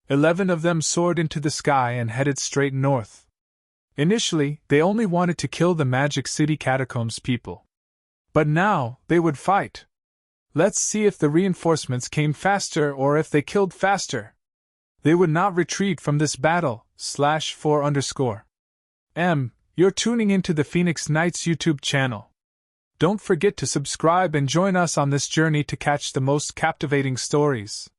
Speaker 1: 11 of them soared into the sky and headed straight north. Initially, they only wanted to kill the Magic City Catacombs people. But now, they would fight. Let's see if the reinforcements came faster or if they killed faster. They would not retreat from this battle, /4_. You're tuning into the Phoenix Knights YouTube channel. Don't forget to subscribe and join us on this journey to catch the most captivating stories.